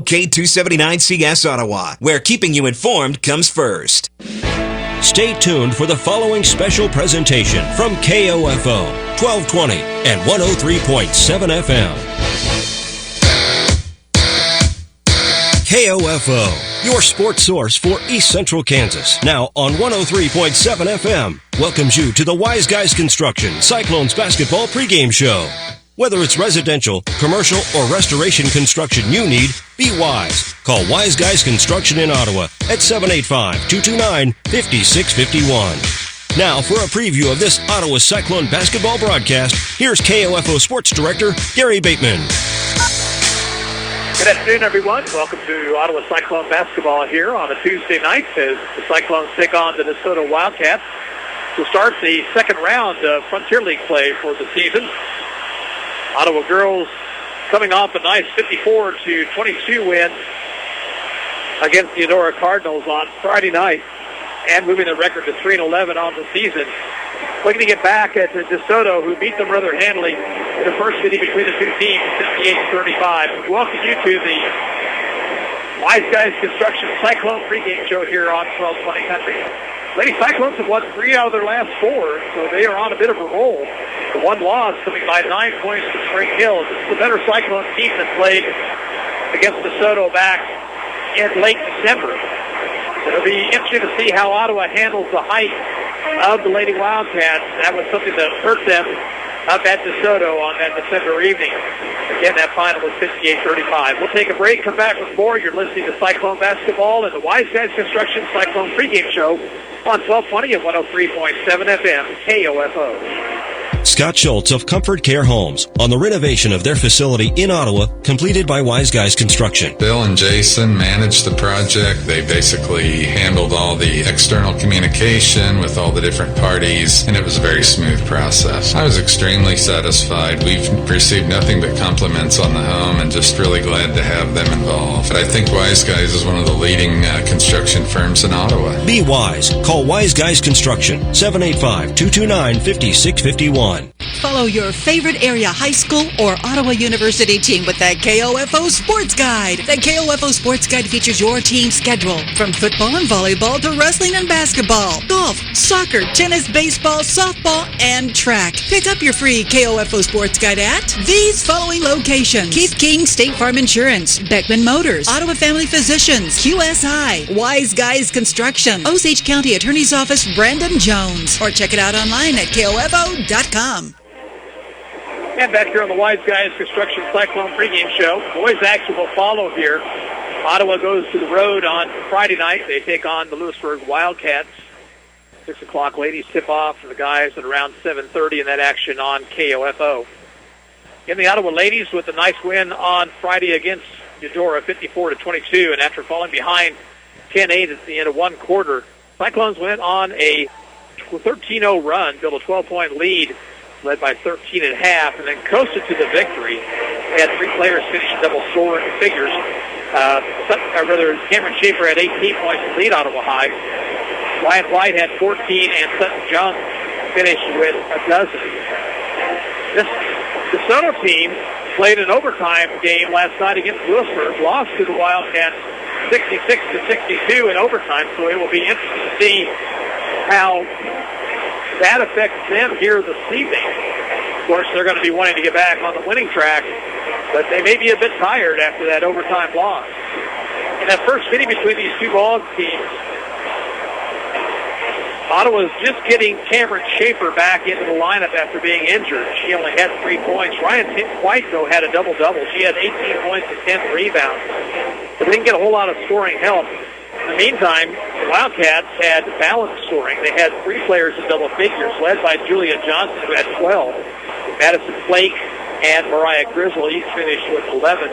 K279CS Ottawa, where keeping you informed comes first. Stay tuned for the following special presentation from KOFO 1220 and 103.7 FM. KOFO, your sports source for East Central Kansas, now on 103.7 FM, welcomes you to the Wise Guys Construction Cyclones basketball pregame show. Whether it's residential, commercial, or restoration construction you need, be wise. Call Wise Guys Construction in Ottawa at 785-229-5651. Now, for a preview of this Ottawa Cyclone basketball broadcast, here's KOFO Sports Director Gary Bateman. Good afternoon, everyone. Welcome to Ottawa Cyclone basketball here on a Tuesday night as the Cyclones take on the Soto Wildcats to start the second round of Frontier League play for the season. Ottawa girls coming off a nice 54-22 win against the Eudora Cardinals on Friday night and moving the record to 3-11 on the season. Looking to get back at DeSoto, who beat them rather handily in the first meeting between the two teams, 58-35. We welcome you to the Wise Guys Construction Cyclone pregame show here on 1220 Country. Lady Cyclones have won 3 out of their last 4, so they are on a bit of a roll. The one loss coming by 9 points to Spring Hill. This is the better Cyclone team that played against DeSoto back in late December. It'll be interesting to see how Ottawa handles the height of the Lady Wildcats. That was something that hurt them up at DeSoto on that December evening. Again, that final was 58-35. We'll take a break, come back with more. You're listening to Cyclone Basketball and the Wise Guys Construction Cyclone pregame show on 1220 and 103.7 FM, KOFO. Scott Schultz of Comfort Care Homes on the renovation of their facility in Ottawa, completed by Wise Guys Construction. Bill and Jason managed the project. They basically handled all the external communication with all the different parties, and it was a very smooth process. I was extremely satisfied. We've received nothing but compliments on the home and just really glad to have them involved. I think Wise Guys is one of the leading construction firms in Ottawa. Be wise. Call Wise Guys Construction, 785-229-5651. Follow your favorite area high school or Ottawa University team with the KOFO Sports Guide. The KOFO Sports Guide features your team's schedule, from football and volleyball to wrestling and basketball, golf, soccer, tennis, baseball, softball, and track. Pick up your free KOFO Sports Guide at these following locations: Keith King State Farm Insurance, Beckman Motors, Ottawa Family Physicians, QSI, Wise Guys Construction, Osage County Attorney's Office, Brandon Jones, or check it out online at KOFO.com. And back here on the Wise Guys Construction Cyclone pregame show. Boys action will follow here. Ottawa goes to the road on Friday night. They take on the Lewisburg Wildcats. 6 o'clock ladies tip off for the guys at around 7:30 in that action on KOFO. In the Ottawa ladies with a nice win on Friday against Eudora, 54-22, and after falling behind 10-8 at the end of one quarter, Cyclones went on a 13-0 run, built a 12-point lead, led by 13 and a half, and then coasted to the victory. They had 3 players finish double score figures. Cameron Schaefer had 18 points to lead Ottawa High. Ryan White had 14, and Sutton Jung finished with a dozen. This DeSoto team played an overtime game last night against Lewisburg, lost to the Wildcats 66-62 in overtime, so it will be interesting to see how that affects them here this evening. Of course, they're going to be wanting to get back on the winning track, but they may be a bit tired after that overtime loss. In that first meeting between these two ball teams, Ottawa's just getting Cameron Schaefer back into the lineup after being injured. She only had 3 points. Ryan White, though, had a double-double. She had 18 points and 10 rebounds. But they didn't get a whole lot of scoring help. In the meantime, the Wildcats had balanced scoring. They had 3 players in double figures, led by Julia Johnson, who had 12. Madison Flake and Mariah Grizzle each finished with 11.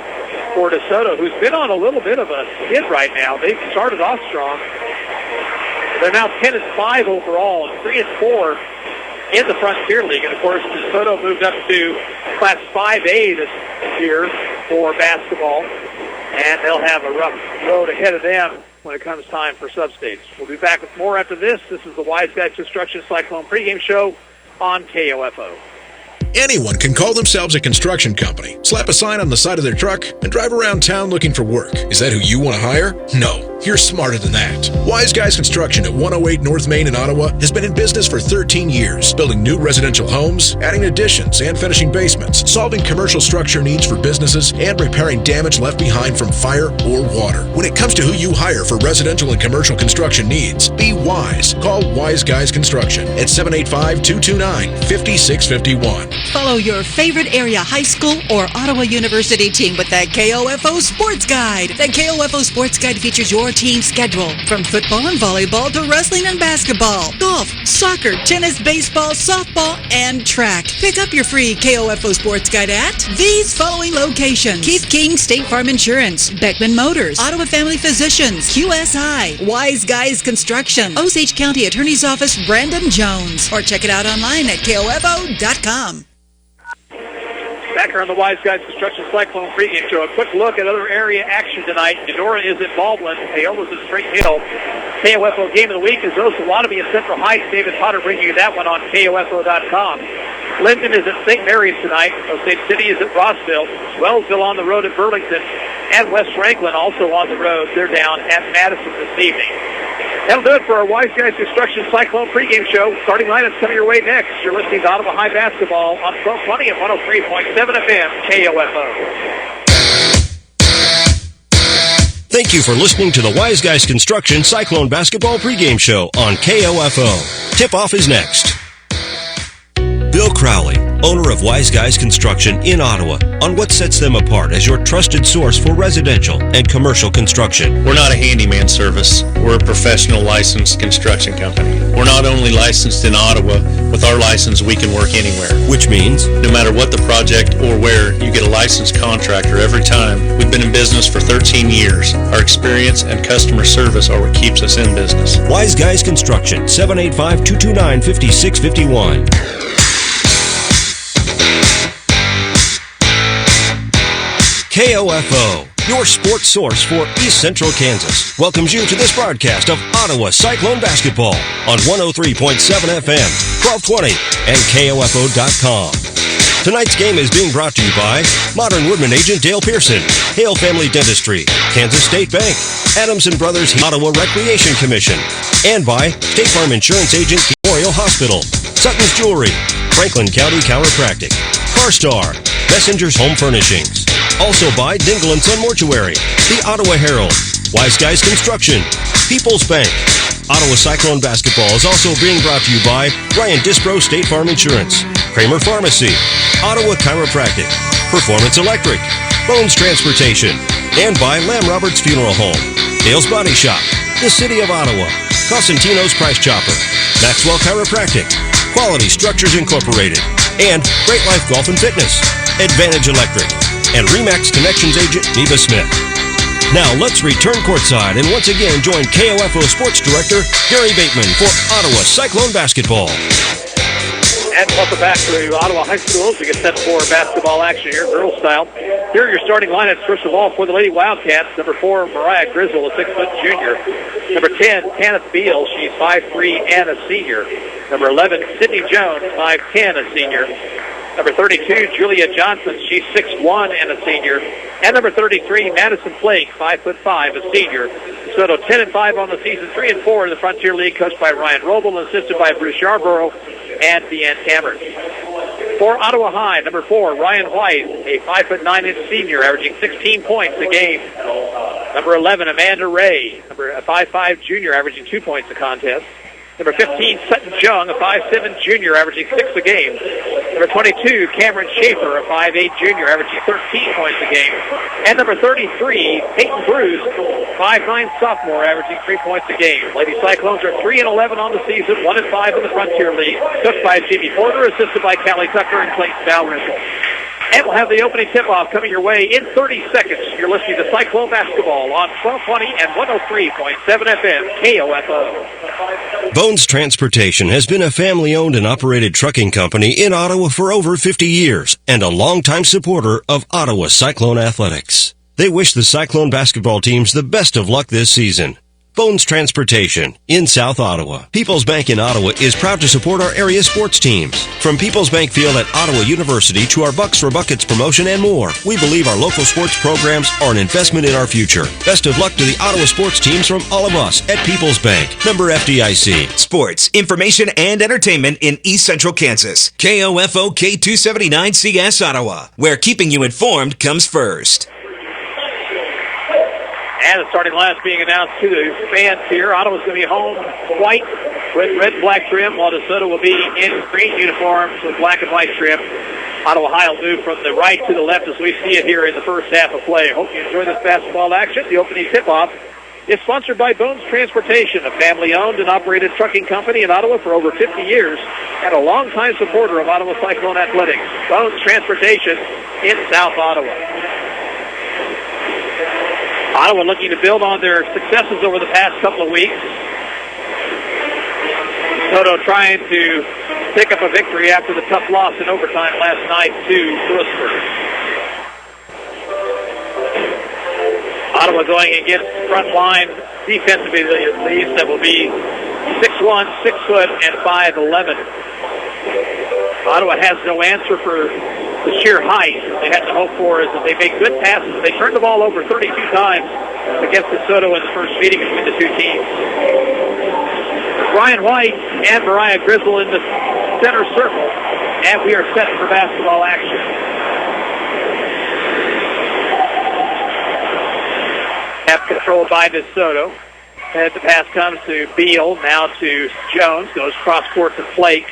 For DeSoto, who's been on a little bit of a skid right now, they've started off strong. They're now 10-5 overall, and 3-4 in the Frontier League. And, of course, DeSoto moved up to Class 5A this year for basketball, and they'll have a rough road ahead of them when it comes time for substates. We'll be back with more after this. This is the Wise Guys Construction Cyclone pregame show on KOFO. Anyone can call themselves a construction company, slap a sign on the side of their truck, and drive around town looking for work. Is that who you want to hire? No, you're smarter than that. Wise Guys Construction at 108 North Main in Ottawa has been in business for 13 years, building new residential homes, adding additions and finishing basements, solving commercial structure needs for businesses, and repairing damage left behind from fire or water. When it comes to who you hire for residential and commercial construction needs, be wise. Call Wise Guys Construction at 785-229-5651. Follow your favorite area high school or Ottawa University team with the KOFO Sports Guide. The KOFO Sports Guide features your team's schedule from football and volleyball to wrestling and basketball, golf, soccer, tennis, baseball, softball, and track. Pick up your free KOFO Sports Guide at these following locations: Keith King State Farm Insurance, Beckman Motors, Ottawa Family Physicians, QSI, Wise Guys Construction, Osage County Attorney's Office, Brandon Jones, or check it out online at KOFO.com. Back here on the Wise Guys Construction Cyclone pregame show. A quick look at other area action tonight. Eudora is at Baldwin. Paola's at Spring Hill. KOFO Game of the Week is Osawatomie at Central Heights. David Potter bringing you that one on KOFO.com. Linden is at St. Mary's tonight. Osage City is at Rossville. Wellsville on the road at Burlington. And West Franklin also on the road. They're down at Madison this evening. That'll do it for our Wise Guys Construction Cyclone pregame show. Starting lineups coming your way next. You're listening to Ottawa High Basketball on 1220 and 103.7 FM KOFO. Thank you for listening to the Wise Guys Construction Cyclone Basketball pregame show on KOFO. Tip-off is next. Bill Crowley, owner of Wise Guys Construction in Ottawa, on what sets them apart as your trusted source for residential and commercial construction. We're not a handyman service. We're a professional licensed construction company. We're not only licensed in Ottawa. With our license, we can work anywhere. Which means? No matter what the project or where, you get a licensed contractor every time. We've been in business for 13 years. Our experience and customer service are what keeps us in business. Wise Guys Construction, 785-229-5651. KOFO, your sports source for East Central Kansas, welcomes you to this broadcast of Ottawa Cyclone Basketball on 103.7 FM, 1220, and KOFO.com. Tonight's game is being brought to you by Modern Woodman agent Dale Pearson, Hale Family Dentistry, Kansas State Bank, Adams & Brothers Ottawa Recreation Commission, and by State Farm Insurance agent Memorial Hospital, Sutton's Jewelry, Franklin County Chiropractic, CarStar, Messenger's Home Furnishings. Also by Dingle & Son Mortuary, the Ottawa Herald, Wise Guys Construction, People's Bank. Ottawa Cyclone Basketball is also being brought to you by Ryan Dispro State Farm Insurance, Kramer Pharmacy, Ottawa Chiropractic, Performance Electric, Bones Transportation, and by Lamb Roberts Funeral Home, Dale's Body Shop, the City of Ottawa, Cosentino's Price Chopper, Maxwell Chiropractic, Quality Structures Incorporated, and Great Life Golf and Fitness, Advantage Electric, and RE/MAX Connections agent Neva Smith. Now let's return courtside and once again join KOFO Sports Director Gary Bateman for Ottawa Cyclone Basketball. And welcome back to Ottawa High School as we get set for basketball action here, girls style. Here are your starting lineups. First of all, for the Lady Wildcats, number 4, Mariah Grizzle, a 6-foot junior. Number 10, Tanith Beal, she's 5'3" and a senior. Number 11, Sydney Jones, 5'10", a senior. Number 32, Julia Johnson, she's 6'1" and a senior. And number 33, Madison Flake, 5'5", a senior. Soto 10-5 on the season, 3-4 in the Frontier League, coached by Ryan Roble, assisted by Bruce Yarborough and Deanne Cameron. For Ottawa High, number 4, Ryan White, a 5'9" senior, averaging 16 points a game. Number 11, Amanda Ray, a 5'5" junior, averaging 2 points a contest. Number 15, Sutton Jung, a 5'7" junior, averaging 6 a game. Number 22, Cameron Schaefer, a 5'8" junior, averaging 13 points a game. And number 33, Peyton Bruce, 5'9" sophomore, averaging 3 points a game. Lady Cyclones are 3-11 on the season, 1-5 in the Frontier League. Coached by Jimmy Porter, assisted by Callie Tucker and Clayton Dalrymple. And we'll have the opening tip-off coming your way in 30 seconds. You're listening to Cyclone Basketball on 1220 and 103.7 FM KOFO. Bones Transportation has been a family-owned and operated trucking company in Ottawa for over 50 years and a longtime supporter of Ottawa Cyclone athletics. They wish the Cyclone basketball teams the best of luck this season. Bones Transportation in South Ottawa. People's Bank in Ottawa is proud to support our area sports teams. From People's Bank Field at Ottawa University to our Bucks for Buckets promotion and more, we believe our local sports programs are an investment in our future. Best of luck to the Ottawa sports teams from all of us at People's Bank. Member FDIC. Sports, information, and entertainment in East Central Kansas. KOFO K279CS Ottawa, where keeping you informed comes first. And the starting line is being announced to the fans here. Ottawa's going to be home white with red and black trim, while DeSoto will be in green uniforms with black and white trim. Ottawa High will move from the right to the left as we see it here in the first half of play. Hope you enjoy this basketball action. The opening tip-off is sponsored by Bones Transportation, a family-owned and operated trucking company in Ottawa for over 50 years and a longtime supporter of Ottawa Cyclone athletics. Bones Transportation in South Ottawa. Ottawa looking to build on their successes over the past couple of weeks. Soto trying to pick up a victory after the tough loss in overtime last night to Lewisburg. Ottawa going against front line defensively at least that will be 6'1", 6 foot, and 5'11". Ottawa has no answer for the sheer height they had to hope for is that they make good passes. They turned the ball over 32 times against DeSoto in the first meeting between the two teams. Brian White and Mariah Grizzle in the center circle, and we are set for basketball action. Half controlled by DeSoto. And the pass comes to Beal, now to Jones, goes cross court to Flake.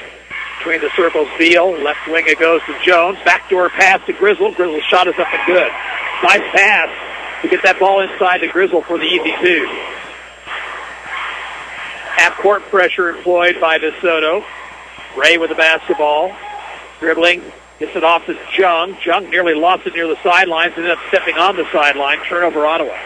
Between the circles, Beal, left wing it goes to Jones. Backdoor pass to Grizzle. Grizzle's shot is up and good. Nice pass to get that ball inside to Grizzle for the easy two. Half-court pressure employed by DeSoto. Ray with the basketball. Dribbling, gets it off to Jung. Jung nearly lost it near the sidelines, ended up stepping on the sideline. Turnover, Ottawa.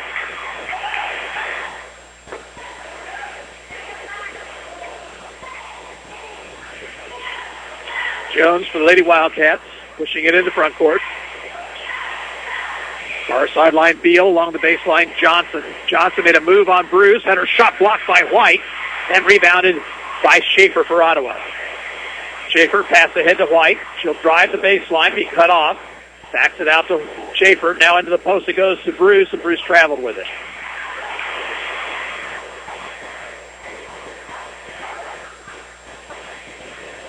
Jones for the Lady Wildcats, pushing it into front court. Far sideline, Beal along the baseline, Johnson. Johnson made a move on Bruce, had her shot blocked by White, and rebounded by Schaefer for Ottawa. Schaefer passed ahead to White. She'll drive the baseline, be cut off. Backs it out to Schaefer. Now into the post it goes to Bruce, and Bruce traveled with it.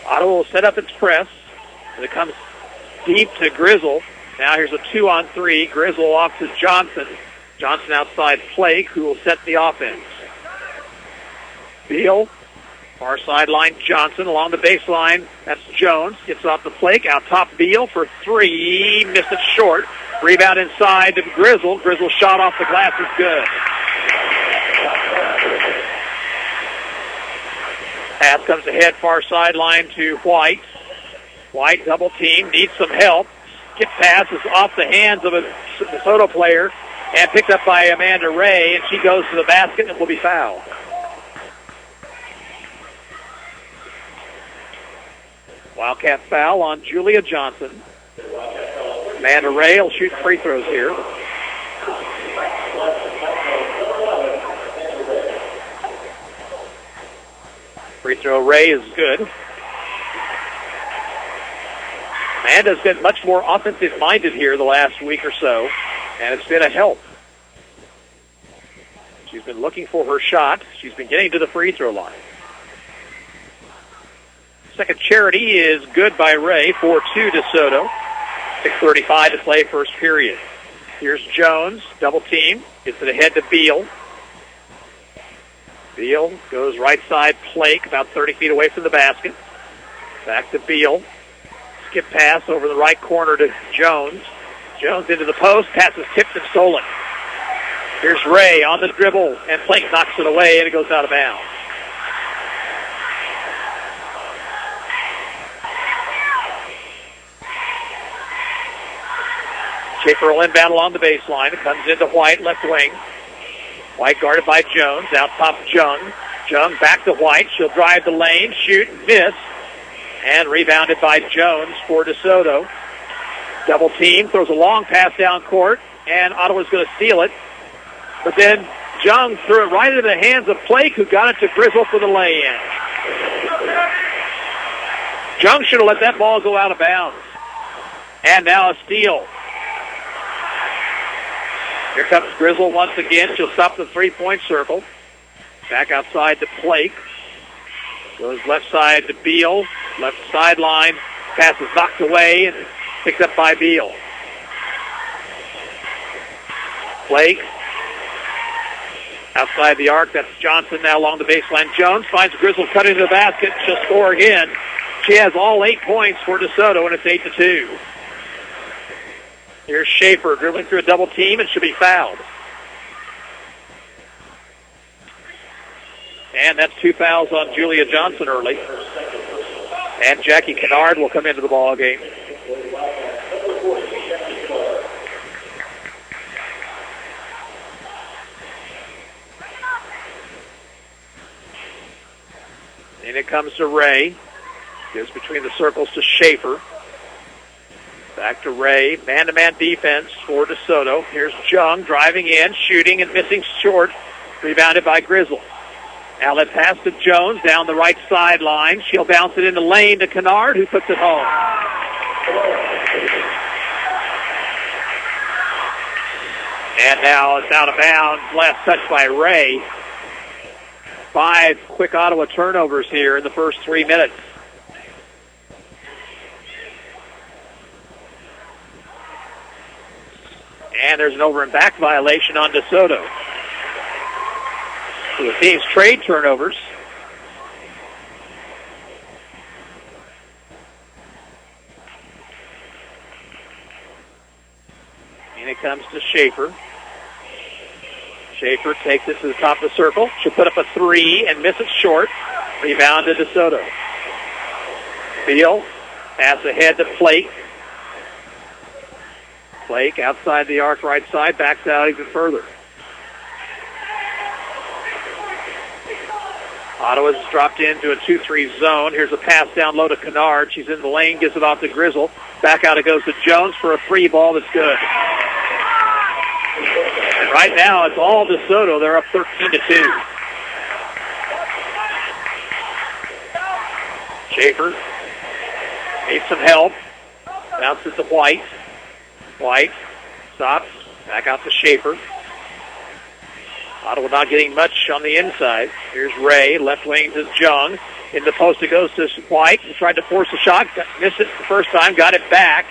Ottawa will set up its press. And it comes deep to Grizzle. Now here's a 2-on-3. Grizzle off to Johnson. Johnson outside Flake, who will set the offense. Beal, far sideline, Johnson along the baseline. That's Jones. Gets off the Flake. Out top, Beal for three. Missed it short. Rebound inside to Grizzle. Grizzle shot off the glass is good. Pass comes ahead, far sideline to White. White double team, needs some help. Skip pass is off the hands of a Soto player and picked up by Amanda Ray, and she goes to the basket and will be fouled. Wildcat foul on Julia Johnson. Amanda Ray will shoot free throws here. Free throw Ray is good. Amanda's been much more offensive-minded here the last week or so, and it's been a help. She's been looking for her shot. She's been getting to the free throw line. Second charity is good by Ray, 4-2 DeSoto. 6:35 to play, first period. Here's Jones, double team, gets it ahead to Beal. Beal goes right side, Flake, about 30 feet away from the basket. Back to Beal. Skip pass over the right corner to Jones. Jones into the post, pass is tipped and stolen. Here's Ray on the dribble, and Flake knocks it away, and it goes out of bounds. Schaefer will inbound along the baseline. It comes into White, left wing. White guarded by Jones. Out top, Jung. Jung back to White. She'll drive the lane, shoot, miss. And rebounded by Jones for DeSoto. Double team, throws a long pass down court, and Ottawa's going to steal it. But then Jung threw it right into the hands of Blake, who got it to Grizzle for the lay-in. Jung should have let that ball go out of bounds. And now a steal. Here comes Grizzle once again. She'll stop the three-point circle. Back outside to Blake. Goes left side to Beal. Left sideline. Pass is knocked away and picked up by Beal. Blake. Outside the arc. That's Johnson now along the baseline. Jones finds Grizzle cutting to the basket. She'll score again. She has all 8 points for DeSoto, and it's 8-2. Here's Schaefer dribbling through a double team and should be fouled. And that's 2 fouls on Julia Johnson early. And Jackie Kennard will come into the ball game. And it comes to Ray. Goes between the circles to Schaefer. Back to Ray. Man-to-man defense for DeSoto. Here's Jung driving in, shooting and missing short. Rebounded by Grizzle. Outlet pass to Jones down the right sideline. She'll bounce it in the lane to Kennard, who puts it home. And now it's out of bounds. Last touch by Ray. 5 quick Ottawa turnovers here in the first 3 minutes. And there's an over and back violation on DeSoto. So the team's trade turnovers. And it comes to Schaefer. Schaefer takes it to the top of the circle. She'll put up a 3 and miss it short. Rebound to DeSoto. Beal, pass ahead to Blake. Blake outside the arc right side, backs out even further. Ottawa's dropped into a 2-3 zone. Here's a pass down low to Kennard. She's in the lane, gives it off to Grizzle. Back out it goes to Jones for a free ball that's good. And right now it's all DeSoto. They're up 13-2. Schaefer needs some help. Bounces to White. White stops. Back out to Schaefer. Ottawa not getting much on the inside. Here's Ray. Left wing to Jung. In the post it goes to White. He tried to force a shot. Missed it the first time. Got it back.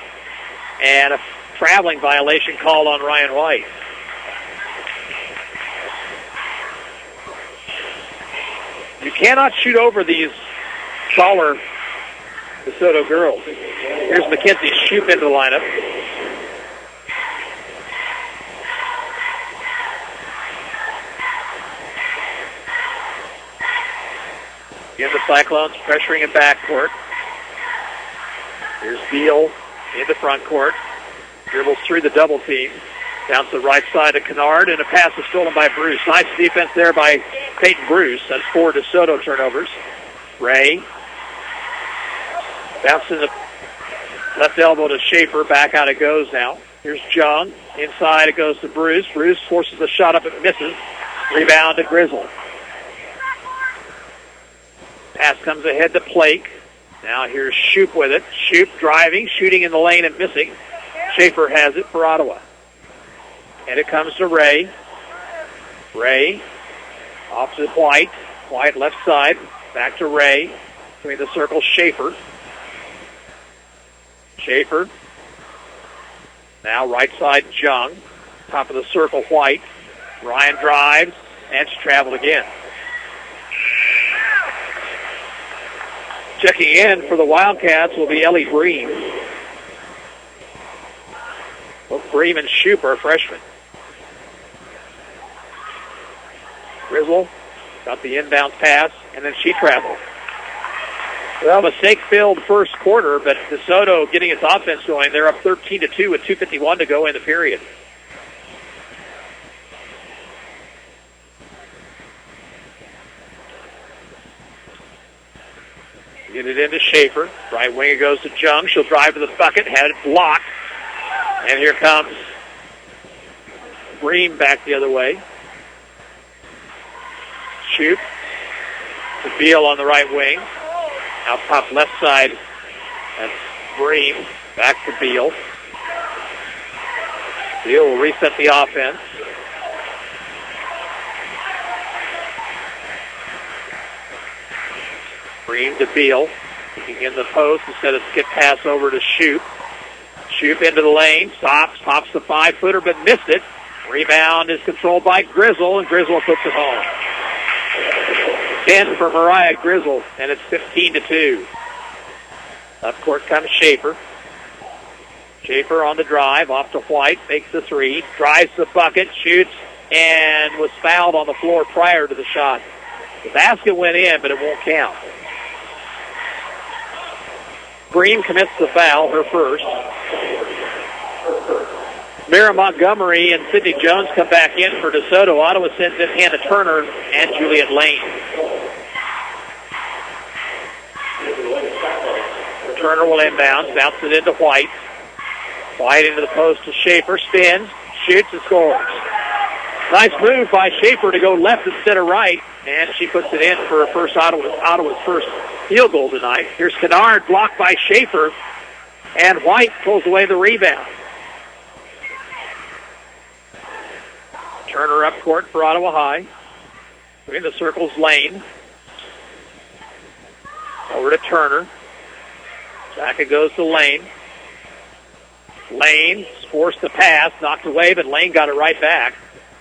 And a traveling violation called on Ryan White. You cannot shoot over these taller DeSoto girls. Here's Mackenzie Shoup into the lineup. Again, the Cyclones pressuring in backcourt. Here's Beal in the front court. Dribbles through the double team. Down to the right side of Kennard, and a pass is stolen by Bruce. Nice defense there by Peyton Bruce. That's 4 DeSoto turnovers. Ray. Bounces the left elbow to Schaefer. Back out it goes now. Here's Jung. Inside it goes to Bruce. Bruce forces the shot up and misses. Rebound to Grizzle. Pass comes ahead to Blake. Now here's Shoup with it. Shoup driving, shooting in the lane and missing. Schaefer has it for Ottawa. And it comes to Ray. Ray off to White. White left side. Back to Ray. Between the circles, Schaefer. Schaefer. Now right side, Jung. Top of the circle, White. Ryan drives, and she traveled again. Checking in for the Wildcats will be Ellie Bream. Both Bream and Shoup are freshmen. Grizzle got the inbound pass, and then she traveled. Well, mistake-filled first quarter, but DeSoto getting its offense going. They're up 13-2 with 2:51 to go in the period. Get it into Schaefer. Right wing it goes to Jung. She'll drive to the bucket, had it blocked. And here comes Bream back the other way. Shoot. To Beal on the right wing. Out top left side. That's Bream. Back to Beal. Beal will reset the offense. Bream to Beal. Looking in the post instead of skip pass over to Shoop. Shoop into the lane. Stops. Pops the 5-footer but missed it. Rebound is controlled by Grizzle, and Grizzle puts it home. 10 for Mariah Grizzle, and it's 15-2. Up court comes Schaefer. Schaefer on the drive, off to White, makes the three, drives the bucket, shoots, and was fouled on the floor prior to the shot. The basket went in, but it won't count. Bream commits the foul, her first. Mira Montgomery and Sydney Jones come back in for DeSoto. Ottawa sends in Hannah Turner and Juliet Lane. Turner will inbound, bounce it into White. White into the post to Schaefer, spins, shoots, and scores. Nice move by Schaefer to go left instead of right, and she puts it in for her first Ottawa's first field goal tonight. Here's Kennard, blocked by Schaefer, and White pulls away the rebound. Turner up court for Ottawa High. In the circles, Lane. Over to Turner. Back it goes to Lane. Lane forced the pass, knocked away, but Lane got it right back.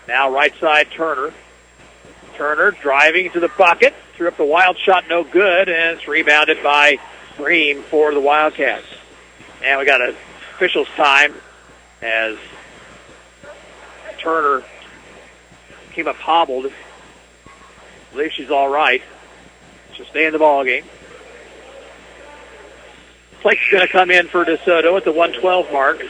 Now right side, Turner. Turner driving to the bucket. Threw up the wild shot, no good, and it's rebounded by Bream for the Wildcats. And we got an official's time as Turner came up hobbled. I believe she's all right. She'll stay in the ball game. Blake's going to come in for DeSoto at the 112 mark.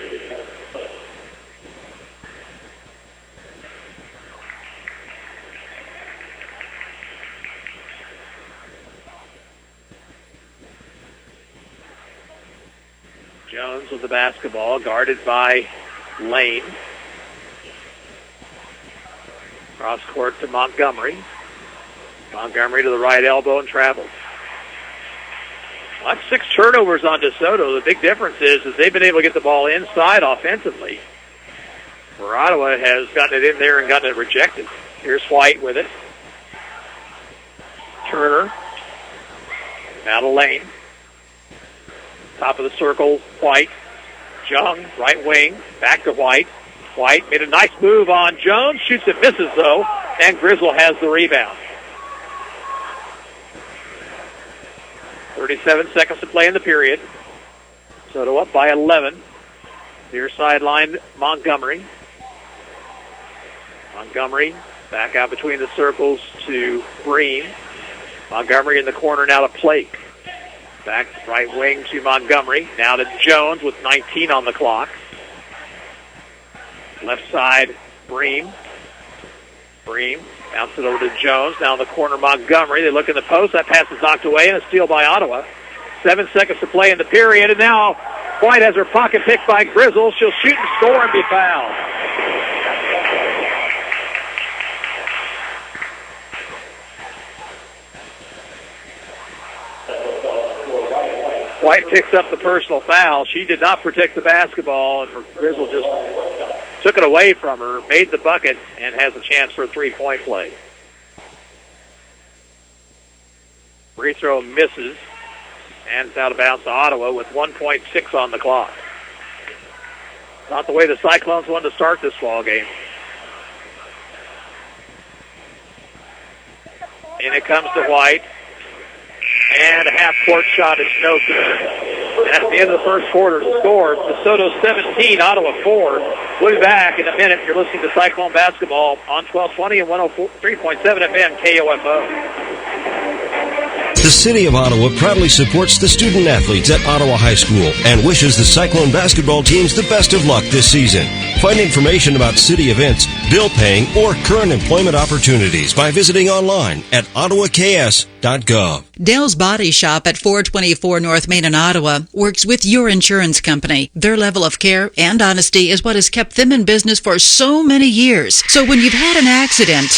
Jones with the basketball, guarded by Lane. Cross court to Montgomery. Montgomery to the right elbow and travels. That's 6 turnovers on DeSoto. The big difference is they've been able to get the ball inside offensively, where Ottawa has gotten it in there and gotten it rejected. Here's White with it. Turner. Now to Lane. Top of the circle, White. Jung, right wing, back to White. White made a nice move on Jones. Shoots and misses, though, and Grizzle has the rebound. 37 seconds to play in the period. Soto up by 11. Near sideline, Montgomery. Montgomery back out between the circles to Bream. Montgomery in the corner now to Blake. Back right wing to Montgomery. Now to Jones with 19 on the clock. Left side, Bream. Bream bounce it over to Jones. Now in the corner, Montgomery. They look in the post. That pass is knocked away, and a steal by Ottawa. 7 seconds to play in the period, and now White has her pocket picked by Grizzle. She'll shoot and score and be fouled. White picks up the personal foul. She did not protect the basketball, and Grizzle just took it away from her, made the bucket, and has a chance for a three-point play. Free throw misses, and it's out of bounds to Ottawa with 1.6 on the clock. Not the way the Cyclones wanted to start this ball game. And it comes to White. And a half-court shot is no good. That's the end of the first quarter. The score, DeSoto 17, Ottawa 4. We'll be back in a minute. You're listening to Cyclone Basketball on 1220 and 103.7 FM KOFO. The City of Ottawa proudly supports the student athletes at Ottawa High School and wishes the Cyclone basketball teams the best of luck this season. Find information about city events, bill paying, or current employment opportunities by visiting online at ottawaks.gov. Dale's Body Shop at 424 North Main in Ottawa works with your insurance company. Their level of care and honesty is what has kept them in business for so many years. So when you've had an accident,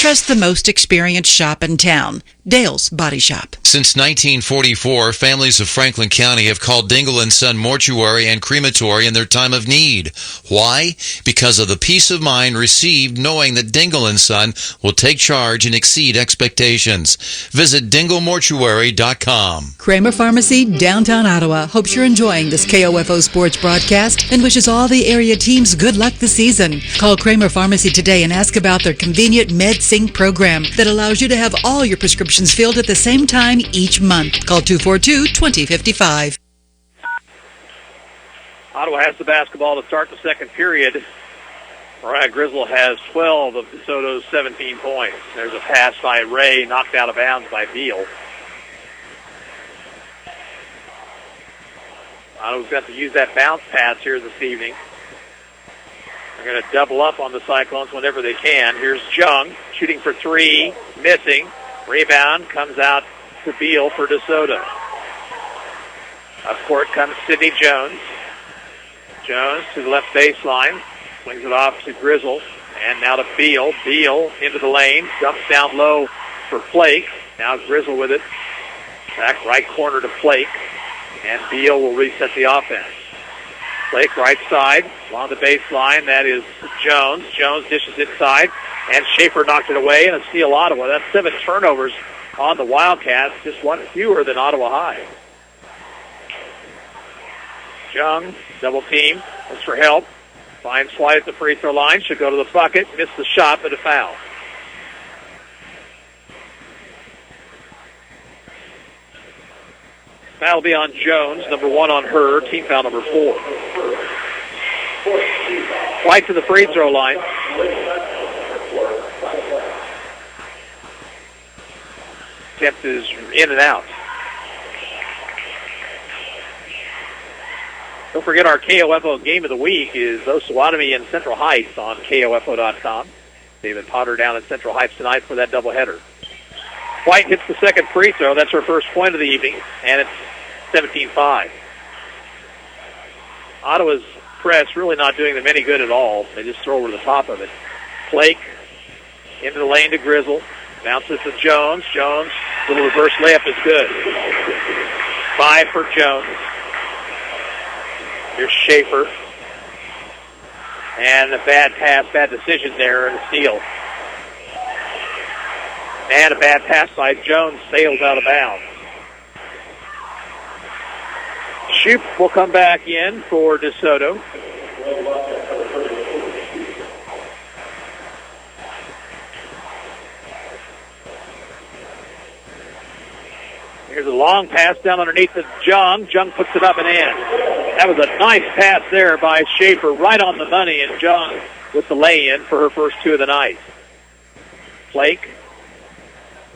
Trust the most experienced shop in town, Dale's Body Shop. Since 1944, families of Franklin County have called Dingle & Son Mortuary and Crematory in their time of need. Why? Because of the peace of mind received knowing that Dingle & Son will take charge and exceed expectations. Visit dinglemortuary.com. Kramer Pharmacy, downtown Ottawa, hopes you're enjoying this KOFO sports broadcast and wishes all the area teams good luck this season. Call Kramer Pharmacy today and ask about their convenient MedSync program that allows you to have all your prescriptions filled at the same time each month. Call 242-2055. Ottawa has the basketball to start the second period. Mariah Grizzle has 12 of DeSoto's 17 points. There's a pass by Ray, knocked out of bounds by Beal. Ottawa's got to use that bounce pass here this evening. They're going to double up on the Cyclones whenever they can. Here's Jung, shooting for three, missing. Rebound comes out to Beal for DeSoto. Up court comes Sidney Jones. Jones to the left baseline. Swings it off to Grizzle. And now to Beal. Beal into the lane. Dumps down low for Flake. Now Grizzle with it. Back right corner to Flake. And Beal will reset the offense. Flake right side along the baseline. That is Jones. Jones dishes inside. And Schaefer knocked it away, and a steal Ottawa. That's 7 turnovers on the Wildcats, just one fewer than Ottawa High. Jung, double team, looks for help. Fine slide at the free throw line, should go to the bucket. Missed the shot, but a foul. Foul will be on Jones, number 1 on her, team foul number 4. White to the free throw line. Attempt is in and out. Don't forget our KOFO game of the week is Osawatomie and Central Heights on KOFO.com. David Potter down at Central Heights tonight for that doubleheader. White hits the second free throw. That's her first point of the evening, and it's 17-5. Ottawa's press really not doing them any good at all. They just throw over the top of it. Flake into the lane to Grizzle. Bounces to Jones. Jones, little reverse layup is good. 5 for Jones. Here's Schaefer. And a bad pass, bad decision there, and a steal. And a bad pass by Jones, sails out of bounds. Shoup will come back in for DeSoto. Here's a long pass down underneath the Jung. Jung puts it up and in. That was a nice pass there by Schaefer, right on the money, and Jung with the lay-in for her first 2 of the night. Flake.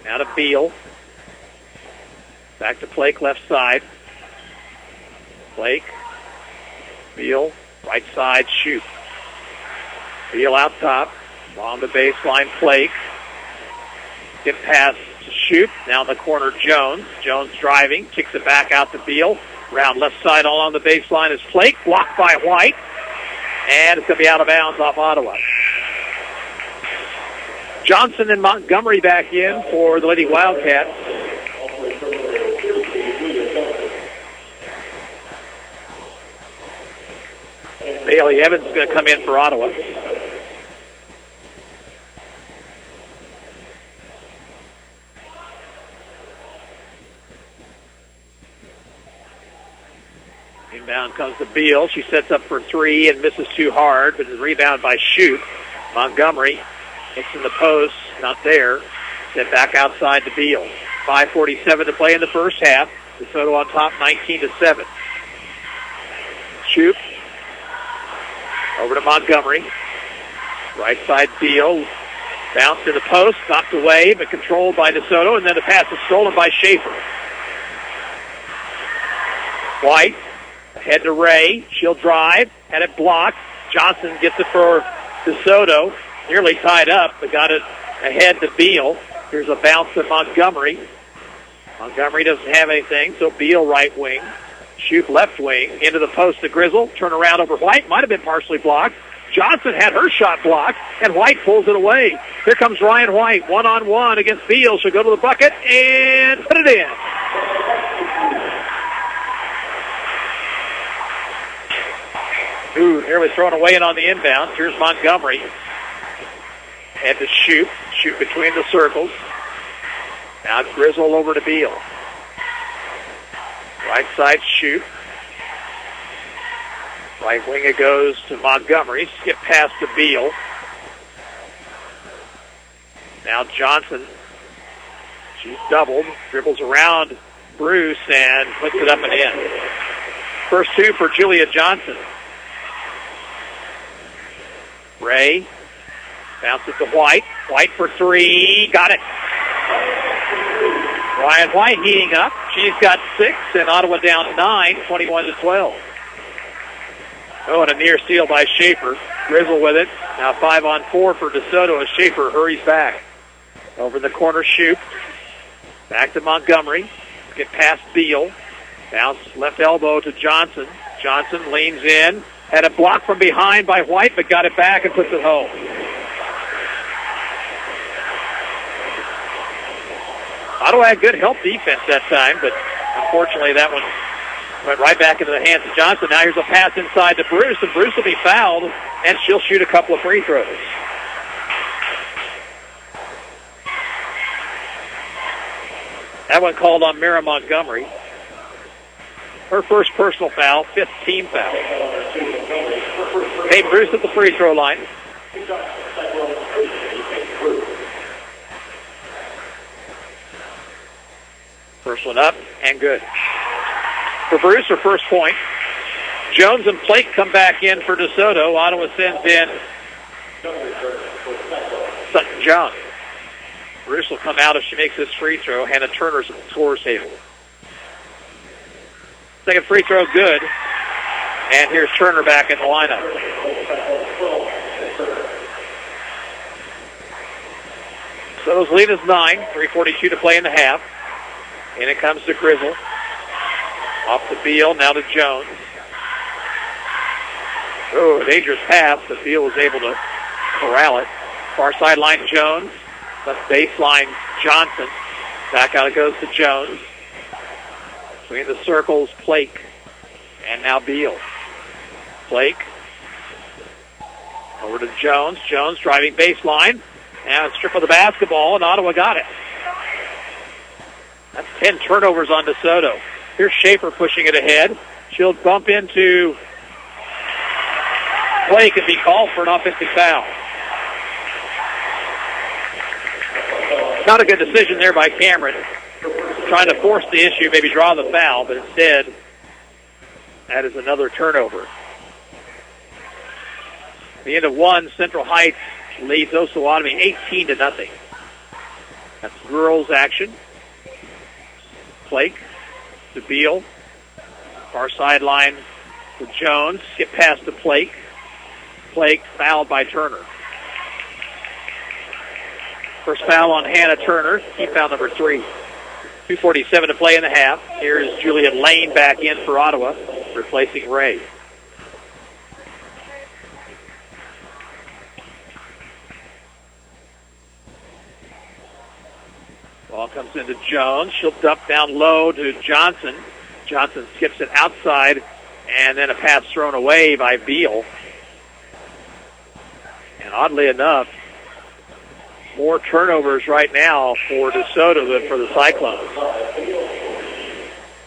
Now to Beal. Back to Flake, left side. Flake. Beal, right side, Shoup. Beal out top. Along the baseline, Flake. Tip pass to Shoup. Now in the corner, Jones. Jones driving, kicks it back out to Beal. Round left side along the baseline is Flake. Blocked by White. And it's going to be out of bounds off Ottawa. Johnson and Montgomery back in for the Lady Wildcats. Bailey Evans is going to come in for Ottawa. Inbound comes to Beal. She sets up for 3 and misses too hard, but the rebound by Shoup. Montgomery hits in the post, not there. Set back outside to Beal. 5:47 to play in the first half. DeSoto on top, 19-7. Shoup over to Montgomery. Right side Beal. Bounce to the post, knocked away, but controlled by DeSoto, and then the pass is stolen by Schaefer. White. Head to Ray. She'll drive. Had it blocked. Johnson gets it for DeSoto. Nearly tied up, but got it ahead to Beal. Here's a bounce to Montgomery. Montgomery doesn't have anything, so Beal right wing. Shoup left wing. Into the post to Grizzle. Turn around over White. Might have been partially blocked. Johnson had her shot blocked, and White pulls it away. Here comes Ryan White, one-on-one against Beal. She'll go to the bucket and put it in. Ooh, nearly thrown away and on the inbound. Here's Montgomery. And to shoot between the circles. Now Grizzle over to Beal. Right side shoot. Right wing it goes to Montgomery. Skip pass to Beal. Now Johnson. She's doubled. Dribbles around Bruce and puts it up and in. First two for Julia Johnson. Ray bounces to White. White for three. Got it. Ryan White heating up. She's got 6, and Ottawa down 9, 21-12. Oh, and a near steal by Schaefer. Grizzle with it. Now 5-on-4 for DeSoto as Schaefer hurries back. Over in the corner, shoot. Back to Montgomery. Get past Beal. Bounce left elbow to Johnson. Johnson leans in. Had a block from behind by White, but got it back and puts it home. Ottawa had good help defense that time, but unfortunately that one went right back into the hands of Johnson. Now here's a pass inside to Bruce, and Bruce will be fouled, and she'll shoot a couple of free throws. That one called on Mira Montgomery. Her first personal foul, 5th team foul. Hey, Bruce at the free throw line. First one up and good. For Bruce, her first point. Jones and Plake come back in for DeSoto. Ottawa sends in Sutton John. Bruce will come out if she makes this free throw. Hannah Turner's at the scorer's table. Second free throw, good. And here's Turner back in the lineup. DeSoto's lead is 9, 3:42 to play in the half. And it comes to Grizzle. Off to Beal, now to Jones. Oh, a dangerous pass, but Beal was able to corral it. Far sideline, Jones. Left baseline, Johnson. Back out it goes to Jones. Between the circles, Plake. And now Beal. Plake. Over to Jones. Jones driving baseline. And a strip of the basketball, and Ottawa got it. That's 10 turnovers on DeSoto. Here's Schaefer pushing it ahead. She'll bump into Blake and be called for an offensive foul. Not a good decision there by Cameron. Trying to force the issue, maybe draw the foul, but instead, that is another turnover. The end of one, Central Heights leads Osawatomie 18-0. That's girls action. Flake to Beal. Far sideline to Jones. Skip past to Flake. Flake fouled by Turner. First foul on Hannah Turner. Team foul number 3. 2:47 to play in the half. Here's Juliet Lane back in for Ottawa, replacing Ray. Ball comes into Jones. She'll dump down low to Johnson. Johnson skips it outside, and then a pass thrown away by Beal. And oddly enough, more turnovers right now for DeSoto than for the Cyclones.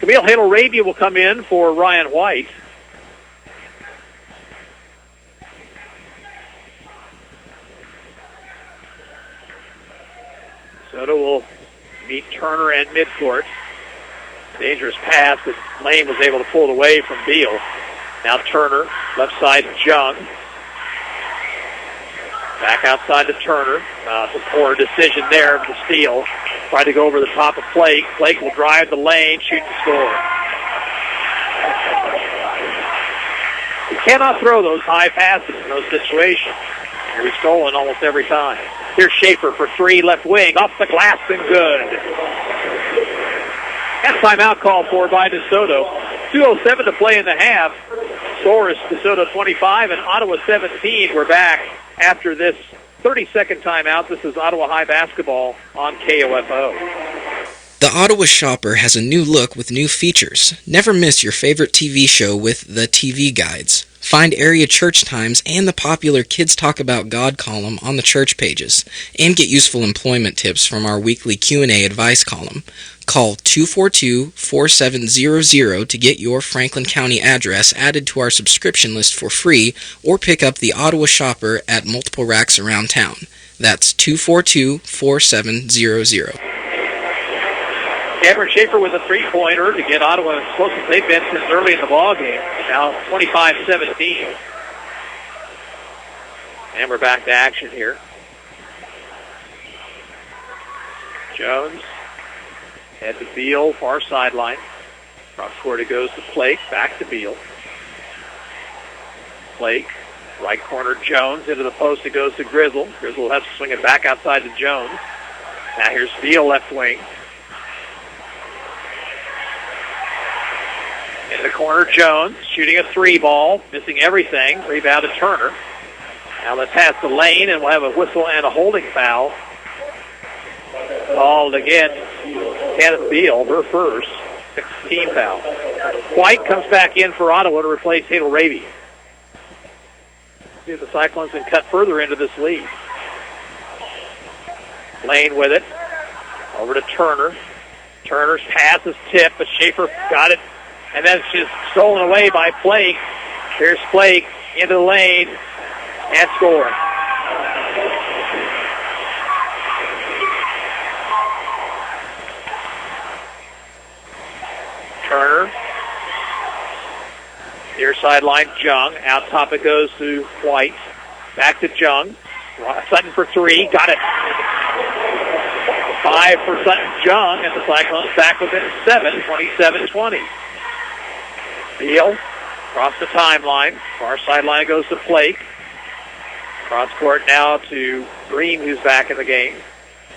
Camille Hale-Arabia will come in for Ryan White. DeSoto will meet Turner at midcourt. Dangerous pass, but Lane was able to pull it away from Beal. Now Turner, left side Jung. Back outside to Turner. It's a poor decision there to steal. Tried to go over the top of Flake. Flake will drive the lane, shoot and score. You cannot throw those high passes in those situations. You're stolen almost every time. Here's Schaefer for 3, left wing. Off the glass and good. That timeout called for by DeSoto. 2:07 to play in the half. score is DeSoto 25 and Ottawa 17. We're back after this 30-second timeout. This is Ottawa High basketball on KOFO. The Ottawa Shopper has a new look with new features. Never miss your favorite TV show with the TV guides. Find area church times and the popular Kids Talk About God column on the church pages, and get useful employment tips from our weekly Q&A advice column. Call 242-4700 to get your Franklin County address added to our subscription list for free, or pick up the Ottawa Shopper at multiple racks around town. That's 242-4700. Cameron Schaefer with a three-pointer to get Ottawa as close as they've been since early in the ballgame. Now 25-17. And we're back to action here. Jones, head to Beal, far sideline. Cross court it goes to Flake, back to Beal. Flake, right corner Jones, into the post it goes to Grizzle. Grizzle will have to swing it back outside to Jones. Now here's Beal, left wing. In the corner, Jones shooting a three ball, missing everything. Rebound to Turner. Now let's pass the lane, and we'll have a whistle and a holding foul. Called again, Kenneth Beal, her first, 16 foul. White comes back in for Ottawa to replace Hadel Raby. See if the Cyclones can cut further into this lead. Lane with it. Over to Turner. Turner's pass is tipped, but Schaefer got it. And then it's just stolen away by Flake. Here's Flake into the lane and scoring. Turner. Near sideline, Jung. Out top it goes to White. Back to Jung. Sutton for three. Got it. 5 for Sutton Jung, and the Cyclones back within 7, 27-20. Beal, across the timeline. Far sideline goes to Flake. Cross court now to Green, who's back in the game.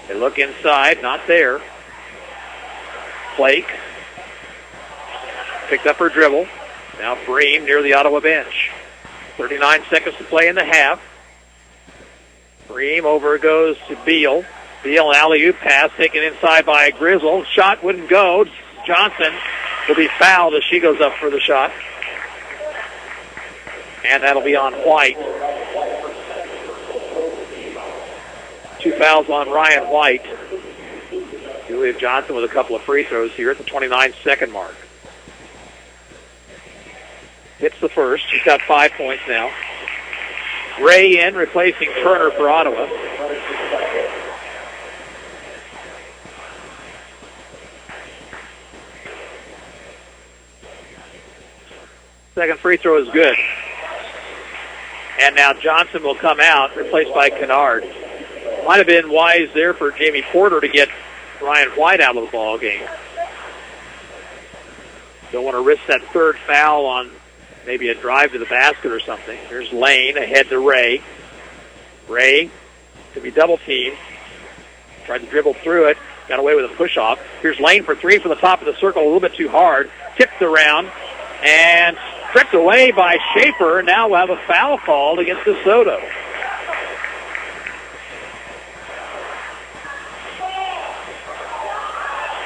They look inside, not there. Flake picked up her dribble. Now Bream near the Ottawa bench. 39 seconds to play in the half. Bream over goes to Beal. Beal, alley-oop pass taken inside by Grizzle. Shot wouldn't go. Johnson will be fouled as she goes up for the shot. And that'll be on White. 2 fouls on Ryan White. Julia Johnson with a couple of free throws here at the 29-second mark. Hits the first. She's got 5 points now. Ray in, replacing Turner for Ottawa. Second free throw is good. And now Johnson will come out, replaced by Kennard. Might have been wise there for Jamie Porter to get Ryan White out of the ball game. Don't want to risk that third foul on maybe a drive to the basket or something. Here's Lane ahead to Ray. Ray could be double teamed. Tried to dribble through it. Got away with a push-off. Here's Lane for three from the top of the circle, a little bit too hard. Tipped around and stripped away by Schaefer. Now we'll have a foul called against DeSoto.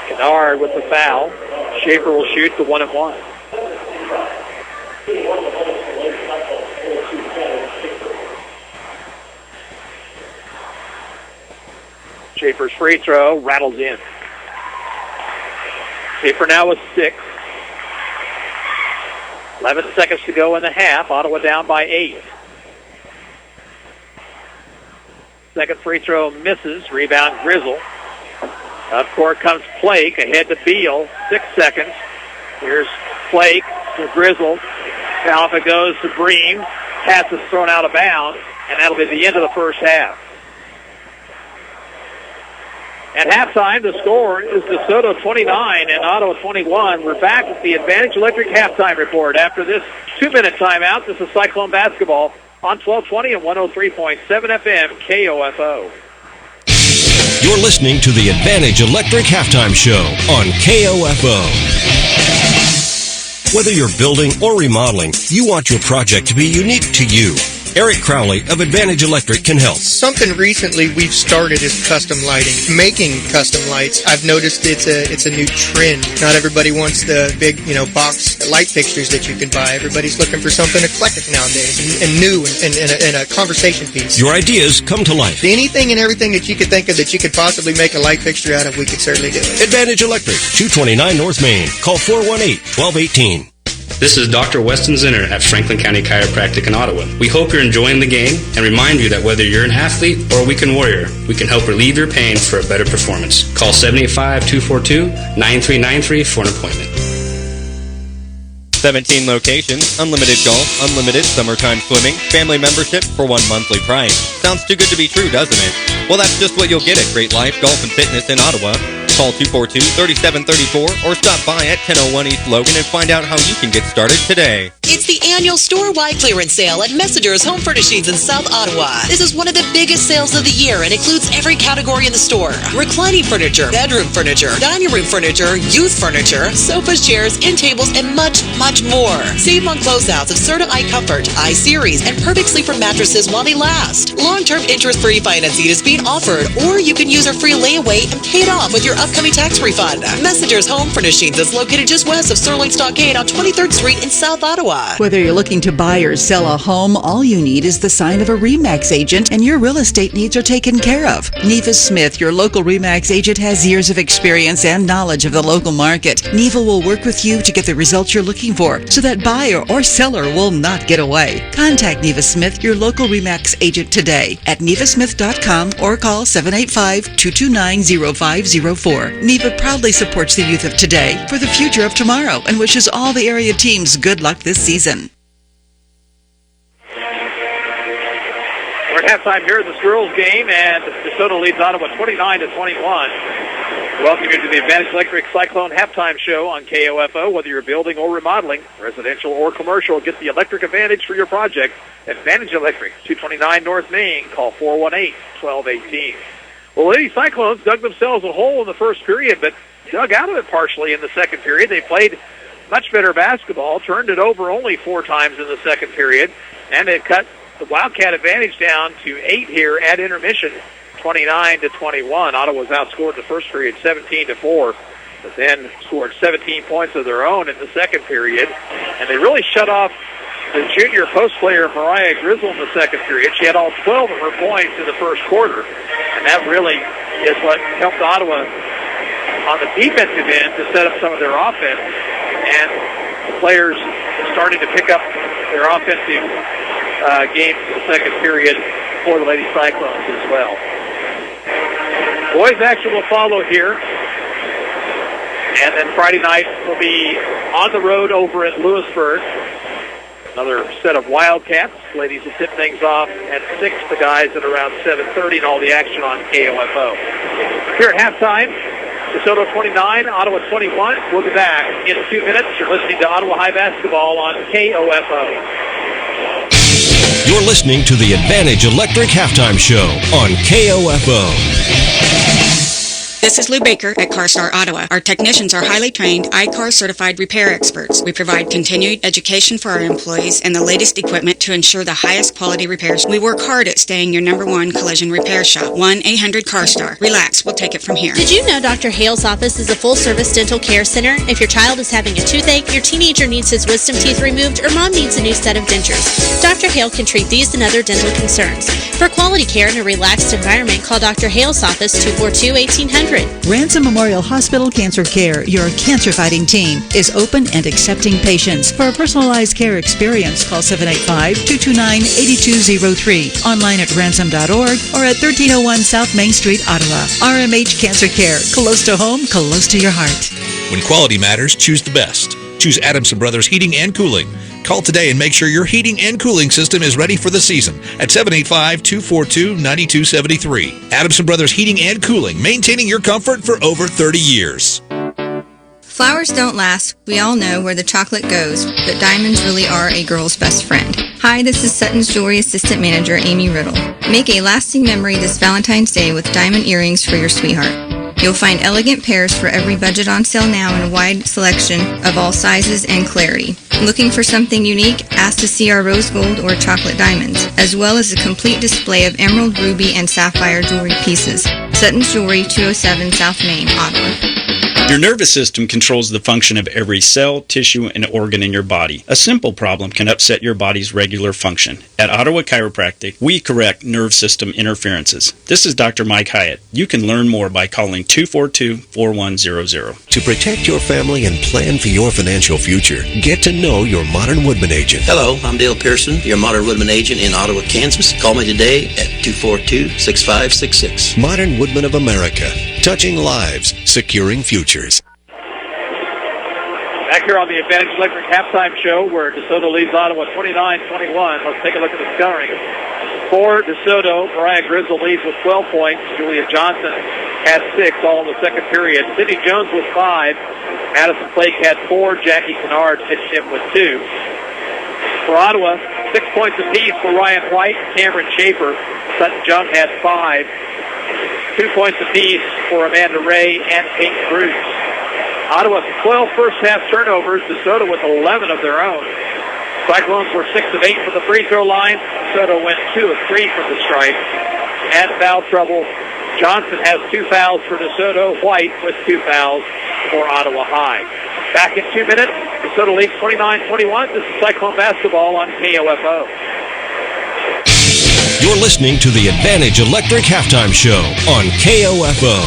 Kennard with the foul. Schaefer will shoot the 1-and-1. Schaefer's free throw rattles in. Schaefer now with 6. 11 seconds to go in the half. Ottawa down by 8. Second free throw misses. Rebound Grizzle. Up court comes Flake ahead to Beal. 6 seconds. Here's Flake to Grizzle. Now if it goes to Bream. Pass is thrown out of bounds. And that'll be the end of the first half. At halftime, the score is DeSoto 29 and Ottawa 21. We're back with the Advantage Electric halftime report. After this 2-minute timeout, this is Cyclone basketball on 1220 and 103.7 FM KOFO. You're listening to the Advantage Electric halftime show on KOFO. Whether you're building or remodeling, you want your project to be unique to you. Eric Crowley of Advantage Electric can help. Something recently we've started is custom lighting. Making custom lights, I've noticed it's a new trend. Not everybody wants the big, box light fixtures that you can buy. Everybody's looking for something eclectic nowadays and new and a conversation piece. Your ideas come to life. Anything and everything that you could think of that you could possibly make a light fixture out of, we could certainly do it. Advantage Electric, 229 North Main. Call 418-1218. This is Dr. Weston Zinner at Franklin County Chiropractic in Ottawa. We hope you're enjoying the game and remind you that whether you're an athlete or a weekend warrior, we can help relieve your pain for a better performance. Call 785-242-9393 for an appointment. 17 locations, unlimited golf, unlimited summertime swimming, family membership for one monthly price. Sounds too good to be true, doesn't it? Well, that's just what you'll get at Great Life Golf and Fitness in Ottawa. Call 242-3734 or stop by at 1001 East Logan and find out how you can get started today. It's the annual store-wide clearance sale at Messenger's Home Furnishings in South Ottawa. This is one of the biggest sales of the year and includes every category in the store. Reclining furniture, bedroom furniture, dining room furniture, youth furniture, sofas, chairs, end tables, and much, much more. Save on closeouts of Serta iComfort, iSeries, and Perfect Sleeper mattresses while they last. Long-term interest-free financing is being offered, or you can use our free layaway and pay it off with your upcoming tax refund. Messenger's Home Furnishings is located just west of Sirloin Stockade on 23rd Street in South Ottawa. Whether you're looking to buy or sell a home, all you need is the sign of a RE/MAX agent and your real estate needs are taken care of. Neva Smith, your local RE/MAX agent, has years of experience and knowledge of the local market. Neva will work with you to get the results you're looking for so that buyer or seller will not get away. Contact Neva Smith, your local RE/MAX agent today at nevasmith.com or call 785-229-0504. Neva proudly supports the youth of today for the future of tomorrow and wishes all the area teams good luck this season. We're at halftime here in this girls' game, and Soto leads Ottawa 29-21. Welcome you to the Advantage Electric Cyclone halftime show on KOFO. Whether you're building or remodeling, residential or commercial, get the electric advantage for your project. Advantage Electric, 229 North Main. Call 418-1218. Well, Lady Cyclones dug themselves a hole in the first period, but dug out of it partially in the second period. They played much better basketball, turned it over only 4 times in the second period, and they've cut the Wildcat advantage down to 8 here at intermission, 29-21. Ottawa's outscored the first period 17-4, but then scored 17 points of their own in the second period, and they really shut off the junior post player Mariah Grizzle in the second period. She had all 12 of her points in the first quarter, and that really is what helped Ottawa on the defensive end to set up some of their offense, and the players started to pick up their offensive game in the second period for the Lady Cyclones as well. Boys action will follow here, and then Friday night will be on the road over at Lewisburg. Another set of Wildcats. Ladies will tip things off at 6, the guys at around 7:30, and all the action on KOFO. Here at halftime, DeSoto 29, Ottawa 21. We'll be back in 2 minutes. You're listening to Ottawa High Basketball on KOFO. You're listening to the Advantage Electric Halftime Show on KOFO. This is Lou Baker at CarStar Ottawa. Our technicians are highly trained, I-CAR certified repair experts. We provide continued education for our employees and the latest equipment to ensure the highest quality repairs. We work hard at staying your #1 collision repair shop. 1-800-CARSTAR. Relax, we'll take it from here. Did you know Dr. Hale's office is a full-service dental care center? If your child is having a toothache, your teenager needs his wisdom teeth removed, or mom needs a new set of dentures, Dr. Hale can treat these and other dental concerns. For quality care in a relaxed environment, call Dr. Hale's office 242-1800. Ransom Memorial Hospital Cancer Care, your cancer-fighting team, is open and accepting patients. For a personalized care experience, call 785-229-8203. Online at ransom.org or at 1301 South Main Street, Ottawa. RMH Cancer Care, close to home, close to your heart. When quality matters, choose the best. Choose Adamson Brothers Heating and Cooling. Call today and make sure your heating and cooling system is ready for the season at 785-242-9273. Adamson Brothers Heating and Cooling, maintaining your comfort for over 30 years. Flowers don't last. We all know where the chocolate goes, but diamonds really are a girl's best friend. Hi, this is Sutton's Jewelry Assistant Manager, Amy Riddle. Make a lasting memory this Valentine's Day with diamond earrings for your sweetheart. You'll find elegant pairs for every budget on sale now in a wide selection of all sizes and clarity. Looking for something unique? Ask to see our rose gold or chocolate diamonds, as well as a complete display of emerald, ruby, and sapphire jewelry pieces. Sutton's Jewelry, 207 South Main, Ottawa. Your nervous system controls the function of every cell, tissue, and organ in your body. A simple problem can upset your body's regular function. At Ottawa Chiropractic, we correct nerve system interferences. This is Dr. Mike Hyatt. You can learn more by calling 242-4100. To protect your family and plan for your financial future, get to know your Modern Woodman agent. Hello, I'm Dale Pearson, your Modern Woodman agent in Ottawa, Kansas. Call me today at 242-6566. Modern Woodman of America. Touching lives, securing futures. Back here on the Advantage Electric halftime show where DeSoto leads Ottawa 29-21. Let's take a look at the scoring. For DeSoto, Mariah Grizzle leads with 12 points. Julia Johnson had 6 all in the second period. Sydney Jones with 5. Madison Flake had 4. Jackie Kennard pitched in with 2. For Ottawa, 6 points apiece for Ryan White and Cameron Schaefer. Sutton Jung had 5. 2 points apiece for Amanda Ray and Peyton Bruce. Ottawa 12 first-half turnovers. DeSoto with 11 of their own. Cyclones were 6 of 8 from the free throw line. DeSoto went 2 of 3 from the stripe. And foul trouble. Johnson has 2 fouls for DeSoto. White with 2 fouls for Ottawa High. Back in 2 minutes. DeSoto leads 29-21. This is Cyclone basketball on KOFO. You're listening to the Advantage Electric Halftime Show on KOFO.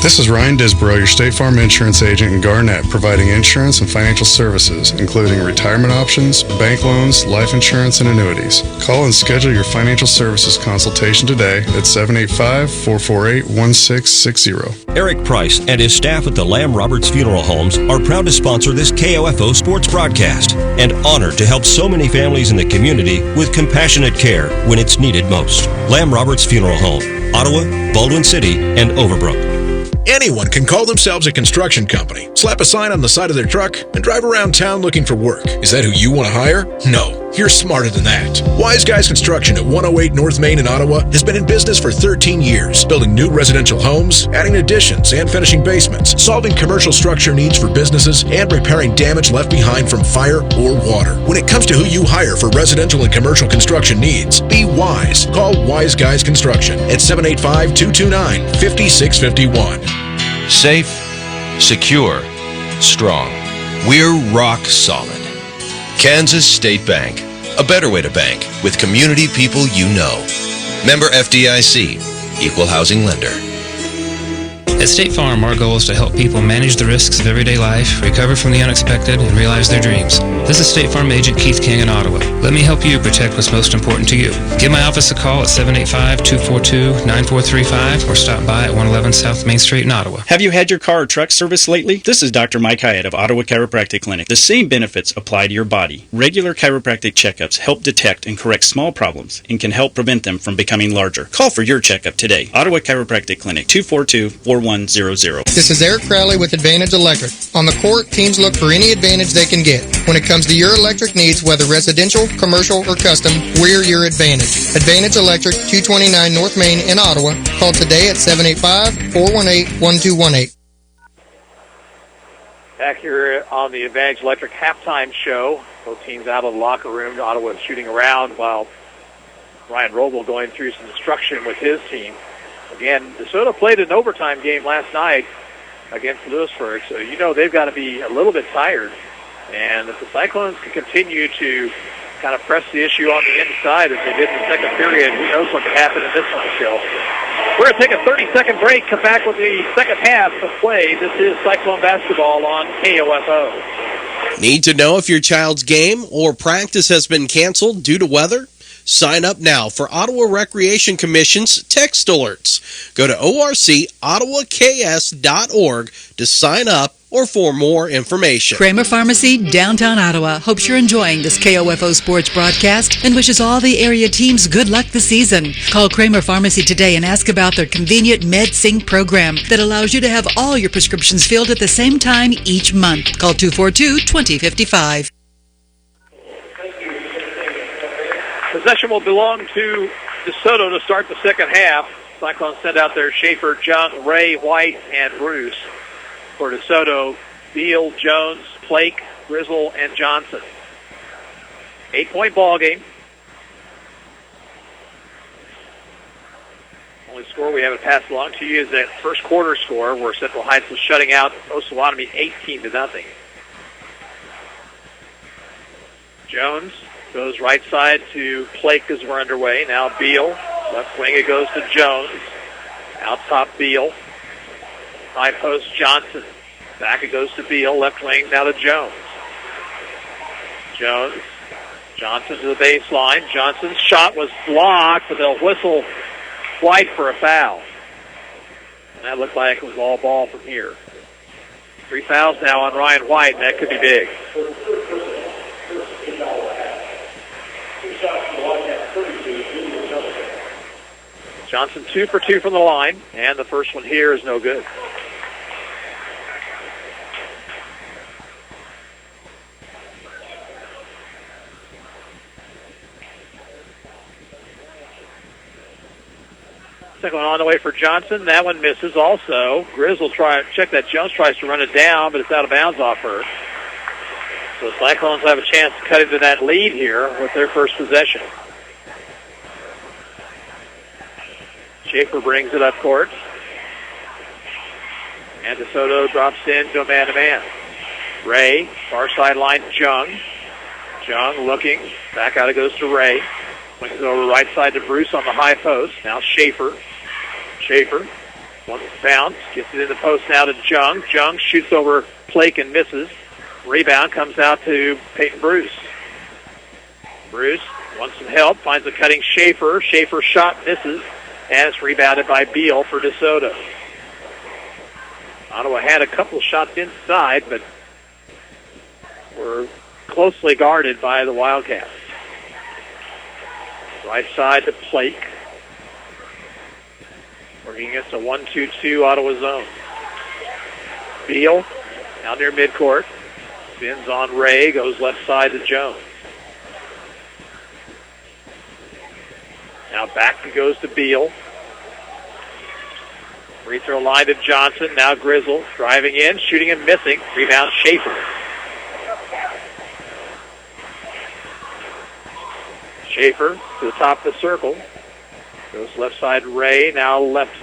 This is Ryan Disborough, your State Farm Insurance agent in Garnett, providing insurance and financial services, including retirement options, bank loans, life insurance, and annuities. Call and schedule your financial services consultation today at 785-448-1660. Eric Price and his staff at the Lamb Roberts Funeral Homes are proud to sponsor this KOFO sports broadcast and honored to help so many families in the community with compassionate care when it's needed most. Lamb Roberts Funeral Home, Ottawa, Baldwin City, and Overbrook. Anyone can call themselves a construction company, slap a sign on the side of their truck, and drive around town looking for work. Is that who you want to hire? No, you're smarter than that. Wise Guys Construction at 108 North Main in Ottawa has been in business for 13 years, building new residential homes, adding additions and finishing basements, solving commercial structure needs for businesses, and repairing damage left behind from fire or water. When it comes to who you hire for residential and commercial construction needs, be wise. Call Wise Guys Construction at 785-229-5651. Safe, secure, strong. We're rock solid. Kansas State Bank. A better way to bank with community people you know. Member FDIC. Equal housing lender. At State Farm, our goal is to help people manage the risks of everyday life, recover from the unexpected, and realize their dreams. This is State Farm Agent Keith King in Ottawa. Let me help you protect what's most important to you. Give my office a call at 785-242-9435 or stop by at 111 South Main Street in Ottawa. Have you had your car or truck serviced lately? This is Dr. Mike Hyatt of Ottawa Chiropractic Clinic. The same benefits apply to your body. Regular chiropractic checkups help detect and correct small problems and can help prevent them from becoming larger. Call for your checkup today. Ottawa Chiropractic Clinic, 242-4100. This is Eric Crowley with Advantage Electric. On the court, teams look for any advantage they can get. When it comes to your electric needs, whether residential, commercial, or custom, we're your advantage. Advantage Electric, 229 North Main in Ottawa. Call today at 785-418-1218. Back here on the Advantage Electric halftime show. Both teams out of the locker room. Ottawa shooting around while Ryan Roble going through some instruction with his team. Again, DeSoto played an overtime game last night against Lewisburg, so you know they've got to be a little bit tired. And if the Cyclones can continue to kind of press the issue on the inside as they did in the second period, who knows what could happen in this one still. We're going to take a 30-second break, come back with the second half of play. This is Cyclone basketball on KOFO. Need to know if your child's game or practice has been canceled due to weather? Sign up now for Ottawa Recreation Commission's text alerts. Go to orcottawaks.org to sign up or for more information. Kramer Pharmacy, downtown Ottawa, hopes you're enjoying this KOFO sports broadcast and wishes all the area teams good luck this season. Call Kramer Pharmacy today and ask about their convenient MedSync program that allows you to have all your prescriptions filled at the same time each month. Call 242-2055. Possession will belong to DeSoto to start the second half. Cyclones send out their Schaefer, Jung, Ray, White, and Bruce. For DeSoto, Beal, Jones, Flake, Grizzle, and Johnson. 8-point ball game. Only score we haven't passed along to you is that first quarter score where Central Heights was shutting out Osawatomie 18-0. Jones goes right side to Flake as we're underway. Now Beal, left wing it goes to Jones. Out top Beal. High post Johnson. Back it goes to Beal, left wing now to Jones. Jones. Johnson to the baseline. Johnson's shot was blocked, but they'll whistle White for a foul. And that looked like it was all ball from here. 3 fouls now on Ryan White, and that could be big. Johnson 2 for 2 from the line, and the first one here is no good. Second one on the way for Johnson. That one misses also. Grizzle check that. Jones tries to run it down, but it's out of bounds off her. So the Cyclones have a chance to cut into that lead here with their first possession. Schaefer brings it up court. And DeSoto drops in to a man-to-man. Ray, far sideline, Jung. Jung looking. Back out it goes to Ray. Swings it over right side to Bruce on the high post. Now Schaefer. Schaefer wants to bounce. Gets it in the post now to Jung. Jung shoots over Flake and misses. Rebound comes out to Peyton Bruce. Bruce wants some help. Finds a cutting Schaefer. Schaefer's shot misses. And it's rebounded by Beal for DeSoto. Ottawa had a couple shots inside, but were closely guarded by the Wildcats. Right side to Flake. Working against a 1-2-2 Ottawa zone. Beal out near midcourt. Spins on Ray. Goes left side to Jones. Now back it goes to Beal. Free throw line to Johnson. Now Grizzle driving in, shooting and missing. Rebound Schaefer. Schaefer to the top of the circle. Goes left side to Ray. Now left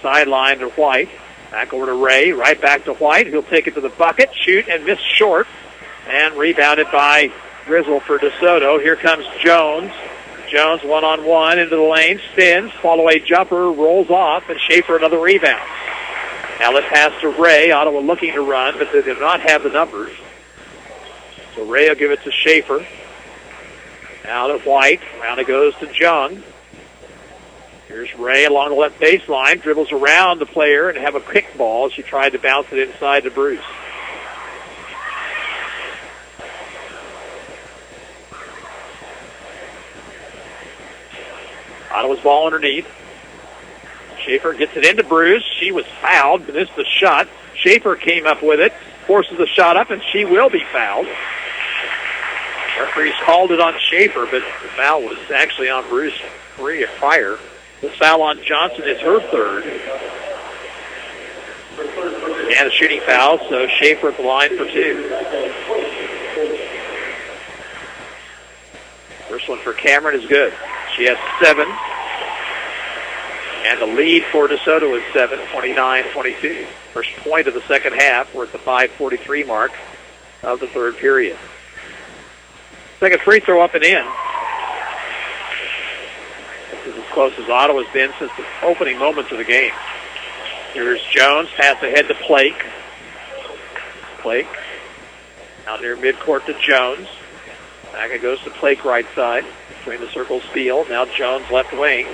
sideline to White. Back over to Ray. Right back to White. He'll take it to the bucket. Shoot and miss short. And rebounded by Grizzle for DeSoto. Here comes Jones. Jones one-on-one into the lane. Spins. Fall-away jumper. Rolls off. And Schaefer another rebound. Now let's pass to Ray. Ottawa looking to run, but they do not have the numbers. So Ray will give it to Schaefer. Now to White. Round it goes to Jung. Here's Ray along the left baseline. Dribbles around the player and have a kick ball. She tried to bounce it inside to Bruce. Ottawa's ball underneath. Schaefer gets it into Bruce. She was fouled, but missed the shot. Schaefer came up with it, forces the shot up, and she will be fouled. Referees called it on Schaefer, but the foul was actually on Bruce prior. The foul on Johnson is her third. And a shooting foul, so Schaefer at the line for two. First one for Cameron is good. She has 7. And the lead for DeSoto is 7, 29-22. First point of the second half. We're at the 5:43 mark of the third period. Second free throw up and in. This is as close as Ottawa's been since the opening moments of the game. Here's Jones. Pass ahead to Flake. Flake. Out near midcourt to Jones. Back it goes to Flake right side. Between the circles field. Now Jones left wing.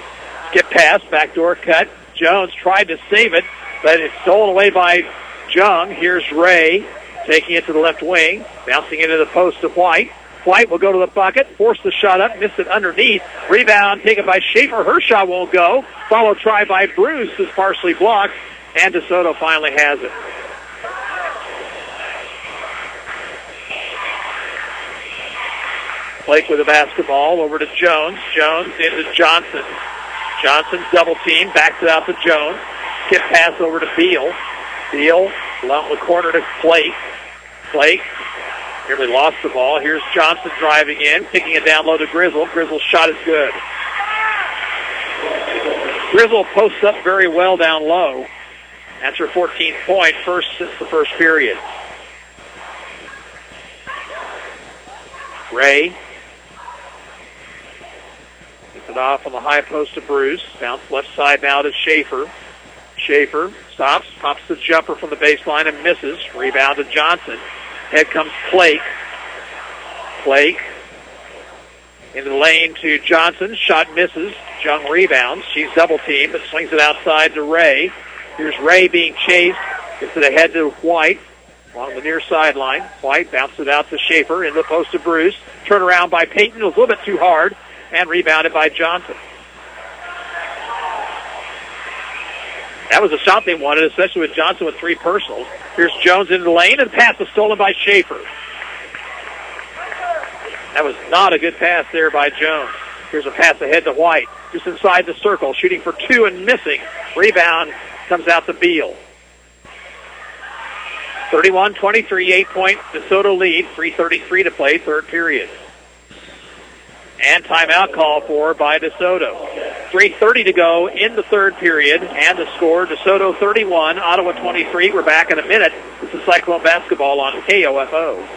Skip pass. Backdoor cut. Jones tried to save it, but it's stolen away by Jung. Here's Ray taking it to the left wing. Bouncing into the post to White. White will go to the bucket, force the shot up, missed it underneath. Rebound taken by Schaefer. Her shot won't go. Follow try by Bruce is partially blocked, and DeSoto finally has it. Flake with the basketball over to Jones. Jones into Johnson. Johnson's double team, backs it out to Jones. Skip pass over to Beal. Beal along the corner to Flake. Flake nearly lost the ball. Here's Johnson driving in, kicking it down low to Grizzle. Grizzle's shot is good. Grizzle posts up very well down low. That's her 14th point, first since the first period. Ray gets it off on the high post to Bruce. Bounce left side now to Schaefer. Schaefer stops, pops the jumper from the baseline and misses. Rebound to Johnson. Head comes Flake. Flake into the lane to Johnson. Shot misses. Jung rebounds. She's double teamed, but swings it outside to Ray. Here's Ray being chased. Gets it ahead to White along the near sideline. White bounces it out to Schaefer. Into the post to Bruce. Turn around by Payton. It was a little bit too hard. And rebounded by Johnson. That was a shot they wanted, especially with Johnson with 3 personals. Here's Jones into the lane, and the pass is stolen by Schaefer. That was not a good pass there by Jones. Here's a pass ahead to White, just inside the circle, shooting for 2 and missing. Rebound comes out to Beal. 31-23, 8-point DeSoto lead, 3:33 to play, third period. And timeout call for by DeSoto. 3:30 to go in the third period, and the score, DeSoto 31, Ottawa 23. We're back in a minute. This is Cyclone basketball on KOFO.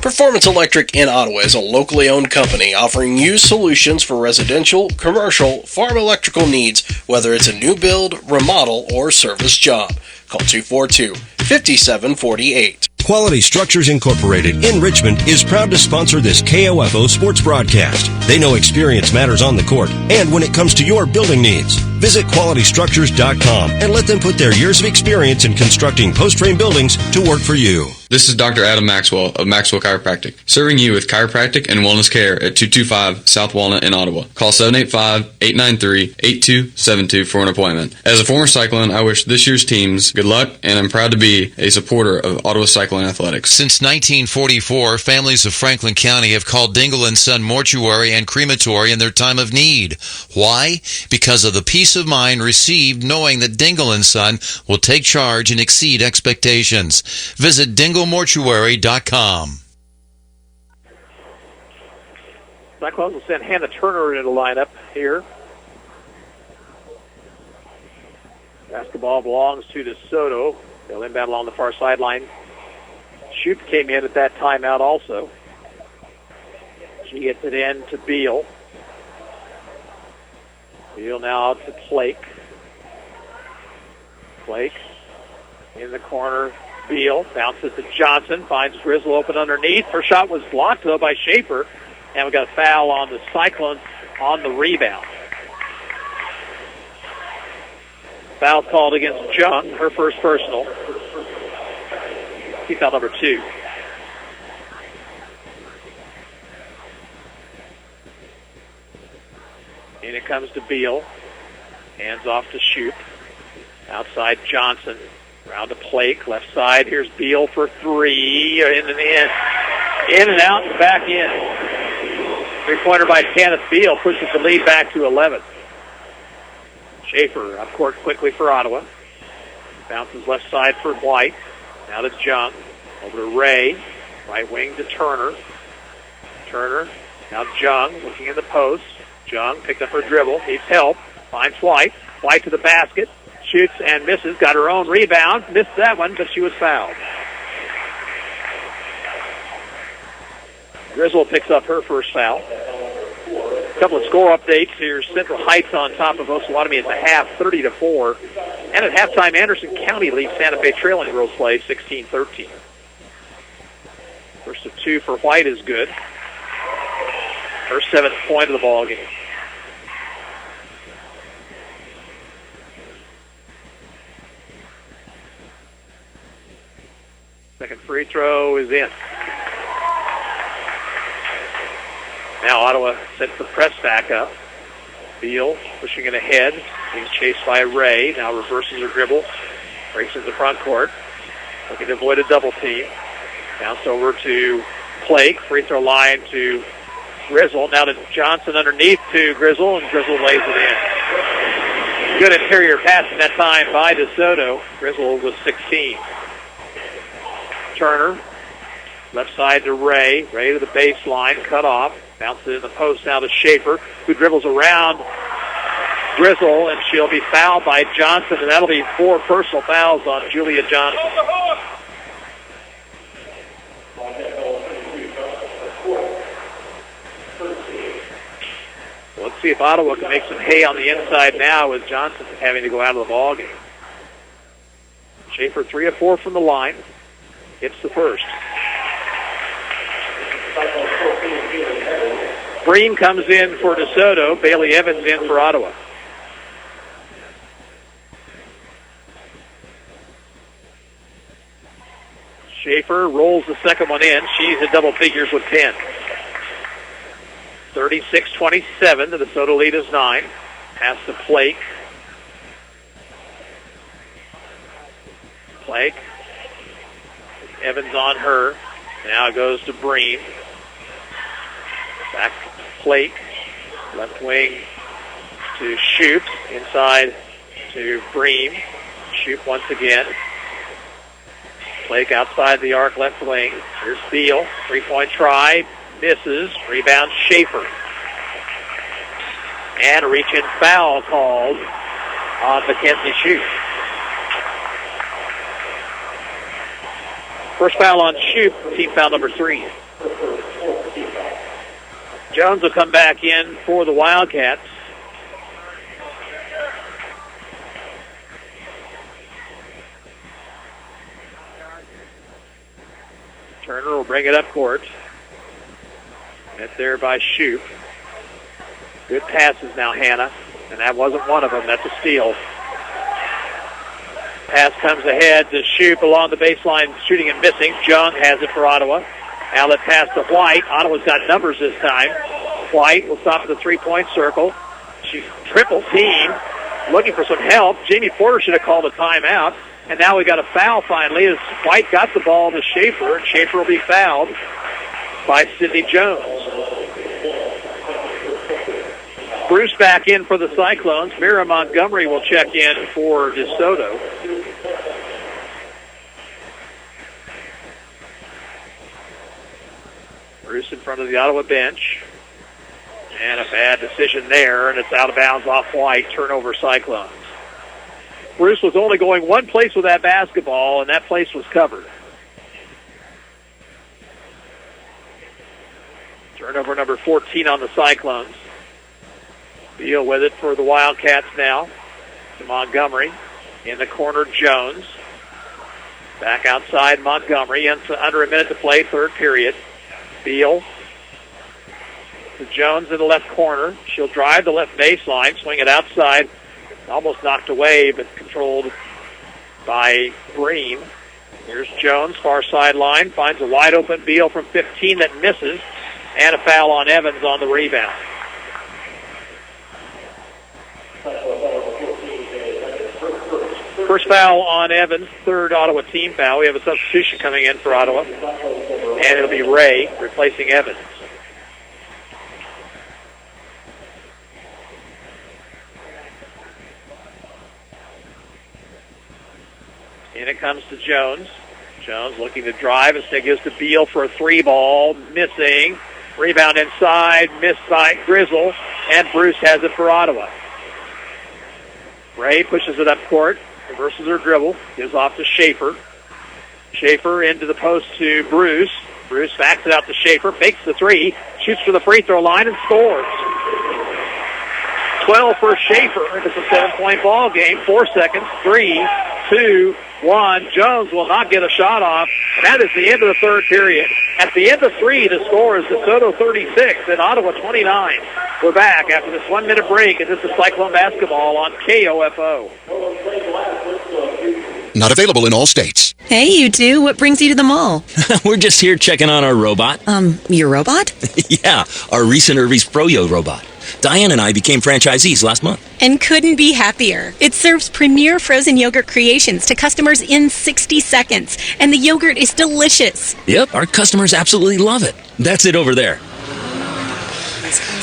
Performance Electric in Ottawa is a locally owned company offering you solutions for residential, commercial, farm electrical needs, whether it's a new build, remodel, or service job. Call 242-5748. Quality Structures Incorporated in Richmond is proud to sponsor this KOFO sports broadcast. They know experience matters on the court and when it comes to your building needs. Visit QualityStructures.com and let them put their years of experience in constructing post-frame buildings to work for you. This is Dr. Adam Maxwell of Maxwell Chiropractic, serving you with chiropractic and wellness care at 225 South Walnut in Ottawa. Call 785-893-8272 for an appointment. As a former Cyclone, I wish this year's teams good luck, and I'm proud to be a supporter of Ottawa Cyclone Athletics. Since 1944, families of Franklin County have called Dingle & Son Mortuary and Crematory in their time of need. Why? Because of the peace of mind received knowing that Dingle & Son will take charge and exceed expectations. Visit DingleMortuary.com. Cyclones will send Hannah Turner into the lineup here. Basketball belongs to DeSoto. They'll inbound along the far sideline. Shoup came in at that timeout also. She gets it in to Beal. Beal now out to Flake. Flake in the corner. Beal bounces to Johnson. Finds Grizzle open underneath. Her shot was blocked, though, by Schaefer. And we got a foul on the Cyclones on the rebound. Foul called against Jung, her first personal. He foul number 2. And it comes to Beal. Hands off to Shoup. Outside Johnson. Around to Flake. Left side. Here's Beal for 3. In and in. In and out and back in. 3-pointer by Kenneth Beal pushes the lead back to 11. Schaefer up court quickly for Ottawa. Bounces left side for White. Now to Jung. Over to Ray. Right wing to Turner. Turner. Now Jung looking in the post. Jung picked up her dribble. Needs help. Finds White. White to the basket. Shoots and misses. Got her own rebound. Missed that one, but she was fouled. Grizzle picks up her first foul. A couple of score updates. Here's Central Heights on top of Osawatomie at the half, 30-4. And at halftime, Anderson County leads Santa Fe Trail in girls play, 16-13. First of 2 for White is good. Her 7th point of the ball game. Second free throw is in. Now Ottawa sets the press back up. Beal pushing it ahead. Being chased by Ray. Now reverses her dribble. Breaks into the front court. Looking to avoid a double team. Bounce over to Flake. Free throw line to Grizzle. Now to Johnson underneath to Grizzle, and Grizzle lays it in. Good interior pass in that time by DeSoto. Grizzle was 16. Turner, left side to Ray. Ray to the baseline, cut off. Bounces in the post now to Schaefer, who dribbles around Grizzle, and she'll be fouled by Johnson, and that'll be 4 personal fouls on Julia Johnson. Let's see if Ottawa can make some hay on the inside now with Johnson having to go out of the ball game. Schaefer 3 of 4 from the line. Hits the first. Bream comes in for DeSoto. Bailey Evans in for Ottawa. Schaefer rolls the second one in. She's in double figures with 10. 36-27. The DeSoto lead is 9. Pass to Flake. Flake. Evans on her. Now it goes to Bream. Back to Flake. Left wing to Shoup. Inside to Bream. Shoup once again. Flake outside the arc, left wing. Here's Beal. 3-point try. Misses. Rebound Schaefer. And a reach-in foul called on Mackenzie Shoup. First foul on Shoup, team foul number 3. Jones will come back in for the Wildcats. Turner will bring it up court. Met there by Shoup. Good passes now, Hannah. And that wasn't one of them. That's a steal. Pass comes ahead to Shoup along the baseline, shooting and missing. Jung has it for Ottawa. Outlet pass to White. Ottawa's got numbers this time. White will stop at the 3-point circle. She's triple teamed, looking for some help. Jamie Porter should have called a timeout. And now we got a foul finally as White got the ball to Schaefer, and Schaefer will be fouled by Sydney Jones. Bruce back in for the Cyclones. Mira Montgomery will check in for DeSoto. Bruce in front of the Ottawa bench. And a bad decision there, and it's out of bounds off White. Turnover Cyclones. Bruce was only going one place with that basketball, and that place was covered. Turnover number 14 on the Cyclones. Beal with it for the Wildcats now. To Montgomery. In the corner, Jones. Back outside, Montgomery. Under a minute to play, third period. Beal to Jones in the left corner. She'll drive the left baseline, swing it outside. Almost knocked away, but controlled by Bream. Here's Jones, far sideline. Finds a wide open Beal from 15 that misses. And a foul on Evans on the rebound. First foul on Evans, third Ottawa team foul. We have a substitution coming in for Ottawa. And it'll be Ray replacing Evans. In it comes to Jones. Jones looking to drive. Instead goes to Beal for a 3-ball. Missing. Rebound inside. Missed by Grizzle. And Bruce has it for Ottawa. Ray pushes it up court. Reverses her dribble. Gives off to Schaefer. Schaefer into the post to Bruce. Bruce backs it out to Schaefer. Fakes the 3. Shoots for the free throw line and scores. 12 for Schaefer. It's a 7-point ball game. 4 seconds. 3, 2, 1. Jones will not get a shot off. And that is the end of the third period. At the end of 3, the score is DeSoto 36 and Ottawa 29. We're back after this 1-minute break, and this is Cyclone basketball on KOFO. Not available in all states. Hey, you two. What brings you to the mall? We're just here checking on our robot. Your robot? Yeah, our recent Irvy's Froyo robot. Diane and I became franchisees last month. And couldn't be happier. It serves premier frozen yogurt creations to customers in 60 seconds. And the yogurt is delicious. Yep, our customers absolutely love it. That's it over there.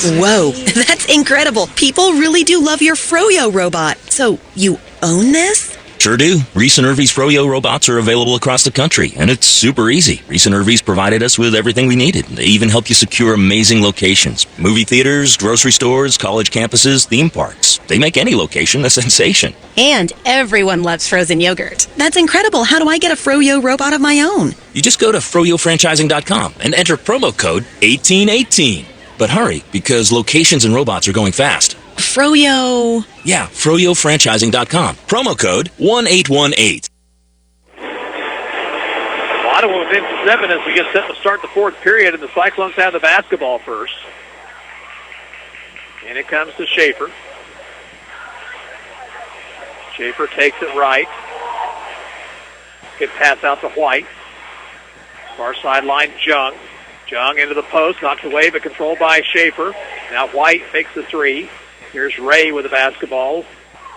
Whoa, that's incredible. People really do love your Froyo robot. So, you own this? Sure do. Reese and Irvy's Froyo robots are available across the country, and it's super easy. Reese and Irvy's provided us with everything we needed. They even help you secure amazing locations. Movie theaters, grocery stores, college campuses, theme parks. They make any location a sensation. And everyone loves frozen yogurt. That's incredible. How do I get a Froyo robot of my own? You just go to froyofranchising.com and enter promo code 1818. But hurry, because locations and robots are going fast. Froyo. Yeah, froyofranchising.com. Promo code 1818. Ottawa within 7 as we get set to start the fourth period, and the Cyclones have the basketball first. And it comes to Schaefer. Schaefer takes it right. Good pass out to White. Far sideline, Jung. Jung into the post, knocked away, but controlled by Schaefer. Now White fakes the three. Here's Ray with the basketball.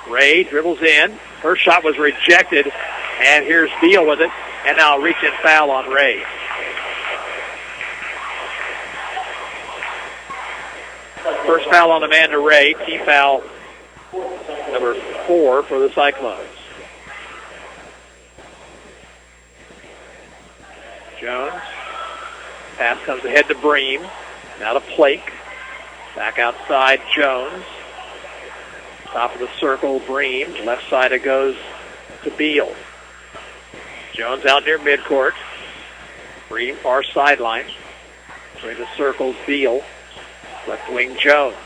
Ray dribbles in. Her shot was rejected. And here's Beal with it. And now a reach-in foul on Ray. First foul on Amanda Ray. Team foul number 4 for the Cyclones. Jones. Pass comes ahead to Bream. Now to Plake. Back outside, Jones. Top of the circle, Bream. Left side it goes to Beal. Jones out near midcourt. Bream far sideline. Between the circles, Beal. Left wing, Jones.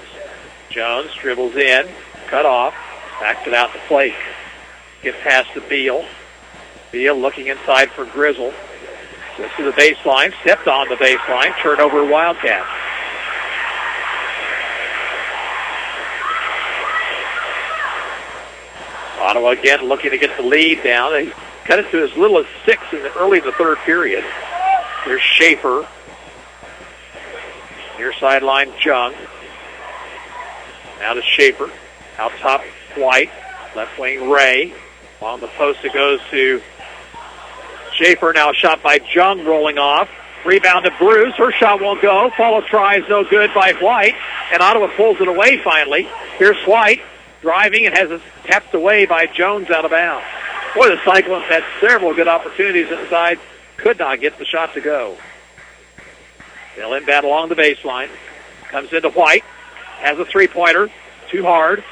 Jones dribbles in. Cut off. Backs it out to Plake. Gets past to Beal. Beal looking inside for Grizzle. Gets to the baseline. Stepped on the baseline. Turnover, Wildcats. Ottawa again looking to get the lead down. They cut it to as little as 6 early in the third period. Here's Schaefer. Near sideline, Jung. Now to Schaefer. Out top, White. Left wing, Ray. Along the post it goes to Schaefer. Now a shot by Jung rolling off. Rebound to Bruce. Her shot won't go. Follow try is no good by White. And Ottawa pulls it away finally. Here's White. Driving and has it tapped away by Jones out of bounds. Boy, the Cyclones had several good opportunities inside. Could not get the shot to go. They'll inbound along the baseline. Comes into White. Has a three-pointer. Too hard.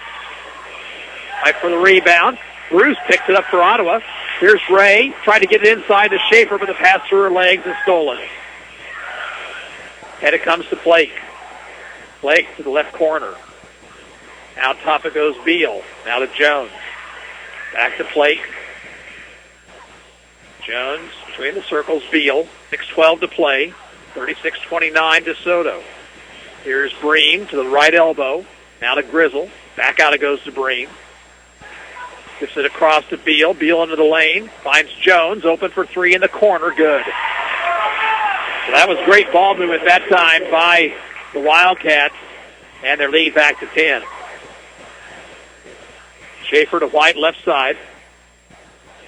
Fight for the rebound. Bruce picks it up for Ottawa. Here's Ray. Tried to get it inside to Schaefer, but the pass through her legs is stolen. And it comes to Blake. Blake to the left corner. Out top it goes Beal. Now to Jones. Back to Blake. Jones between the circles. Beal. 6:12 to play. 36-29 to Soto. Here's Bream to the right elbow. Now to Grizzle. Back out it goes to Bream. Gives it across to Beal. Beal into the lane. Finds Jones. Open for three in the corner. Good. So that was great ball movement that time by the Wildcats. And their lead back to 10. Schaefer to White, left side.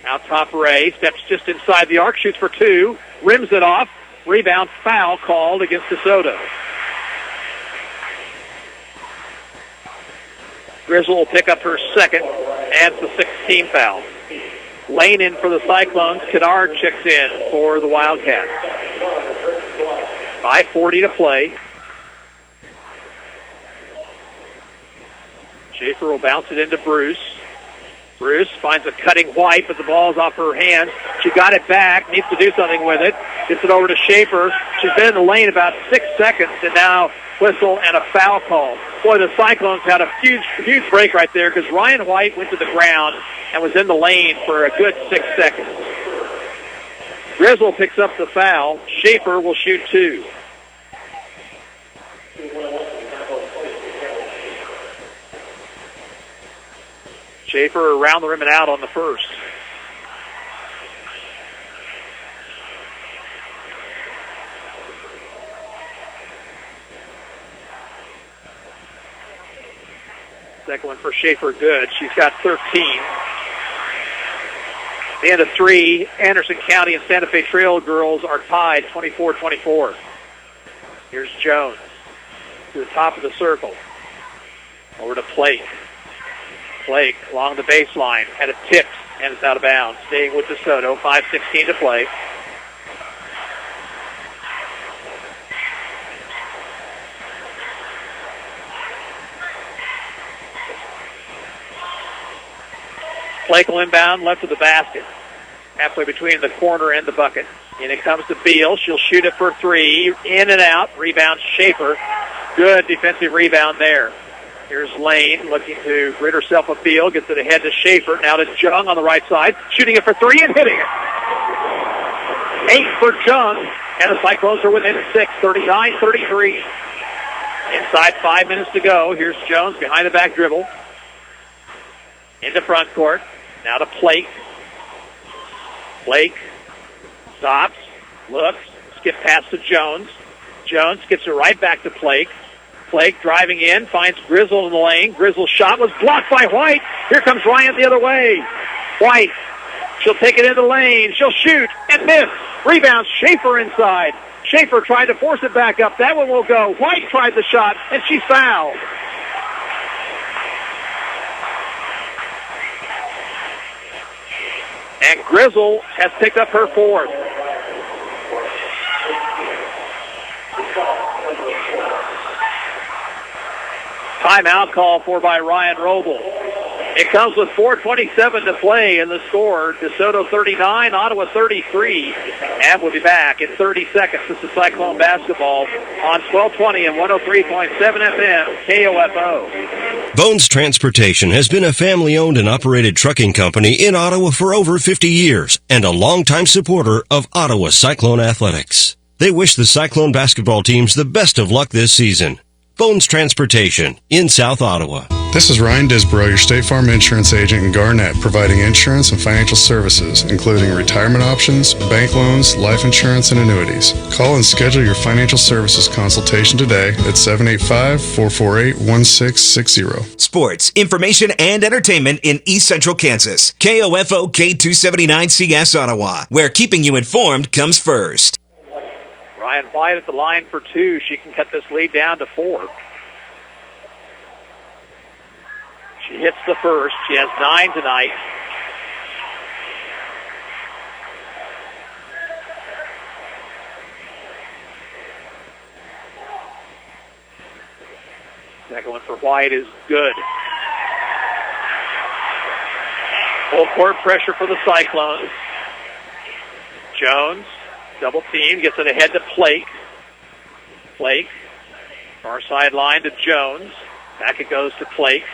Out top, Ray. Steps just inside the arc. Shoots for two. Rims it off. Rebound foul called against DeSoto. Grizzle will pick up her second and the 16th foul. Lane in for the Cyclones. Kennard checks in for the Wildcats. 5:40 to play. Schaefer will bounce it into Bruce. Bruce finds a cutting White, but the ball's off her hands. She got it back, needs to do something with it. Gets it over to Schaefer. She's been in the lane about 6 seconds, and now whistle and a foul call. Boy, the Cyclones had a huge break right there because Ryan White went to the ground and was in the lane for a good 6 seconds. Grizzle picks up the foul. Schaefer will shoot two. Schaefer around the rim and out on the first. Second one for Schaefer, good. She's got 13. At the end of three, Anderson County and Santa Fe Trail girls are tied 24-24. Here's Jones. to the top of the circle. Over to Blake. Blake along the baseline. Had it tipped, and it's out of bounds. Staying with DeSoto. 5:16 to play. Blake will inbound left of the basket. Halfway between the corner and the bucket. And it comes to Beal. She'll shoot it for three. In and out. Rebound Schaefer. Good defensive rebound there. Here's Lane looking to rid herself of Beal. Gets it ahead to Schaefer. Now to Jung on the right side. Shooting it for three and hitting it. 8 for Jung. And the Cyclones are within 6. 39-33. Inside 5 minutes to go. Here's Jones behind the back dribble. Into front court. Now to Blake. Blake stops, looks, skip pass to Jones. Jones skips it right back to Blake. Blake driving in, finds Grizzle in the lane. Grizzle's shot was blocked by White. Here comes Ryan the other way. White, she'll take it into the lane. She'll shoot and miss. Rebound, Schaefer inside. Schaefer tried to force it back up. That one will go. White tried the shot, and she's fouled. And Grizzle has picked up her fourth. Timeout call for by Ryan Roble. It comes with 4:27 to play in the score. DeSoto 39, Ottawa 33. And we'll be back in 30 seconds. This is Cyclone basketball on 1220 and 103.7 FM KOFO. Bones Transportation has been a family-owned and operated trucking company in Ottawa for over 50 years and a longtime supporter of Ottawa Cyclone athletics. They wish the Cyclone basketball teams the best of luck this season. Bones Transportation in South Ottawa. This is Ryan Disborough, your State Farm insurance agent in Garnett, providing insurance and financial services, including retirement options, bank loans, life insurance, and annuities. Call and schedule your financial services consultation today at 785-448-1660. Sports, information, and entertainment in East Central Kansas. KOFO K279CS Ottawa, where keeping you informed comes first. Ryan White at the line for two. She can cut this lead down to 4. She hits the first. She has 9 tonight. Second one for White is good. Full court pressure for the Cyclones. Jones, double team, gets it ahead to Blake. Blake, far sideline to Jones. Back it goes to Blake.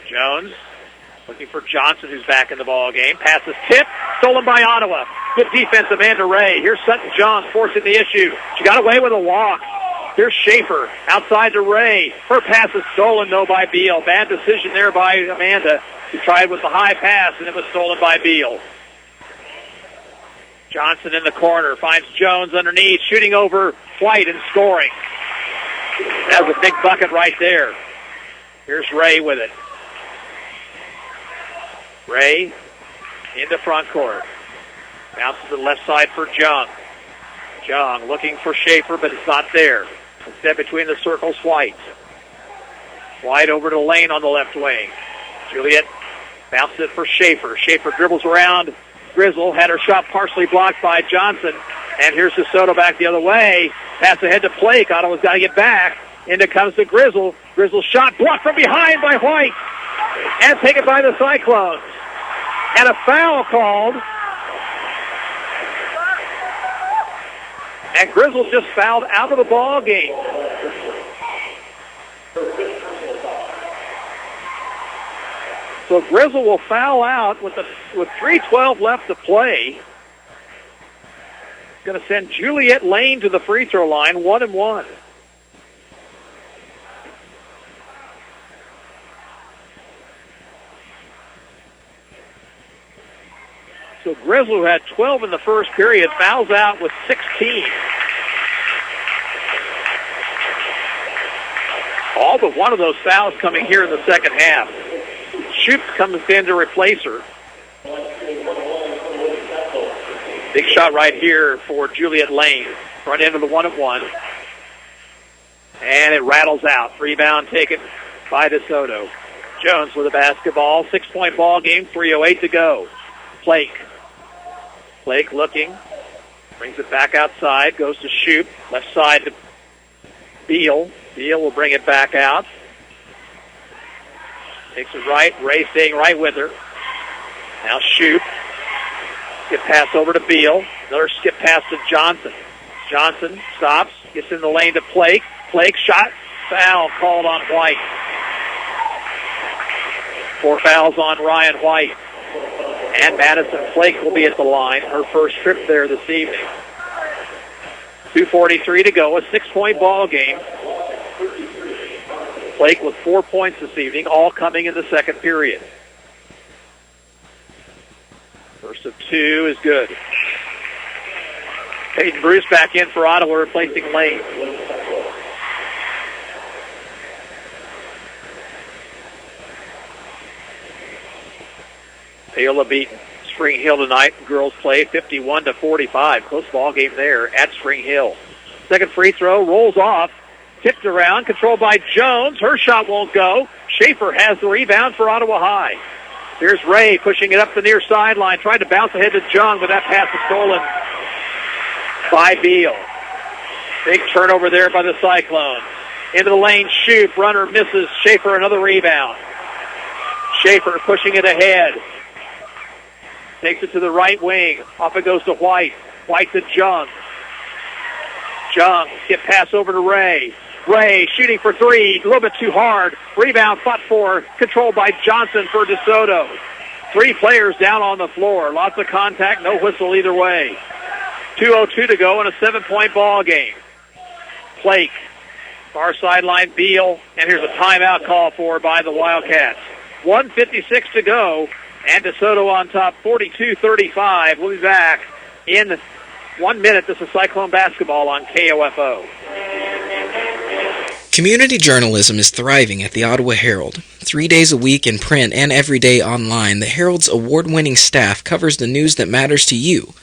Jones looking for Johnson, who's back in the ball game. Pass is tipped, stolen by Ottawa. Good defense, Amanda Ray. Here's Sutton Johns forcing the issue. She got away with a walk. Here's Schaefer outside to Ray. Her pass is stolen, though, by Beal. Bad decision there by Amanda, who tried with the high pass, and it was stolen by Beal. Johnson in the corner, finds Jones underneath, shooting over White and scoring. That was a big bucket right there. Here's Ray with it. Ray into front court. Bounces to the left side for Jung. Jung looking for Schaefer, but it's not there. Instead, between the circles, White. White over to Lane on the left wing. Juliet bounces it for Schaefer. Schaefer dribbles around. Grizzle had her shot partially blocked by Johnson. And here's DeSoto back the other way. Pass ahead to Blake. Ottawa's got to get back. In it comes to Grizzle. Grizzle's shot blocked from behind by White. And taken by the Cyclones. And a foul called. And Grizzle just fouled out of the ball game. So Grizzle will foul out with 3:12 left to play. Going to send Juliet Lane to the free throw line, 1-1. So Grizzle, who had 12 in the first period, fouls out with 16. All but one of those fouls coming here in the second half. Shoup comes in to replace her. Big shot right here for Juliet Lane. Front end of the 1-1. And it rattles out. Rebound taken by DeSoto. Jones with the basketball. 6-point ball game. 3:08 to go. Flake looking. Brings it back outside. Goes to shoot. Left side to Beal. Beal will bring it back out. Takes it right. Ray staying right with her. Now shoot. Skip pass over to Beal. Another skip pass to Johnson. Johnson stops. Gets in the lane to Flake. Flake shot. Foul called on White. 4 fouls on Ryan White. And Madison Flake will be at the line. Her first trip there this evening. 2:43 to go. A 6-point ball game. Flake with 4 points this evening, all coming in the second period. First of 2 is good. Peyton Bruce back in for Ottawa, replacing Lane. Paola beat Spring Hill tonight. Girls play 51-45. Close ball game there at Spring Hill. Second free throw rolls off. Tipped around, controlled by Jones. Her shot won't go. Schaefer has the rebound for Ottawa High. Here's Ray pushing it up the near sideline, trying to bounce ahead to Jung, but that pass is stolen by Beal. Big turnover there by the Cyclones. Into the lane, shoot. Runner misses. Schaefer another rebound. Schaefer pushing it ahead. Takes it to the right wing. Off it goes to White. White to Jung. Jung, skip pass over to Ray. Ray shooting for 3, a little bit too hard. Rebound fought for, controlled by Johnson for DeSoto. 3 players down on the floor. Lots of contact, no whistle either way. 2:02 to go in a 7-point ball game. Flake, far sideline, Beal, and here's a timeout call for by the Wildcats. 1:56 to go, and DeSoto on top, 42-35. We'll be back in 1 minute. This is Cyclone basketball on KOFO. Community journalism is thriving at the Ottawa Herald. 3 days a week in print and every day online, the Herald's award-winning staff covers the news that matters to you.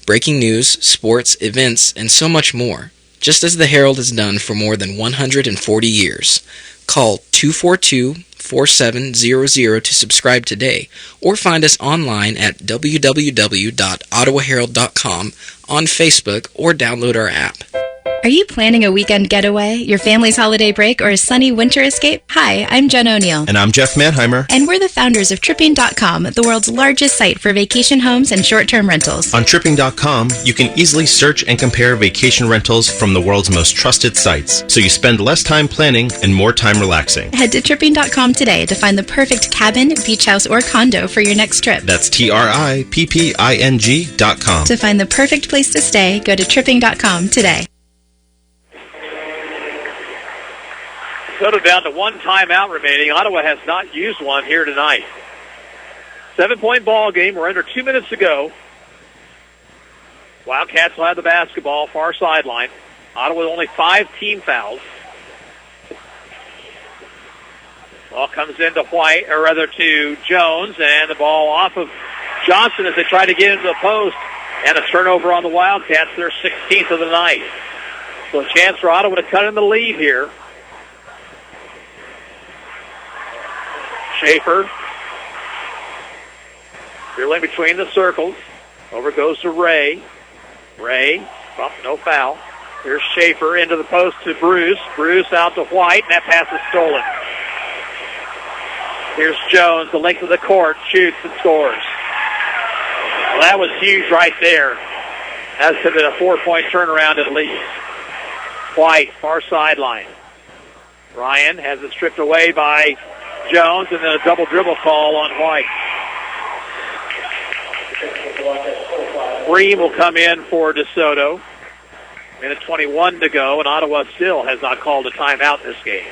Breaking news, sports, events, and so much more. Just as the Herald has done for more than 140 years. Call 242-4700 to subscribe today, or find us online at www.ottawaherald.com, on Facebook, or download our app. Are you planning a weekend getaway, your family's holiday break, or a sunny winter escape? Hi, I'm Jen O'Neill. And I'm Jeff Manheimer. And we're the founders of Tripping.com, the world's largest site for vacation homes and short-term rentals. On Tripping.com, you can easily search and compare vacation rentals from the world's most trusted sites, so you spend less time planning and more time relaxing. Head to Tripping.com today to find the perfect cabin, beach house, or condo for your next trip. That's TRIPPING.com. To find the perfect place to stay, go to Tripping.com today. Soto down to 1 timeout remaining. Ottawa has not used one here tonight. 7-point ball game. We're under 2 minutes to go. Wildcats will have the basketball, far sideline. Ottawa with only 5 team fouls. Ball comes into White, or rather to Jones, and the ball off of Johnson as they try to get into the post. And a turnover on the Wildcats, their 16th of the night. So a chance for Ottawa to cut in the lead here. Schaefer dribbling between the circles. Over goes to Ray. Ray, no foul. Here's Schaefer into the post to Bruce. Bruce out to White, and that pass is stolen. Here's Jones, the length of the court, shoots and scores. Well, that was huge right there. That's been a 4-point turnaround at least. White, far sideline. Ryan has it stripped away by Jones, and then a double dribble call on White. Bream will come in for DeSoto. Minute 21 to go, and Ottawa still has not called a timeout in this game.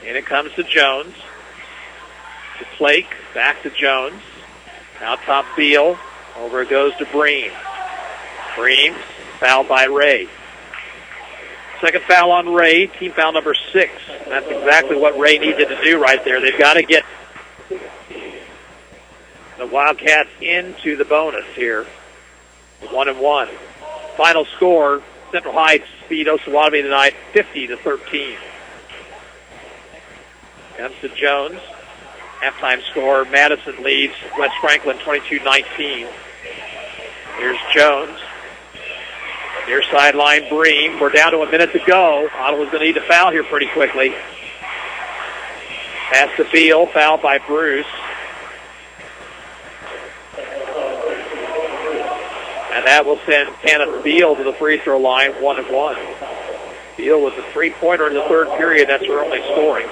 And it comes to Jones. To Flake, back to Jones. Out top Beal. Over it goes to Bream. Bream, fouled by Ray. Second foul on Ray, team foul number 6. That's exactly what Ray needed to do right there. They've got to get the Wildcats into the bonus here. 1-1. Final score, Central Heights beat Osawatomie tonight 50-13. Comes to Jones. Halftime score, Madison leads West Franklin 22-19. Here's Jones. Near sideline, Bream. We're down to a minute to go. Ottawa's going to need a foul here pretty quickly. Pass to Beal, fouled by Bruce. And that will send Kenneth Beal to the free throw line, 1-1. Beal with a three-pointer in the third period. That's her only scoring.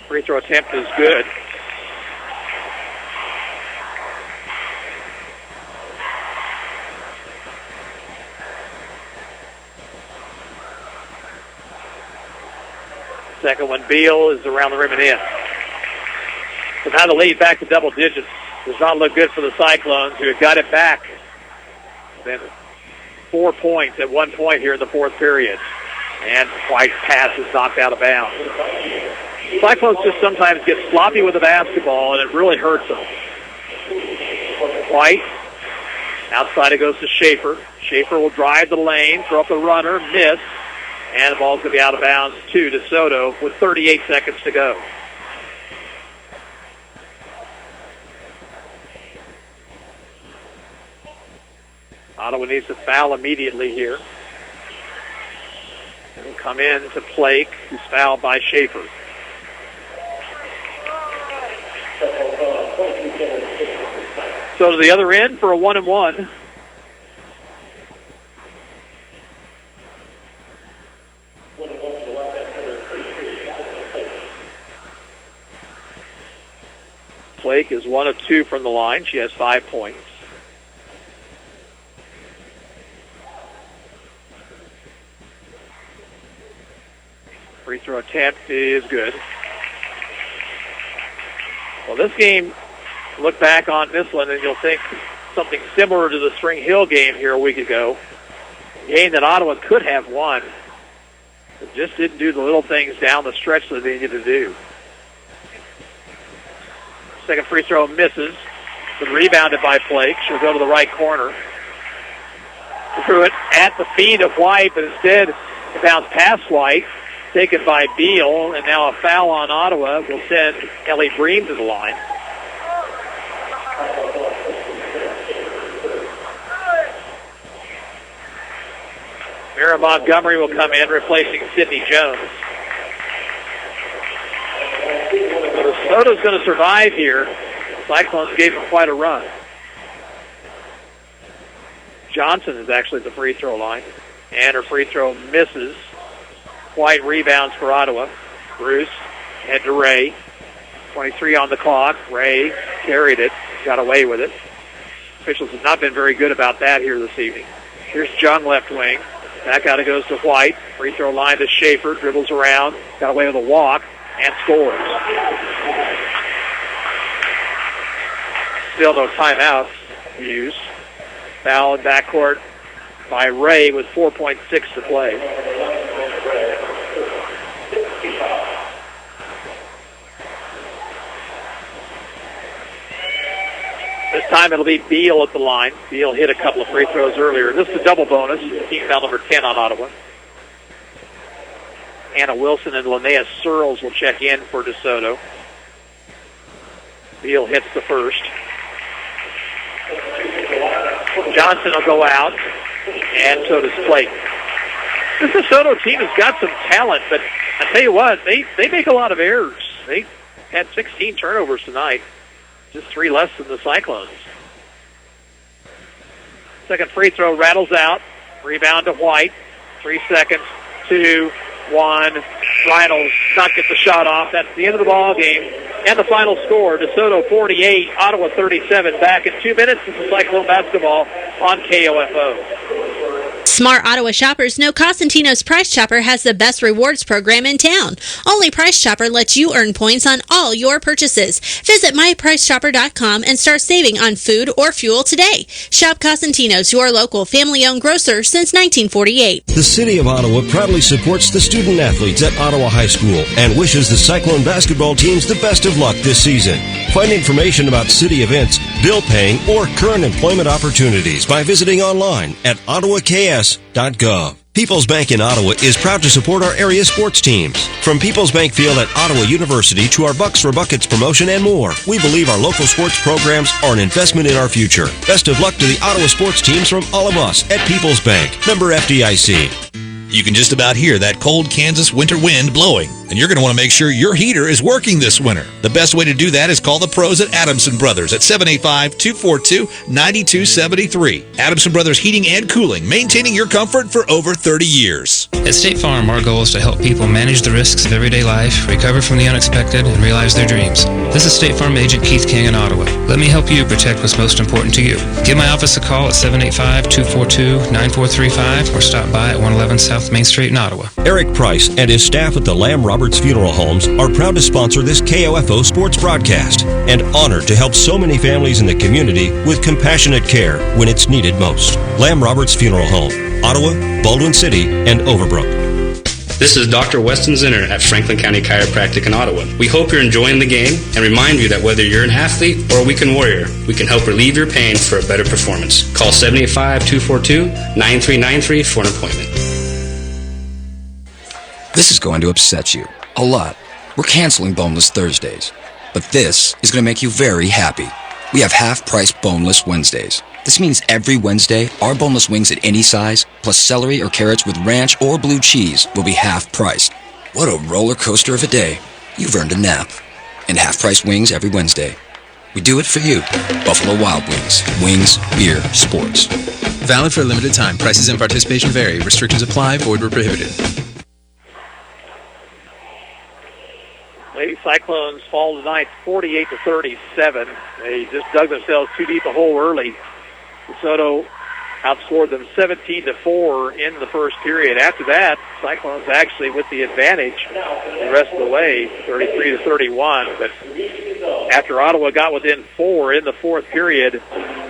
Free throw attempt is good. Second one, Beal, is around the rim and in. So now the lead back to double digits. Does not look good for the Cyclones, who have got it back. Then 4 points at 1 point here in the fourth period. And White's pass is knocked out of bounds. Cyclones just sometimes get sloppy with the basketball, and it really hurts them. White, outside it goes to Schaefer. Schaefer will drive the lane, throw up the runner, miss, and the ball's going to be out of bounds to Soto with 38 seconds to go. Ottawa needs to foul immediately here. It'll come in to Flake, who's fouled by Schaefer. So to the other end for a 1-and-1. Flake is 1 of 2 from the line. She has 5 points. Free throw attempt is good. Well, this game, look back on this one and you'll think something similar to the Spring Hill game here a week ago. A game that Ottawa could have won. It just didn't do the little things down the stretch that they needed to do. Second free throw misses. But rebounded by Flake. She'll go to the right corner. Threw it at the feet of White, but instead it bounced past White. Taken by Beal, and now a foul on Ottawa will send Ellie Bream to the line. Mira Montgomery will come in, replacing Sydney Jones. Soto's going to survive here. Cyclones gave him quite a run. Johnson is actually at the free throw line, and her free throw misses. White rebounds for Ottawa. Bruce head to Ray. 23 on the clock. Ray carried it, got away with it. Officials have not been very good about that here this evening. Here's Jung left wing. Back out it goes to White. Free throw line to Schaefer. Dribbles around. Got away with a walk and scores. Still no timeouts used. Foul in backcourt by Ray with 4.6 to play. This time it'll be Beal at the line. Beal hit a couple of free throws earlier. This is a double bonus. Team foul number 10 on Ottawa. Anna Wilson and Linnea Searles will check in for DeSoto. Beal hits the first. Johnson will go out, and so does Flake. This DeSoto team has got some talent, but I tell you what, they make a lot of errors. They had 16 turnovers tonight. Just 3 less than the Cyclones. Second free throw rattles out. Rebound to White. 3 seconds. 2, 1. Ryan will not get the shot off. That's the end of the ball game. And the final score, DeSoto 48, Ottawa 37. Back in 2 minutes. This is Cyclone basketball on KOFO. Smart Ottawa shoppers know Costantino's Price Chopper has the best rewards program in town. Only Price Chopper lets you earn points on all your purchases. Visit mypricechopper.com and start saving on food or fuel today. Shop Costantino's, your local family-owned grocer since 1948. The City of Ottawa proudly supports the student athletes at Ottawa High School and wishes the Cyclone basketball teams the best of luck this season. Find information about city events, bill paying, or current employment opportunities by visiting online at ottawaks.gov. People's Bank in Ottawa is proud to support our area sports teams. From People's Bank Field at Ottawa University to our Bucks for Buckets promotion and more, we believe our local sports programs are an investment in our future. Best of luck to the Ottawa sports teams from all of us at People's Bank. Member FDIC. You can just about hear that cold Kansas winter wind blowing, and you're going to want to make sure your heater is working this winter. The best way to do that is call the pros at Adamson Brothers at 785-242-9273. Adamson Brothers Heating and Cooling, maintaining your comfort for over 30 years. At State Farm, our goal is to help people manage the risks of everyday life, recover from the unexpected, and realize their dreams. This is State Farm Agent Keith King in Ottawa. Let me help you protect what's most important to you. Give my office a call at 785-242-9435 or stop by at 111 South Main Street in Ottawa. Eric Price and his staff at the Lamb Roberts Funeral Homes are proud to sponsor this KOFO sports broadcast and honored to help so many families in the community with compassionate care when it's needed most. Lamb Roberts Funeral Home, Ottawa, Baldwin City, and Overbrook. This is Dr. Weston Zinner at Franklin County Chiropractic in Ottawa. We hope you're enjoying the game and remind you that whether you're an athlete or a weekend warrior, we can help relieve your pain for a better performance. Call 785-242-9393 for an appointment. This is going to upset you a lot. We're canceling Boneless Thursdays, but this is going to make you very happy. We have half-price Boneless Wednesdays. This means every Wednesday, our boneless wings at any size, plus celery or carrots with ranch or blue cheese, will be half-priced. What a roller coaster of a day. You've earned a nap. And half-price wings every Wednesday. We do it for you. Buffalo Wild Wings. Wings, beer, sports. Valid for a limited time. Prices and participation vary. Restrictions apply. Void where prohibited. Lady Cyclones fall tonight 48-37. They just dug themselves too deep a hole early. Soto outscored them 17-4 in the first period. After that, Cyclones actually with the advantage the rest of the way, 33-31. But after Ottawa got within 4 in the fourth period,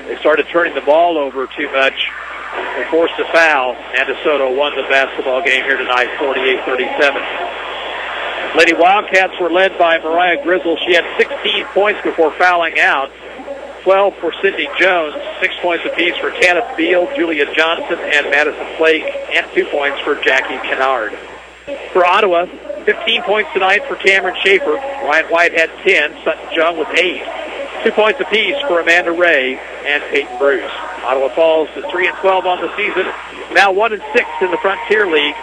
they started turning the ball over too much and forced a foul. And DeSoto won the basketball game here tonight, 48-37. Lady Wildcats were led by Mariah Grizzle. She had 16 points before fouling out. 12 for Sydney Jones, 6 points apiece for Kenneth Beal, Julia Johnson, and Madison Flake, and 2 points for Jackie Kennard. For Ottawa, 15 points tonight for Cameron Schaefer. Ryan White had 10, Sutton Jung with 8. 2 points apiece for Amanda Ray and Peyton Bruce. Ottawa falls to 3-12 on the season, now 1-6 in the Frontier League.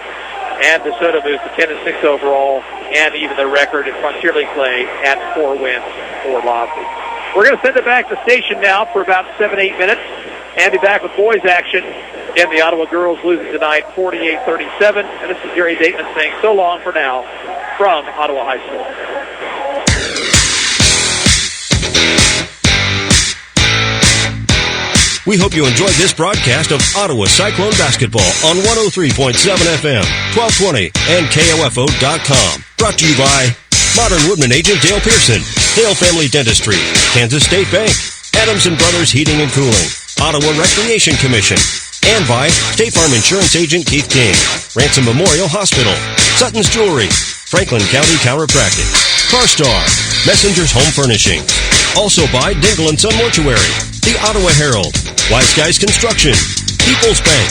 And DeSoto moves to 10-6 overall, and even the record in Frontier League play at 4 wins, 4 losses. We're going to send it back to the station now for about 7-8 minutes, and be back with boys action. Again, the Ottawa girls losing tonight 48-37, and this is Gary Dateman saying so long for now from Ottawa High School. We hope you enjoyed this broadcast of Ottawa Cyclone basketball on 103.7 FM, 1220, and KOFO.com. Brought to you by Modern Woodman agent Dale Pearson, Hale Family Dentistry, Kansas State Bank, Adamson Brothers Heating and Cooling, Ottawa Recreation Commission, and by State Farm Insurance agent Keith King, Ransom Memorial Hospital, Sutton's Jewelry, Franklin County Chiropractic, CarStar, Messenger's Home Furnishing. Also by Dingle & Son Mortuary, the Ottawa Herald, Wise Guys Construction, People's Bank.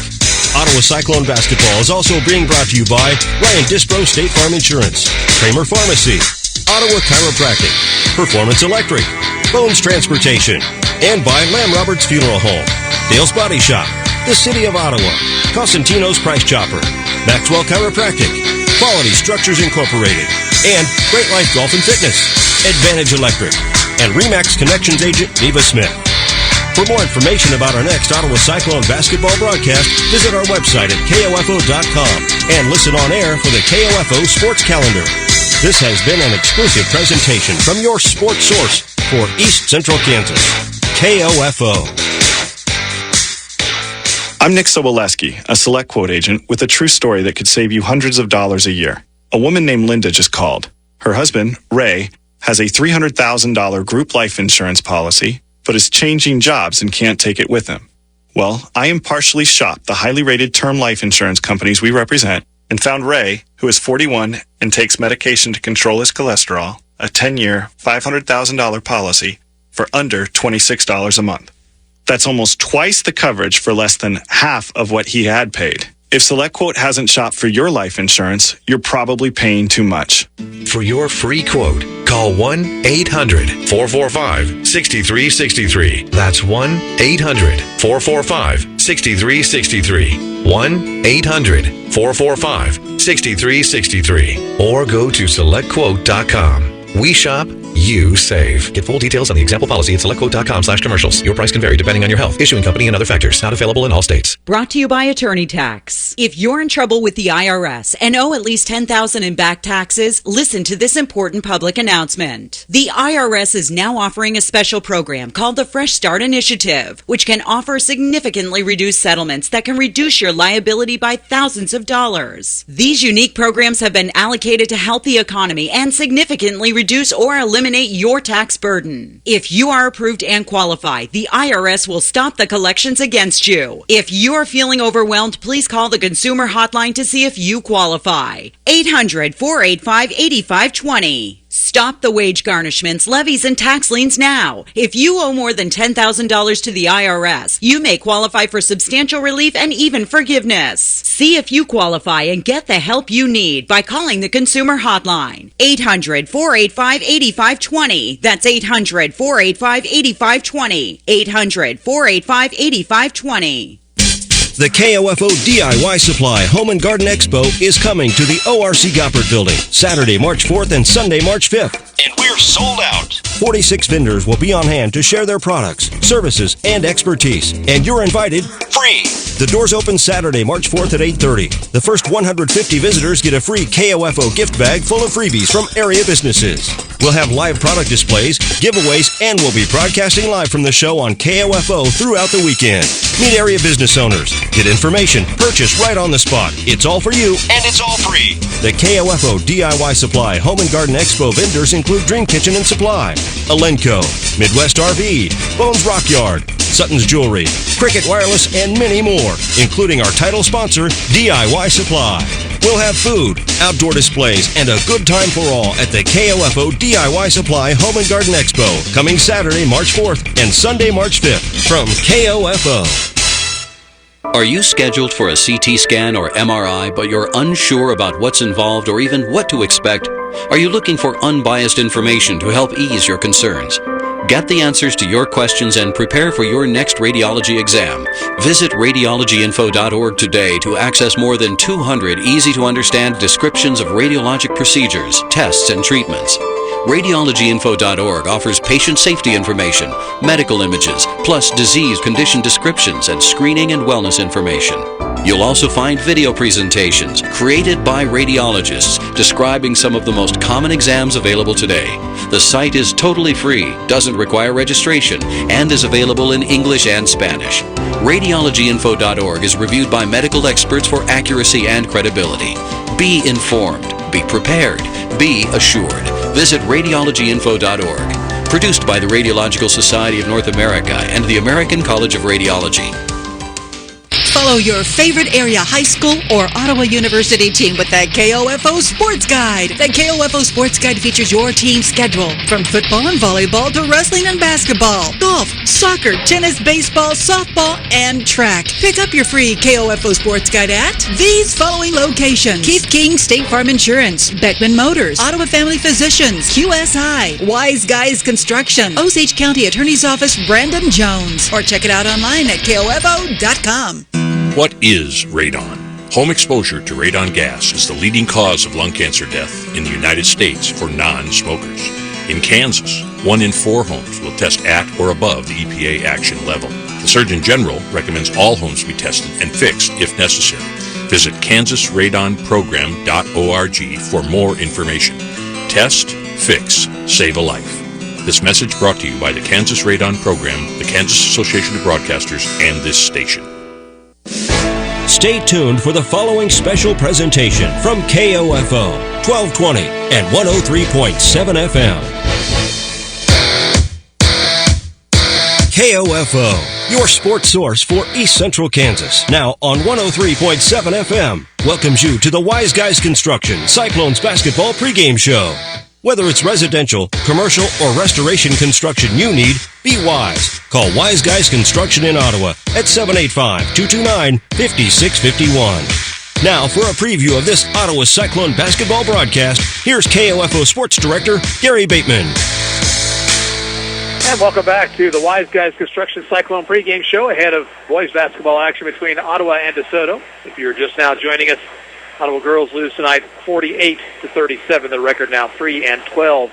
Ottawa Cyclone basketball is also being brought to you by Ryan Dispro State Farm Insurance, Kramer Pharmacy, Ottawa Chiropractic, Performance Electric, Bones Transportation, and by Lamb Roberts Funeral Home, Dale's Body Shop, the City of Ottawa, Costantino's Price Chopper, Maxwell Chiropractic, Quality Structures Incorporated, and Great Life Golf and Fitness, Advantage Electric, and RE/MAX Connections agent Neva Smith. For more information about our next Ottawa Cyclone basketball broadcast, visit our website at KOFO.com and listen on air for the KOFO Sports Calendar. This has been an exclusive presentation from your sports source for East Central Kansas, KOFO. I'm Nick Soboleski, a Select Quote agent with a true story that could save you hundreds of dollars a year. A woman named Linda just called. Her husband, Ray, has a $300,000 group life insurance policy, but is changing jobs and can't take it with him. Well, I impartially shopped the highly rated term life insurance companies we represent and found Ray, who is 41 and takes medication to control his cholesterol, a 10-year, $500,000 policy for under $26 a month. That's almost twice the coverage for less than half of what he had paid. If SelectQuote hasn't shopped for your life insurance, you're probably paying too much. For your free quote, call 1-800-445-6363. That's 1-800-445-6363. 1-800-445-6363. Or go to SelectQuote.com. We shop, you save. Get full details on the example policy at selectquote.com/commercials. Your price can vary depending on your health, issuing company, and other factors. Not available in all states. Brought to you by Attorney Tax. If you're in trouble with the IRS and owe at least $10,000 in back taxes, listen to this important public announcement. The IRS is now offering a special program called the Fresh Start Initiative, which can offer significantly reduced settlements that can reduce your liability by thousands of dollars. These unique programs have been allocated to help the economy and significantly reduce or eliminate your tax burden. If you are approved and qualify, the IRS will stop the collections against you. If you are feeling overwhelmed, please call the Consumer Hotline to see if you qualify. 800-485-8520. Stop the wage garnishments, levies, and tax liens now. If you owe more than $10,000 to the IRS, you may qualify for substantial relief and even forgiveness. See if you qualify and get the help you need by calling the Consumer Hotline. 800-485-8520. That's 800-485-8520. 800-485-8520. The KOFO DIY Supply Home and Garden Expo is coming to the ORC Goppert Building Saturday, March 4th and Sunday, March 5th. And we're sold out. 46 vendors will be on hand to share their products, services, and expertise. And you're invited free. The doors open Saturday, March 4th at 8:30. The first 150 visitors get a free KOFO gift bag full of freebies from area businesses. We'll have live product displays, giveaways, and we'll be broadcasting live from the show on KOFO throughout the weekend. Meet area business owners. Get information. Purchase right on the spot. It's all for you. And it's all free. The KOFO DIY Supply Home and Garden Expo vendors include Dream Kitchen and Supply, Alenco, Midwest RV, Bones Rock Yard, Sutton's Jewelry, Cricket Wireless, and many more, including our title sponsor, DIY Supply. We'll have food, outdoor displays, and a good time for all at the KOFO DIY Supply Home and Garden Expo, coming Saturday, March 4th and Sunday, March 5th from KOFO. Are you scheduled for a CT scan or MRI, but you're unsure about what's involved or even what to expect? Are you looking for unbiased information to help ease your concerns? Get the answers to your questions and prepare for your next radiology exam. Visit radiologyinfo.org today to access more than 200 easy-to-understand descriptions of radiologic procedures, tests, and treatments. Radiologyinfo.org offers patient safety information, medical images, plus disease condition descriptions and screening and wellness information. You'll also find video presentations created by radiologists describing some of the most common exams available today. The site is totally free, doesn't require registration, and is available in English and Spanish. Radiologyinfo.org is reviewed by medical experts for accuracy and credibility. Be informed, be prepared, be assured. Visit radiologyinfo.org. Produced by the Radiological Society of North America and the American College of Radiology. Follow your favorite area high school or Ottawa University team with the KOFO Sports Guide. The KOFO Sports Guide features your team schedule from football and volleyball to wrestling and basketball, golf, soccer, tennis, baseball, softball, and track. Pick up your free KOFO Sports Guide at these following locations: Keith King State Farm Insurance, Beckman Motors, Ottawa Family Physicians, QSI, Wise Guys Construction, Osage County Attorney's Office, Brandon Jones, or check it out online at KOFO.com. What is radon? Home exposure to radon gas is the leading cause of lung cancer death in the United States for non-smokers. In Kansas, 1 in 4 homes will test at or above the EPA action level. The Surgeon General recommends all homes be tested and fixed if necessary. Visit kansasradonprogram.org for more information. Test, fix, save a life. This message brought to you by the Kansas Radon Program, the Kansas Association of Broadcasters, and this station. Stay tuned for the following special presentation from KOFO, 1220 and 103.7 FM. KOFO, your sports source for East Central Kansas. Now on 103.7 FM, welcomes you to the Wise Guys Construction Cyclones basketball pregame show. Whether it's residential, commercial, or restoration construction you need, be wise. Call Wise Guys Construction in Ottawa at 785-229-5651. Now for a preview of this Ottawa Cyclone basketball broadcast, here's KOFO Sports Director Gary Bateman. And welcome back to the Wise Guys Construction Cyclone pregame show ahead of boys basketball action between Ottawa and DeSoto. If you're just now joining us, Ottawa girls lose tonight 48-37. The record now 3-12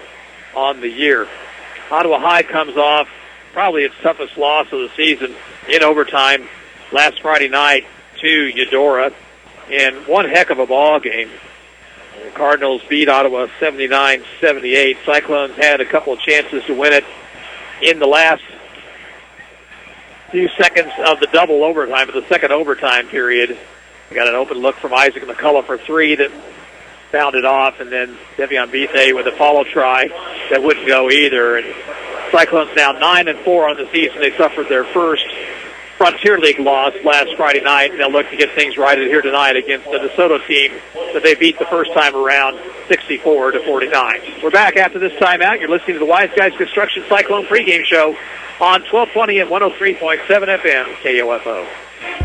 on the year. Ottawa High comes off probably its toughest loss of the season in overtime last Friday night to Eudora in one heck of a ball game. The Cardinals beat Ottawa 79-78. Cyclones had a couple of chances to win it in the last few seconds of the double overtime, of the second overtime period. Got an open look from Isaac McCullough for three that fouled it off, and then Devion Bethe with a follow try that wouldn't go either. And Cyclones now 9-4 on the season. They suffered their first Frontier League loss last Friday night, and they'll look to get things righted here tonight against the DeSoto team that they beat the first time around 64-49. We're back after this timeout. You're listening to the Wise Guys Construction Cyclone pregame show on 1220 and 103.7 FM KOFO.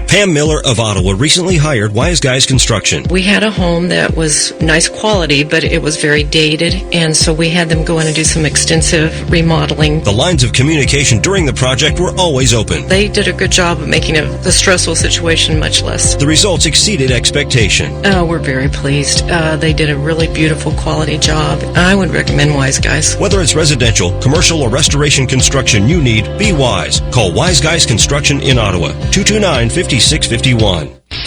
Pam Miller of Ottawa recently hired Wise Guys Construction. We had a home that was nice quality, but it was very dated, and so we had them go in and do some extensive remodeling. The lines of communication during the project were always open. They did a good job of making the stressful situation much less. The results exceeded expectation. We're very pleased. They did a really beautiful quality job. I would recommend Wise Guys. Whether it's residential, commercial, or restoration construction you need, be wise. Call Wise Guys Construction in Ottawa, 229-5651.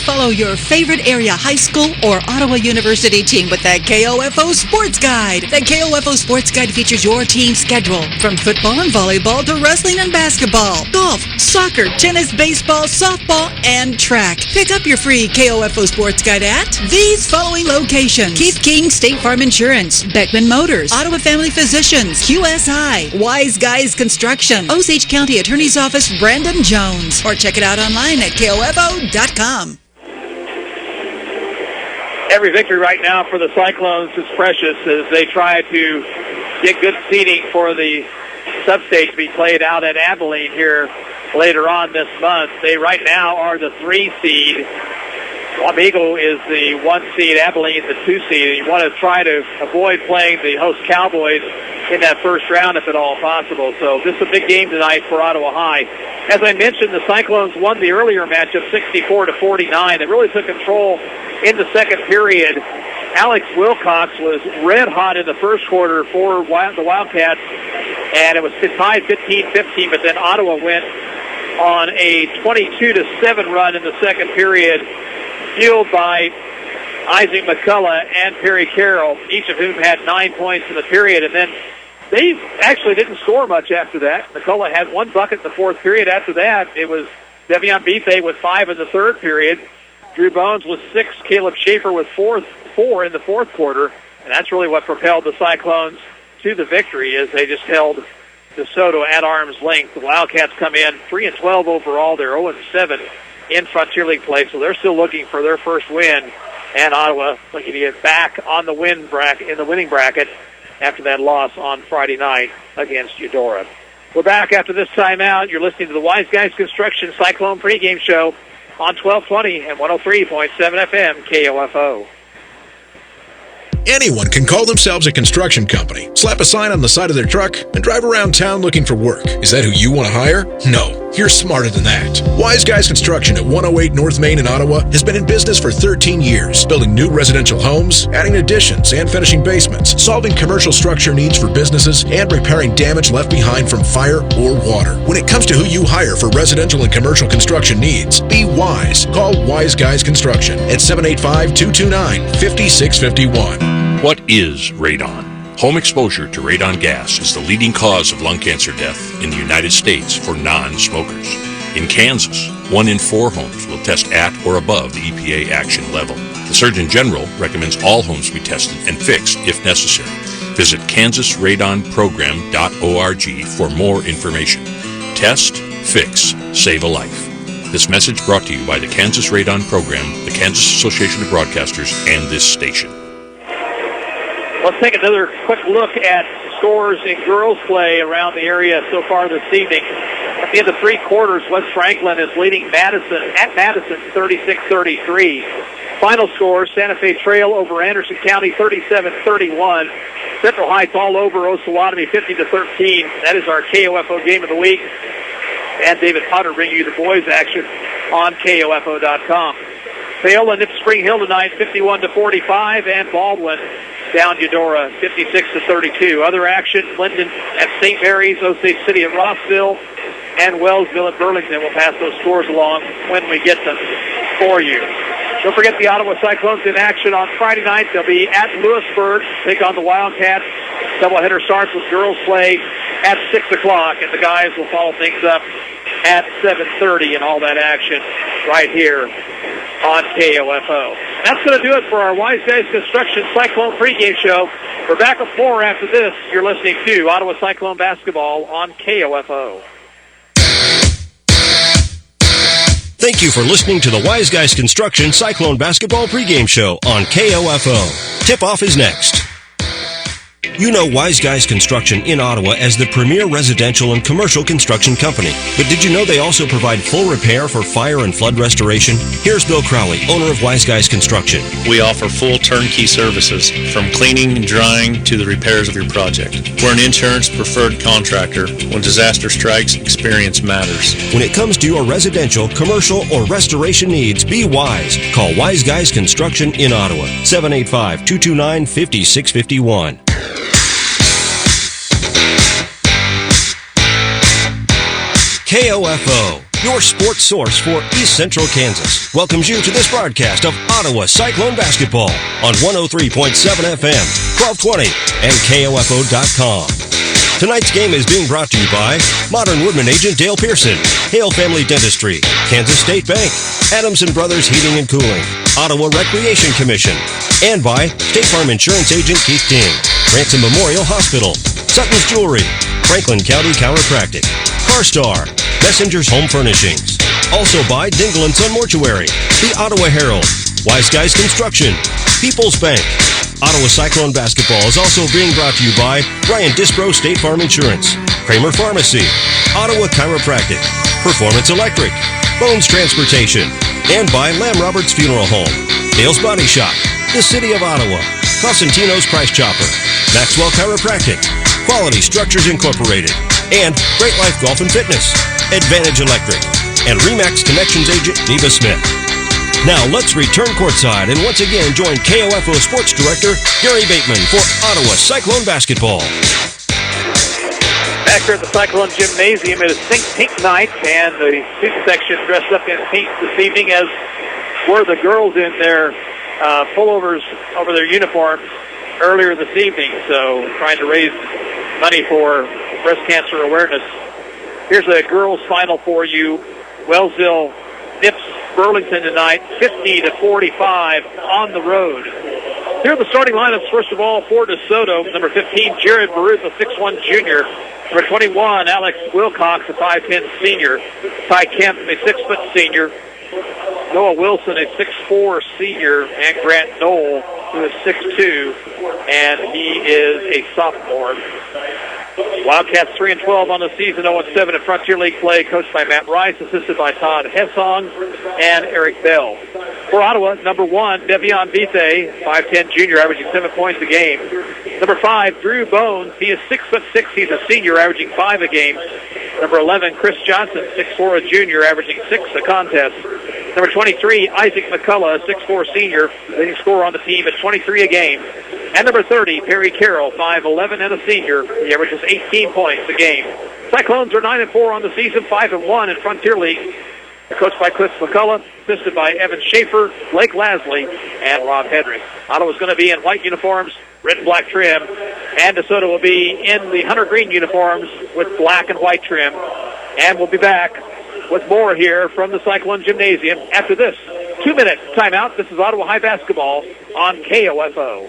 Follow your favorite area high school or Ottawa University team with that KOFO Sports Guide. The KOFO Sports Guide features your team's schedule from football and volleyball to wrestling and basketball, golf, soccer, tennis, baseball, softball, and track. Pick up your free KOFO Sports Guide at these following locations: Keith King State Farm Insurance, Beckman Motors, Ottawa Family Physicians, QSI, Wise Guys Construction, Osage County Attorney's Office, Brandon Jones, or check it out online at KOFO.com. Every victory right now for the Cyclones is precious as they try to get good seating for the sub-stage to be played out at Abilene here later on this month. They right now are the 3 seed. Wamego is the 1 seed, Abilene the 2 seed. And you want to try to avoid playing the host Cowboys in that first round if at all possible. So this is a big game tonight for Ottawa High. As I mentioned, the Cyclones won the earlier matchup 64-49. They really took control in the second period. Alex Wilcox was red hot in the first quarter for the Wildcats, and it was tied 15-15, but then Ottawa went on a 22-7 run in the second period, fueled by Isaac McCullough and Perry Carroll, each of whom had 9 points in the period. And then they actually didn't score much after that. McCullough had 1 bucket in the fourth period. After that, it was Devion Bethe with 5 in the third period. Drew Bones with 6. Caleb Schaefer with 4 in the fourth quarter. And that's really what propelled the Cyclones to the victory, as they just held DeSoto at arm's length. The Wildcats come in 3-12 overall. They're 0-7 in Frontier League play, so they're still looking for their first win. And Ottawa looking to get back on the winning bracket after that loss on Friday night against Eudora. We're back after this timeout. You're listening to the Wise Guys Construction Cyclone pregame show on 1220 and 103.7 FM KOFO. Anyone can call themselves a construction company, slap a sign on the side of their truck, and drive around town looking for work. Is that who you want to hire? No, you're smarter than that. Wise Guys Construction at 108 North Main in Ottawa has been in business for 13 years, building new residential homes, adding additions and finishing basements, solving commercial structure needs for businesses, and repairing damage left behind from fire or water. When it comes to who you hire for residential and commercial construction needs, be wise. Call Wise Guys Construction at 785-229-5651. What is radon? Home exposure to radon gas is the leading cause of lung cancer death in the United States for non-smokers. In Kansas, 1 in 4 homes will test at or above the EPA action level. The Surgeon General recommends all homes be tested and fixed if necessary. Visit kansasradonprogram.org for more information. Test, fix, save a life. This message brought to you by the Kansas Radon Program, the Kansas Association of Broadcasters, and this station. Let's take another quick look at scores in girls play around the area so far this evening. At the end of 3 quarters, West Franklin is leading Madison 36-33. Final score, Santa Fe Trail over Anderson County 37-31. Central Heights all over Osawatomie 50-13. That is our KOFO game of the week. And David Potter bringing you the boys action on KOFO.com. Paola nips Spring Hill tonight 51-45, and Baldwin down Eudora 56-32. Other action, Linden at St. Mary's, Osage City at Rossville, and Wellsville at Burlington. We'll pass those scores along when we get them for you. Don't forget the Ottawa Cyclones in action on Friday night. They'll be at Lewisburg, take on the Wildcats. Doubleheader starts with girls play at 6 o'clock, and the guys will follow things up at 7:30 and all that action right here on KOFO. That's going to do it for our Wise Guys Construction Cyclone pregame show. We're back with more after this. You're listening to Ottawa Cyclone basketball on KOFO. Thank you for listening to the Wise Guys Construction Cyclone basketball pregame show on KOFO. Tip-off is next. You know Wise Guys Construction in Ottawa as the premier residential and commercial construction company. But did you know they also provide full repair for fire and flood restoration? Here's Bill Crowley, owner of Wise Guys Construction. We offer full turnkey services, from cleaning and drying to the repairs of your project. We're an insurance preferred contractor. When disaster strikes, experience matters. When it comes to your residential, commercial, or restoration needs, be wise. Call Wise Guys Construction in Ottawa, 785-229-5651. KOFO, your sports source for East Central Kansas, welcomes you to this broadcast of Ottawa Cyclone basketball on 103.7 FM, 1220, and KOFO.com. Tonight's game is being brought to you by Modern Woodman agent Dale Pearson, Hale Family Dentistry, Kansas State Bank, Adams & Brothers Heating and Cooling, Ottawa Recreation Commission, and by State Farm Insurance agent Keith King, Ransom Memorial Hospital, Sutton's Jewelry, Franklin County Chiropractic, CarStar, Messenger's Home Furnishings. Also by Dingle & Son Mortuary, the Ottawa Herald, Wise Guys Construction, People's Bank. Ottawa Cyclone basketball is also being brought to you by Brian Dispro State Farm Insurance, Kramer Pharmacy, Ottawa Chiropractic, Performance Electric, Bones Transportation, and by Lamb Roberts Funeral Home, Dale's Body Shop, the City of Ottawa, Cosentino's Price Chopper, Maxwell Chiropractic, Quality Structures Incorporated, and Great Life Golf and Fitness, Advantage Electric, and RE/MAX Connections agent Neva Smith. Now let's return courtside and once again join KOFO Sports Director Gary Bateman for Ottawa Cyclone basketball. Back here at the Cyclone Gymnasium, it is pink night, and the student section dressed up in pink this evening, as were the girls in their pullovers over their uniforms earlier this evening. So trying to raise money for breast cancer awareness. Here's a girls' final for you. Wellsville nips Burlington tonight, 50-45 on the road. Here are the starting lineups. First of all, for DeSoto, number 15, Jared Baruth, a 6'1 junior. Number 21, Alex Wilcox, a 5'10 senior. Ty Kemp, a 6-foot senior. Noah Wilson, a 6'4 senior. And Grant Knoll, who is 6'2, and he is a sophomore. Wildcats 3-12 on the season, 0-7 in Frontier League play, coached by Matt Rice, assisted by Todd Hessong and Eric Bell. For Ottawa, number 1, Devion Vite, 5'10 junior, averaging 7 points a game. Number 5, Drew Bones, he is 6'6", he's a senior, averaging 5 a game. Number 11, Chris Johnson, 6'4", a junior, averaging 6 a contest. Number 23, Isaac McCullough, 6'4 senior, leading scorer on the team at 23 a game. And number 30, Perry Carroll, 5'11 and a senior. He averages 18 points a game. Cyclones are 9-4 on the season, 5-1 in Frontier League. They're coached by Cliff McCullough, assisted by Evan Schaefer, Blake Lasley, and Rob Hedrick. Ottawa's going to be in white uniforms, red and black trim, and DeSoto will be in the hunter green uniforms with black and white trim. And we'll be back with more here from the Cyclone Gymnasium after this 2-minute timeout. This is Ottawa High basketball on KOFO.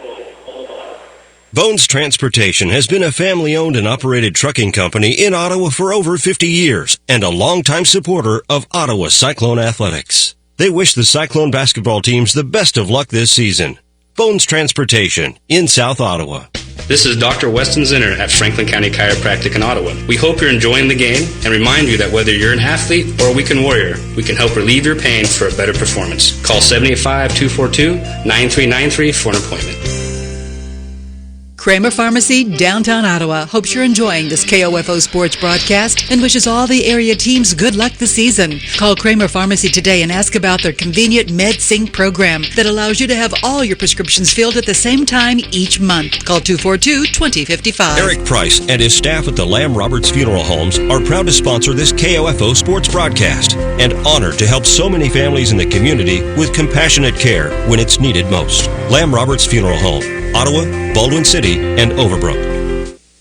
Bones Transportation has been a family-owned and operated trucking company in Ottawa for over 50 years and a longtime supporter of Ottawa Cyclone athletics. They wish the Cyclone basketball teams the best of luck this season. Bones Transportation in South Ottawa. This is Dr. Weston Zinner at Franklin County Chiropractic in Ottawa. We hope you're enjoying the game and remind you that whether you're an athlete or a weekend warrior, we can help relieve your pain for a better performance. Call 785-242-9393 for an appointment. Kramer Pharmacy, downtown Ottawa, hopes you're enjoying this KOFO sports broadcast and wishes all the area teams good luck this season. Call Kramer Pharmacy today and ask about their convenient MedSync program that allows you to have all your prescriptions filled at the same time each month. Call 242-2055. Eric Price and his staff at the Lamb Roberts Funeral Homes are proud to sponsor this KOFO sports broadcast and honored to help so many families in the community with compassionate care when it's needed most. Lamb Roberts Funeral Home, Ottawa, Baldwin City, and Overbrook.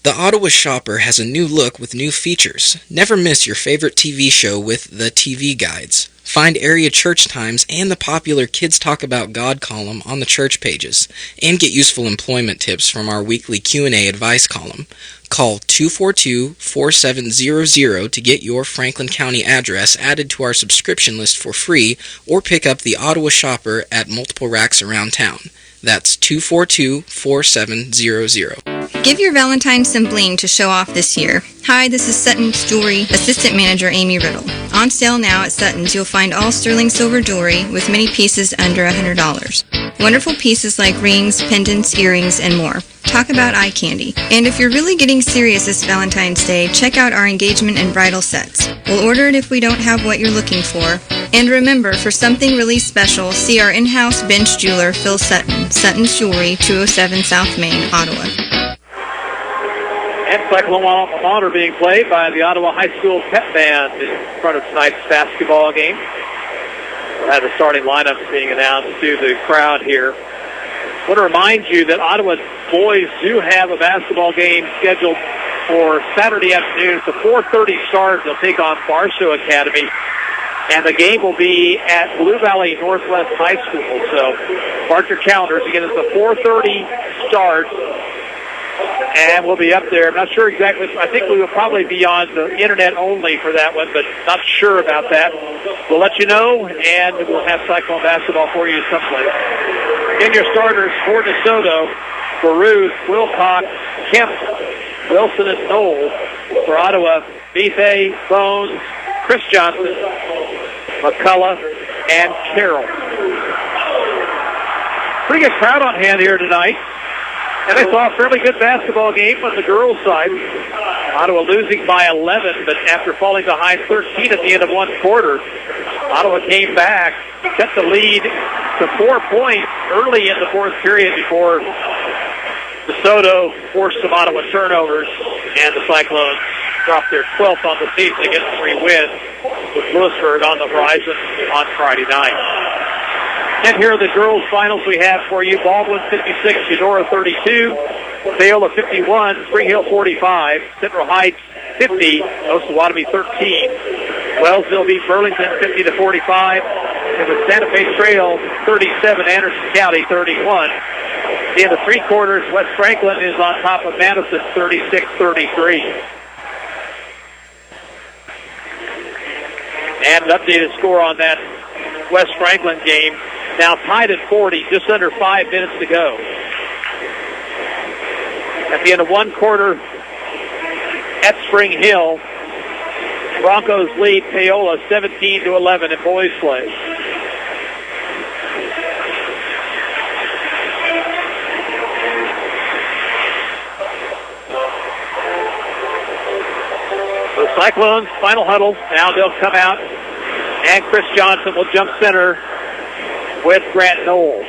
The Ottawa Shopper has a new look with new features. Never miss your favorite TV show with the TV guides. Find area church times and the popular Kids Talk About God column on the church pages, and get useful employment tips from our weekly Q&A advice column. Call 242-4700 to get your Franklin County address added to our subscription list for free, or pick up the Ottawa Shopper at multiple racks around town. That's 242-4700. Give your Valentine some bling to show off this year. Hi, this is Sutton's Jewelry Assistant Manager Amy Riddle. On sale now at Sutton's, you'll find all sterling silver jewelry with many pieces under $100. Wonderful pieces like rings, pendants, earrings, and more. Talk about eye candy. And if you're really getting serious this Valentine's Day, check out our engagement and bridal sets. We'll order it if we don't have what you're looking for. And remember, for something really special, see our in-house bench jeweler, Phil Sutton. Sutton's Jewelry, 207 South Main, Ottawa. And Cyclone Honor being played by the Ottawa High School Pep Band in front of tonight's basketball game. We'll have the starting lineups being announced to the crowd here. I want to remind you that Ottawa boys do have a basketball game scheduled for Saturday afternoon. It's a 4:30 start. They'll take on Barstow Academy. And the game will be at Blue Valley Northwest High School. So mark your calendars. Again, it's a 4:30 start. And we'll be up there. I'm not sure exactly. I think we will probably be on the internet only for that one, but not sure about that. We'll let you know, and we'll have Cyclone basketball for you someplace. In your starters for DeSoto, for Ruth, Wilcox, Kemp, Wilson, and Knoll. For Ottawa, Bethay, Bones, Chris Johnson, McCullough, and Carroll. Pretty good crowd on hand here tonight. And I saw a fairly good basketball game on the girls' side. Ottawa losing by 11, but after falling behind 13 at the end of one quarter, Ottawa came back, cut the lead to 4 points early in the fourth period before DeSoto forced some Ottawa turnovers, and the Cyclones dropped their 12th on the season to get 3 wins, with Lewisburg on the horizon on Friday night. And here are the girls' finals we have for you. Baldwin 56, Eudora 32, Paola 51, Spring Hill 45, Central Heights 50, Osawatomie 13. Wellsville beat Burlington 50-45, and with Santa Fe Trail 37, Anderson County 31. In the three quarters, West Franklin is on top of Madison 36-33. And an updated score on that West Franklin game. Now tied at 40, just under 5 minutes to go. At the end of one quarter at Spring Hill, Broncos lead Paola 17-11 in boys play. The Cyclones, final huddle. Now they'll come out, and Chris Johnson will jump center with Grant Knoll.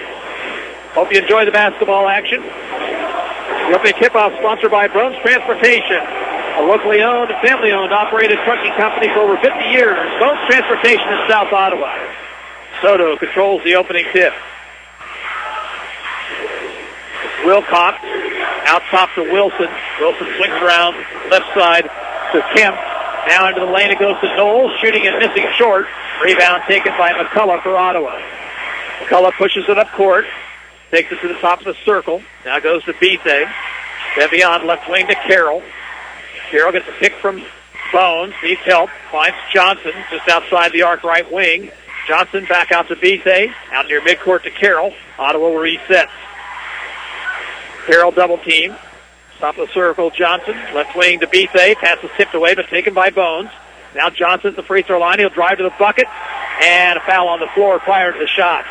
Hope you enjoy the basketball action. The opening tip-off sponsored by Bones Transportation, a locally owned and family-owned operated trucking company for over 50 years. Bones Transportation in South Ottawa. Soto controls the opening tip. Wilcox out top to Wilson. Wilson swings around left side to Kemp. Now into the lane it goes to Knowles, shooting and missing short. Rebound taken by McCullough for Ottawa. McCullough pushes it up court, takes it to the top of the circle. Now goes to Bethe. Then beyond left wing to Carroll. Carroll gets a pick from Bones, needs help, finds Johnson just outside the arc right wing. Johnson back out to Bethe, out near midcourt to Carroll. Ottawa resets. Carroll double team. Top of the circle, Johnson. Left wing to Bethe. Pass is tipped away, but taken by Bones. Now Johnson at the free throw line. He'll drive to the bucket. And a foul on the floor prior to the shot.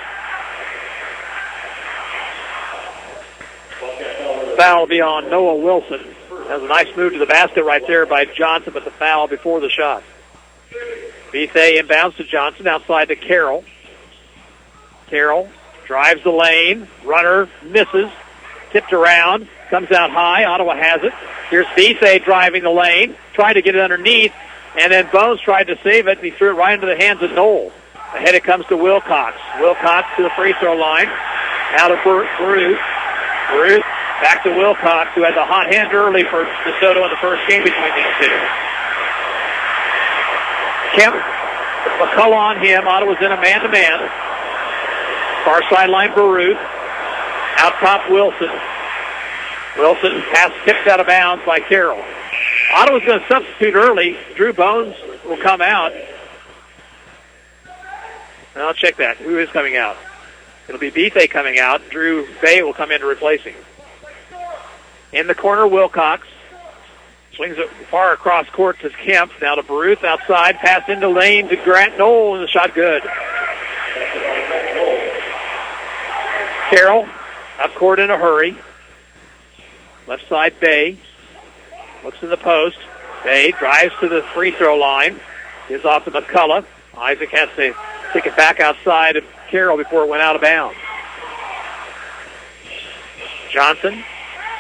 Foul will be on Noah Wilson. That was a nice move to the basket right there by Johnson, but the foul before the shot. Bethe inbounds to Johnson, outside to Carroll. Carroll drives the lane. Runner misses. Tipped around. Comes out high. Ottawa has it. Here's Bethe driving the lane. Tried to get it underneath. And then Bones tried to save it, and he threw it right into the hands of Knoll. Ahead it comes to Wilcox. Wilcox to the free throw line. Out of Bruce. Bruce back to Wilcox, who had the hot hand early for DeSoto in the first game between these two. Kemp, McCullough on him. Ottawa's in a man-to-man. Far sideline, Baruth. Out top, Wilson. Wilson pass tipped out of bounds by Carroll. Ottawa's going to substitute early. Drew Bones will come out. I'll check that. Who is coming out? It'll be Bethe coming out. Drew Bay will come in to replace him. In the corner, Wilcox. Swings it far across court to Kemp. Now to Baruth outside. Pass into lane to Grant Knoll, and the shot good. Carroll up court in a hurry. Left side, Bay. Looks in the post. Bay drives to the free throw line. Gives off to McCullough. Isaac has to take it back outside of Carroll before it went out of bounds. Johnson,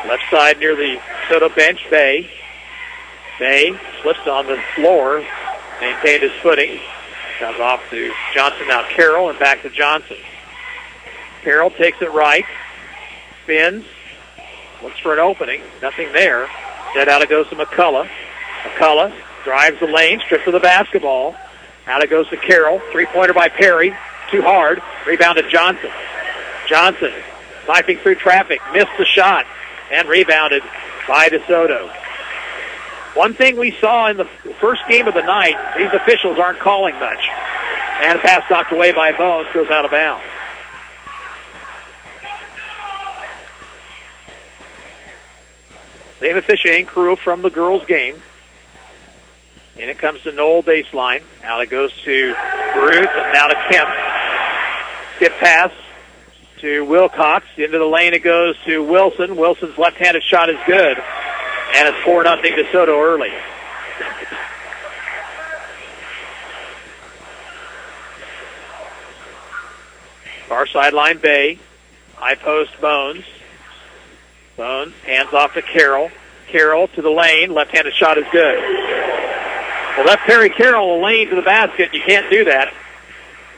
left side near the Soto bench, Bay. Bay slips on the floor, maintained his footing. Comes off to Johnson, now Carroll, and back to Johnson. Carroll takes it right, spins, looks for an opening, nothing there. Dead out it goes to McCullough. McCullough drives the lane, strips of the basketball. Out it goes to Carroll. Three-pointer by Perry. Too hard. Rebound to Johnson. Johnson sniping through traffic. Missed the shot. And rebounded by DeSoto. One thing we saw in the first game of the night, these officials aren't calling much. And a pass knocked away by Bones goes out of bounds. Same officiating crew from the girls' game. And it comes to Knoll baseline. Now it goes to Ruth, and now to Kemp. Skip pass to Wilcox. Into the lane it goes to Wilson. Wilson's left-handed shot is good. And it's 4-0 DeSoto early. Far sideline, Bay. High post, Bones. Bones hands off to Carroll. Carroll to the lane. Left-handed shot is good. Well, left Perry Carroll a lane to the basket. You can't do that.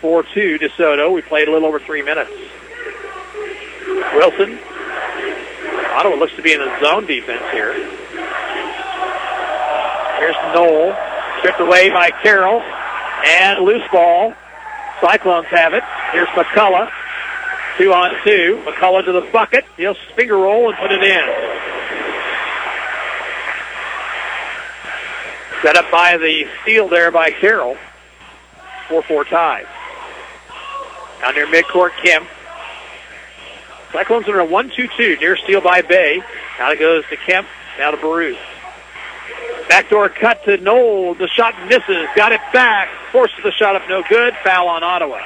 4-2 DeSoto. We played a little over 3 minutes. Wilson. Ottawa looks to be in a zone defense here. Here's Knoll. Stripped away by Carroll. And loose ball. Cyclones have it. Here's McCullough. 2-on-2. McCullough to the bucket. He'll finger roll and put it in. Set up by the steal there by Carroll. 4-4 tie. Down near midcourt, Kemp. Cyclones are a 1-2-2. Near steal by Bay. Now it goes to Kemp. Now to Baruch. Backdoor cut to Knoll. The shot misses. Got it back. Forces the shot up no good. Foul on Ottawa.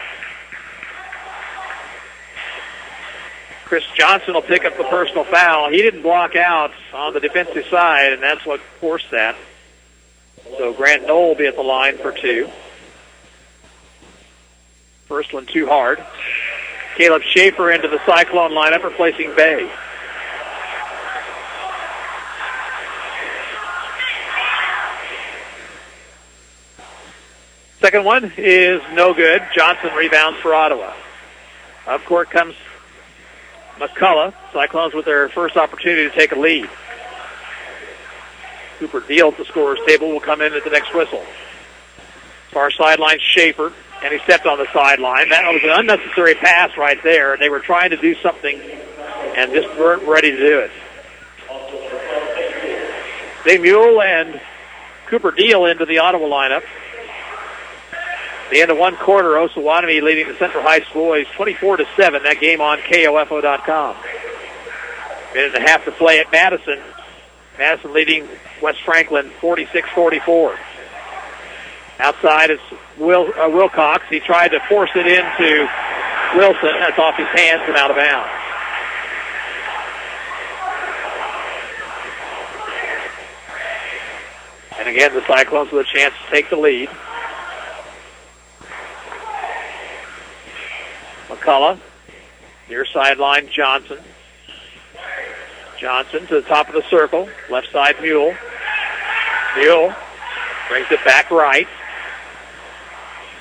Chris Johnson will pick up the personal foul. He didn't block out on the defensive side, and that's what forced that. So Grant Knoll will be at the line for 2. First one too hard. Caleb Schaefer into the Cyclone lineup, replacing Bay. Second one is no good. Johnson rebounds for Ottawa. Up court comes McCullough. Cyclones with their first opportunity to take a lead. Cooper Deal at the scorer's table will come in at the next whistle. Far sideline, Schaefer, and he stepped on the sideline. That was an unnecessary pass right there. They were trying to do something and just weren't ready to do it. Dave Mule and Cooper Deal into the Ottawa lineup. The end of one quarter, Osawatomie leading the Central High School boys 24-7. That game on KOFO.com. Minute and a half to play at Madison. Madison leading West Franklin 46-44. Outside is Wilcox. He tried to force it into Wilson. That's off his hands and out of bounds. And again, the Cyclones with a chance to take the lead. McCullough, near sideline, Johnson. Johnson to the top of the circle, left side Mule. Mule brings it back right.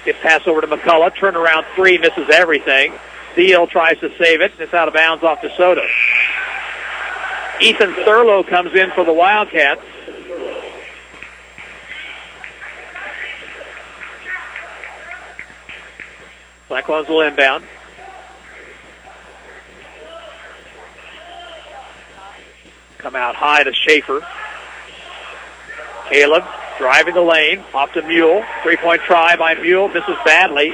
Gets pass over to McCullough, turnaround three, misses everything. Deal tries to save it, and it's out of bounds off to Soto. Ethan Thurlow comes in for the Wildcats. Cyclones will inbound. Come out high to Schaefer. Caleb driving the lane, off to Mule. Three-point try by Mule, misses badly.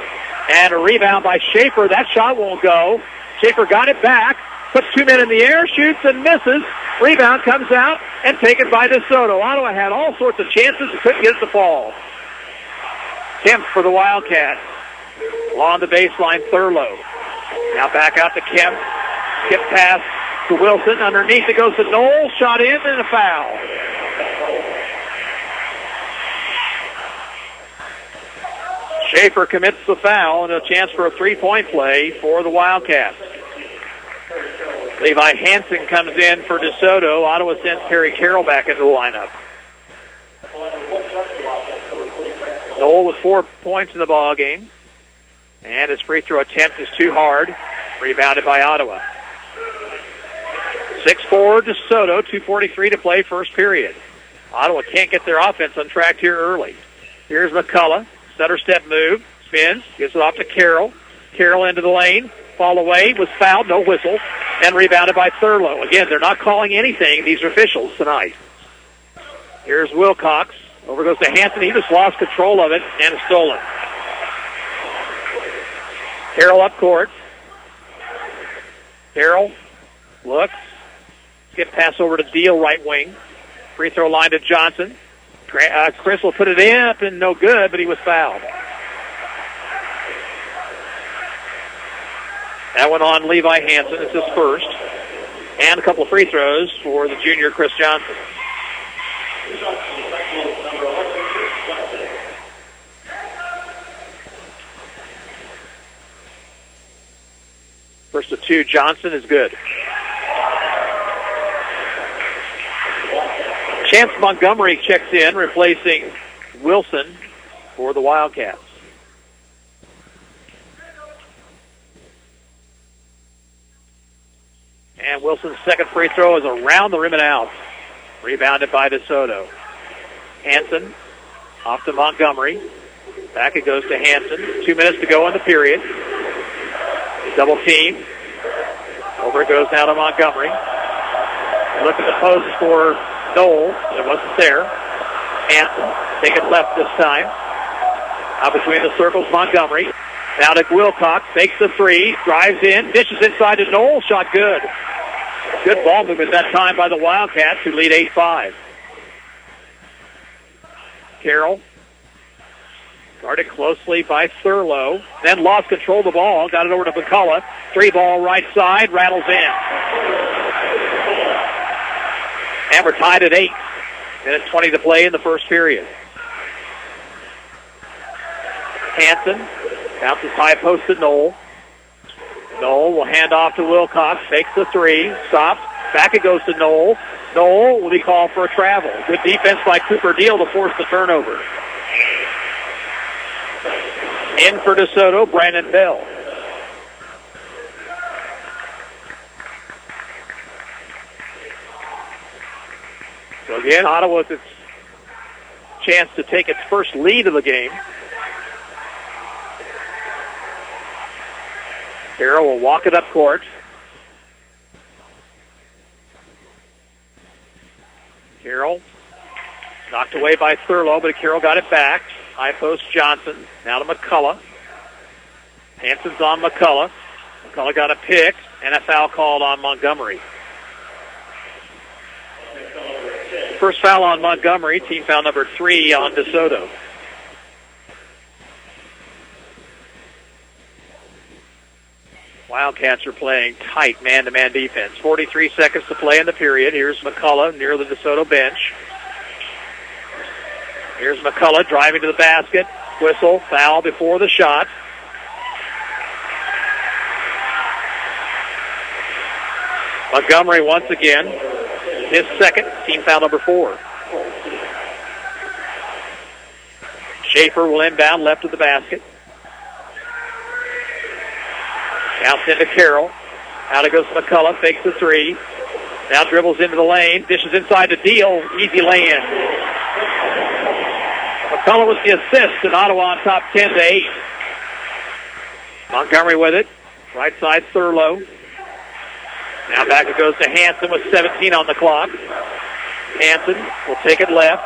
And a rebound by Schaefer. That shot won't go. Schaefer got it back, puts two men in the air, shoots and misses. Rebound comes out and taken by DeSoto. Ottawa had all sorts of chances and couldn't get it to fall. Kemp for the Wildcats. Along the baseline, Thurlow. Now back out to Kemp. Skip pass to Wilson. Underneath it goes to Knoll. Shot in and a foul. Schaefer commits the foul and a chance for a three-point play for the Wildcats. Levi Hansen comes in for DeSoto. Ottawa sends Perry Carroll back into the lineup. Knoll with 4 points in the ball game. And his free throw attempt is too hard. Rebounded by Ottawa. 6-4 DeSoto, 2:43 to play, first period. Ottawa can't get their offense on track here early. Here's McCullough. Stutter step move. Spins. Gives it off to Carroll. Carroll into the lane. Fall away. Was fouled. No whistle. And rebounded by Thurlow. Again, they're not calling anything, these officials, tonight. Here's Wilcox. Over goes to Hansen. He just lost control of it and it's stolen. Carroll up court. Carroll looks. Skip pass over to Deal, right wing. Free throw line to Johnson. Chris will put it in, up and no good, but he was fouled. That went on Levi Hansen. It's his first. And a couple of free throws for the junior Chris Johnson. First of two, Johnson is good. Chance Montgomery checks in, replacing Wilson for the Wildcats. And Wilson's second free throw is around the rim and out. Rebounded by DeSoto. Hansen off to Montgomery. Back it goes to Hansen. 2 minutes to go in the period. Double team. Over it goes now to Montgomery. Look at the post for Knoll. It wasn't there. Hansen. Take it left this time. Out between the circles, Montgomery. Now to Wilcox. Takes the three. Drives in. Dishes inside to Knoll. Shot good. Good ball movement that time by the Wildcats, who lead 8-5. Carroll. Guarded closely by Thurlow. Then lost control of the ball. Got it over to McCullough. Three ball right side. Rattles in. And we're tied at 8. Minute 20 to play in the first period. Hansen bounces high post to Knoll. Knoll will hand off to Wilcox. Takes the three. Stops. Back it goes to Knoll. Knoll will be called for a travel. Good defense by Cooper Deal to force the turnover. In for DeSoto, Brandon Bell. So again, Ottawa with its chance to take its first lead of the game. Carroll will walk it up court. Carroll knocked away by Thurlow, but Carroll got it back. High post Johnson. Now to McCullough. Hanson's on McCullough. McCullough got a pick and a foul called on Montgomery. First foul on Montgomery, team foul number 3 on DeSoto. Wildcats are playing tight man-to-man defense. 43 seconds to play in the period. Here's McCullough near the DeSoto bench. Here's McCullough driving to the basket. Whistle, foul before the shot. Montgomery once again, his second, team foul number 4. Schaefer will inbound left of the basket. Counts into Carroll. Out it goes McCullough, fakes the 3. Now dribbles into the lane, dishes inside to Deal, easy lay-in. McCullough with the assist, and Ottawa on top 10-8. Montgomery with it, right side Thurlow. Now back it goes to Hanson with 17 on the clock. Hanson will take it left.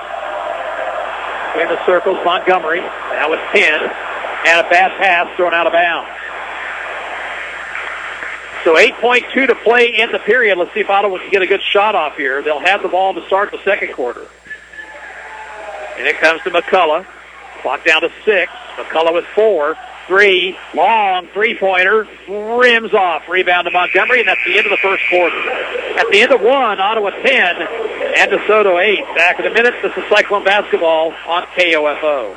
In the circles, Montgomery. Now with 10. And a bad pass thrown out of bounds. So 8.2 to play in the period. Let's see if Ottawa can get a good shot off here. They'll have the ball to start the second quarter. And it comes to McCullough. Clock down to 6. McCullough with 4. 3, long three-pointer, rims off. Rebound to Montgomery, and that's the end of the first quarter. At the end of 1, Ottawa 10 and DeSoto 8. Back in a minute, this is Cyclone basketball on KOFO.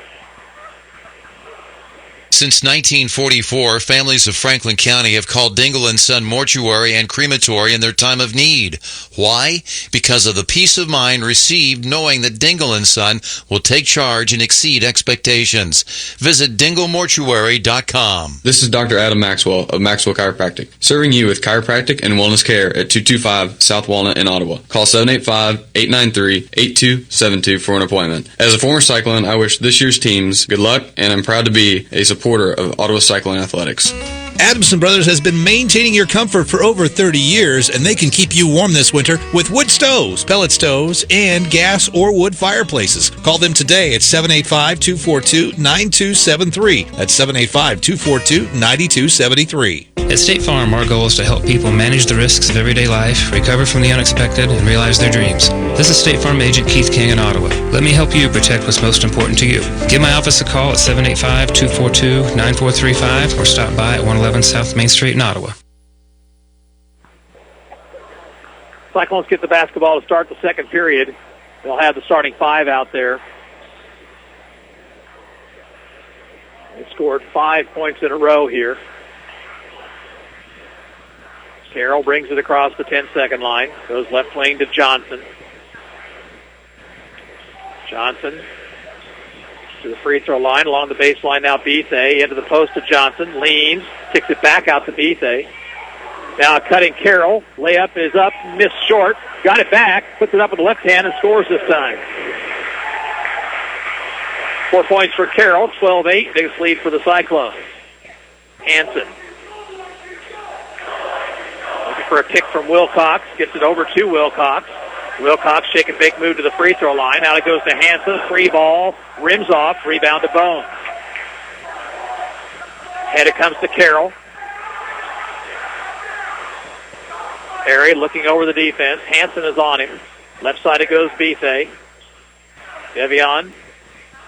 Since 1944, families of Franklin County have called Dingle & Son Mortuary and Crematory in their time of need. Why? Because of the peace of mind received knowing that Dingle & Son will take charge and exceed expectations. Visit dinglemortuary.com. This is Dr. Adam Maxwell of Maxwell Chiropractic, serving you with chiropractic and wellness care at 225 South Walnut in Ottawa. Call 785-893-8272 for an appointment. As a former Cyclone, I wish this year's teams good luck, and I'm proud to be a supporter of Ottawa Cyclone Athletics. Adamson Brothers has been maintaining your comfort for over 30 years, and they can keep you warm this winter with wood stoves, pellet stoves, and gas or wood fireplaces. Call them today at 785-242-9273. That's 785-242-9273. At State Farm, our goal is to help people manage the risks of everyday life, recover from the unexpected, and realize their dreams. This is State Farm Agent Keith King in Ottawa. Let me help you protect what's most important to you. Give my office a call at 785-242-9435 or stop by at 111 South Main Street in Ottawa. Cyclones get the basketball to start the second period. They'll have the starting 5 out there. They scored 5 points in a row here. Carroll brings it across the 10-second line. Goes left wing to Johnson. Johnson to the free throw line. Along the baseline now, Bethay. Into the post to Johnson. Leans. Kicks it back out to Bethay. Now cutting Carroll. Layup is up. Missed short. Got it back. Puts it up with the left hand and scores this time. 4 points for Carroll. 12-8. Biggest lead for the Cyclones. Hanson. For a pick from Wilcox, gets it over to Wilcox. Wilcox shake and bake move to the free throw line. Out it goes to Hanson. Free ball, rims off, rebound to Bones. Head it comes to Carroll. Perry looking over the defense. Hanson is on him. Left side it goes Bethay. Devion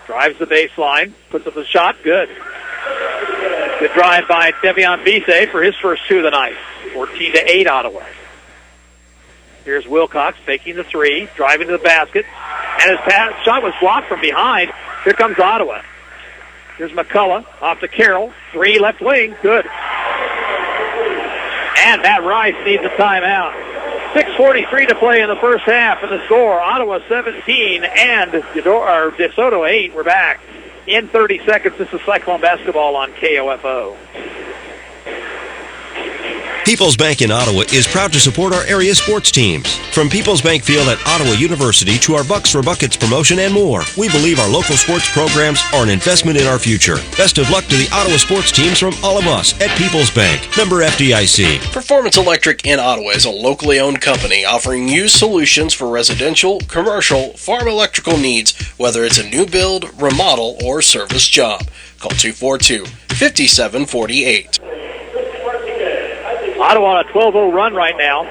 drives the baseline, puts up the shot. Good. Good drive by Devion Bethay for his first 2 of the night. 14-8 Ottawa. Here's Wilcox taking the 3, driving to the basket, and his shot was blocked from behind. Here comes Ottawa. Here's McCullough off to Carroll. 3 left wing, good. And Matt Rice needs a timeout. 6:43 to play in the first half, and the score: Ottawa 17 and DeSoto 8. We're back in 30 seconds. This is Cyclone basketball on KOFO. People's Bank in Ottawa is proud to support our area sports teams. From People's Bank Field at Ottawa University to our Bucks for Buckets promotion and more, we believe our local sports programs are an investment in our future. Best of luck to the Ottawa sports teams from all of us at People's Bank. Member FDIC. Performance Electric in Ottawa is a locally owned company offering you solutions for residential, commercial, farm electrical needs, whether it's a new build, remodel, or service job. Call 242-5748. Ottawa on a 12-0 run right now.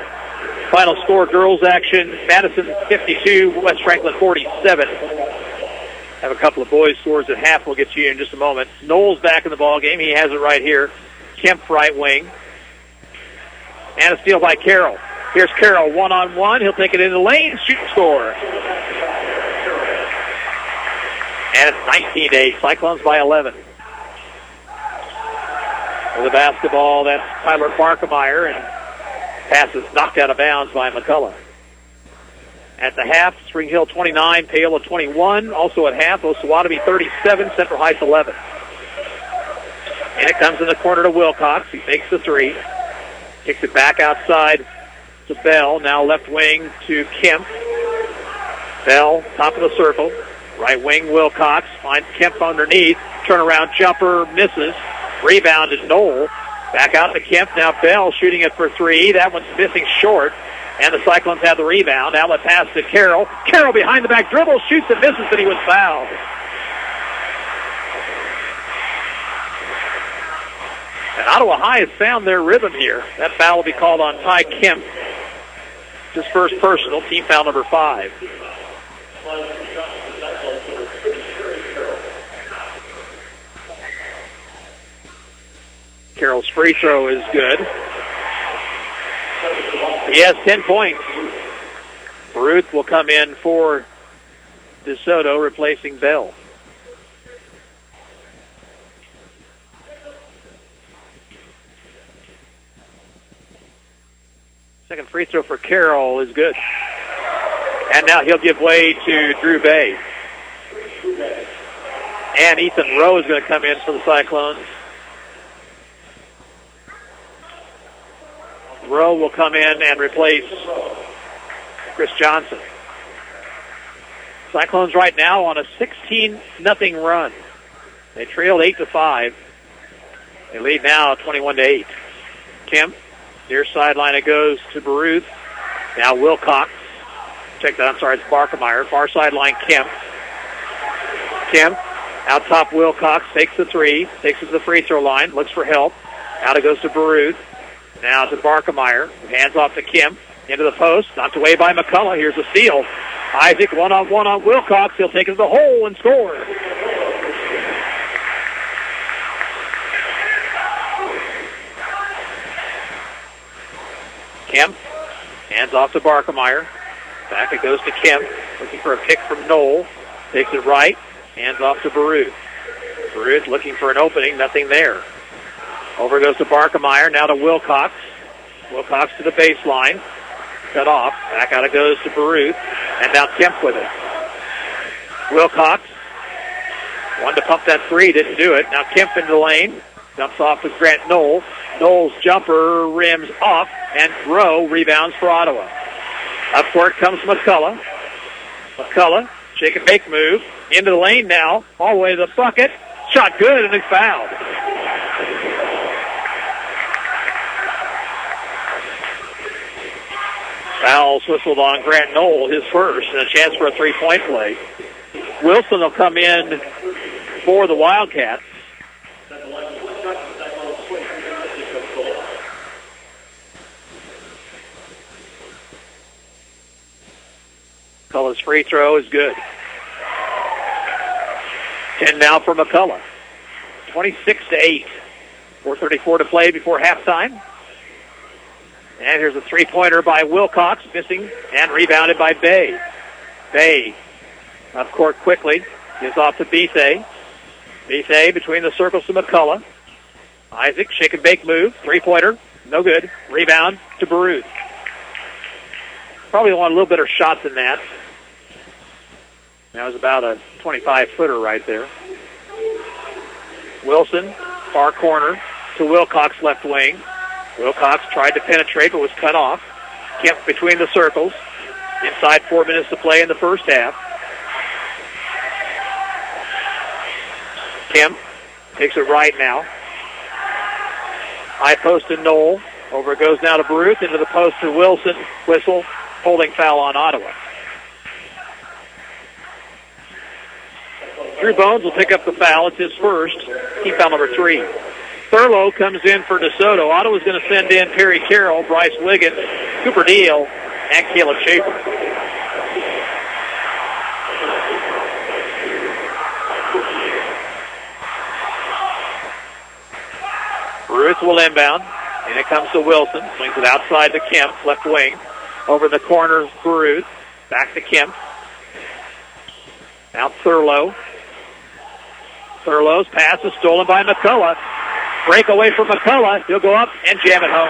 Final score, girls action, Madison 52, West Franklin 47. Have a couple of boys' scores at half. We'll get to you in just a moment. Knowles back in the ball game. He has it right here. Kemp right wing. And a steal by Carroll. Here's Carroll one-on-one. He'll take it into the lane. Shoot, score. And it's 19-8. Cyclones by 11. With the basketball, that's Tyler Barkemeyer, and pass is knocked out of bounds by McCullough. At the half, Spring Hill 29, Paola 21. Also at half, Osawatomie 37, Central Heights 11. And it comes in the corner to Wilcox. He takes the three. Kicks it back outside to Bell. Now left wing to Kemp. Bell, top of the circle. Right wing, Wilcox. Finds Kemp underneath. Turnaround jumper, misses. Rebound is Knoll. Back out to Kemp. Now Bell shooting it for three. That one's missing short. And the Cyclones have the rebound. Outlet pass to Carroll. Carroll behind the back dribble. Shoots and misses, but he was fouled. And Ottawa High has found their rhythm here. That foul will be called on Ty Kemp. His first personal. Team foul number 5. Carroll's free throw is good. He has 10 points. Ruth will come in for DeSoto, replacing Bell. Second free throw for Carroll is good. And now he'll give way to Drew Bay. And Ethan Rowe is going to come in for the Cyclones. Rowe will come in and replace Chris Johnson. Cyclones right now on a 16-0 run. They trailed 8-5. They lead now 21-8. Kemp, near sideline it goes to Baruth. Now Wilcox. Check that, I'm sorry, it's Barkemeyer. Far sideline Kemp. Kemp, out top Wilcox, takes the three, takes it to the free throw line, looks for help. Out it goes to Baruth. Now to Barkemeyer. Hands off to Kemp. Into the post. Knocked away by McCullough. Here's a steal. Isaac one-on-one on Wilcox. He'll take it to the hole and score. Kemp. Hands off to Barkemeyer. Back it goes to Kemp. Looking for a pick from Knoll. Takes it right. Hands off to Baruth. Baruth looking for an opening. Nothing there. Over goes to Barkemeyer, now to Wilcox. Wilcox to the baseline. Cut off. Back out it goes to Baruth. And now Kemp with it. Wilcox. Wanted to pump that three, didn't do it. Now Kemp into the lane. Dumps off with Grant Knoll. Knoll's jumper rims off. And Rowe rebounds for Ottawa. Up court comes McCullough. McCullough, shake and bake move. Into the lane now. All the way to the bucket. Shot good and it's fouled. Foul's whistled on Grant Knoll, his first, and a chance for a three-point play. Wilson will come in for the Wildcats. McCullough's free throw is good. 10 now for McCullough. 26-8. 4:34 to play before halftime. And here's a three-pointer by Wilcox, missing, and rebounded by Bay. Bay up court quickly, gives off to Bethea. Bethea between the circles to McCullough. Isaac, shake and bake move, three-pointer, no good. Rebound to Baruth. Probably want a little better shot than that. That was about a 25-footer right there. Wilson, far corner to Wilcox left wing. Wilcox tried to penetrate but was cut off. Kemp between the circles. Inside 4 minutes to play in the first half. Kemp takes it right now. High post to Knoll. Over it goes now to Baruth. Into the post to Wilson. Whistle. Holding foul on Ottawa. Drew Bones will pick up the foul. It's his first. Team foul number 3. Thurlow comes in for DeSoto. Ottawa's going to send in Perry Carroll, Bryce Wiggins, Cooper Deal, and Caleb Schaefer. Ruth will inbound, and it comes to Wilson. Swings it outside to Kemp, left wing. Over in the corner, Ruth. Back to Kemp. Now Thurlow. Thurlow's pass is stolen by McCullough. Break away from McCullough. He'll go up and jam it home.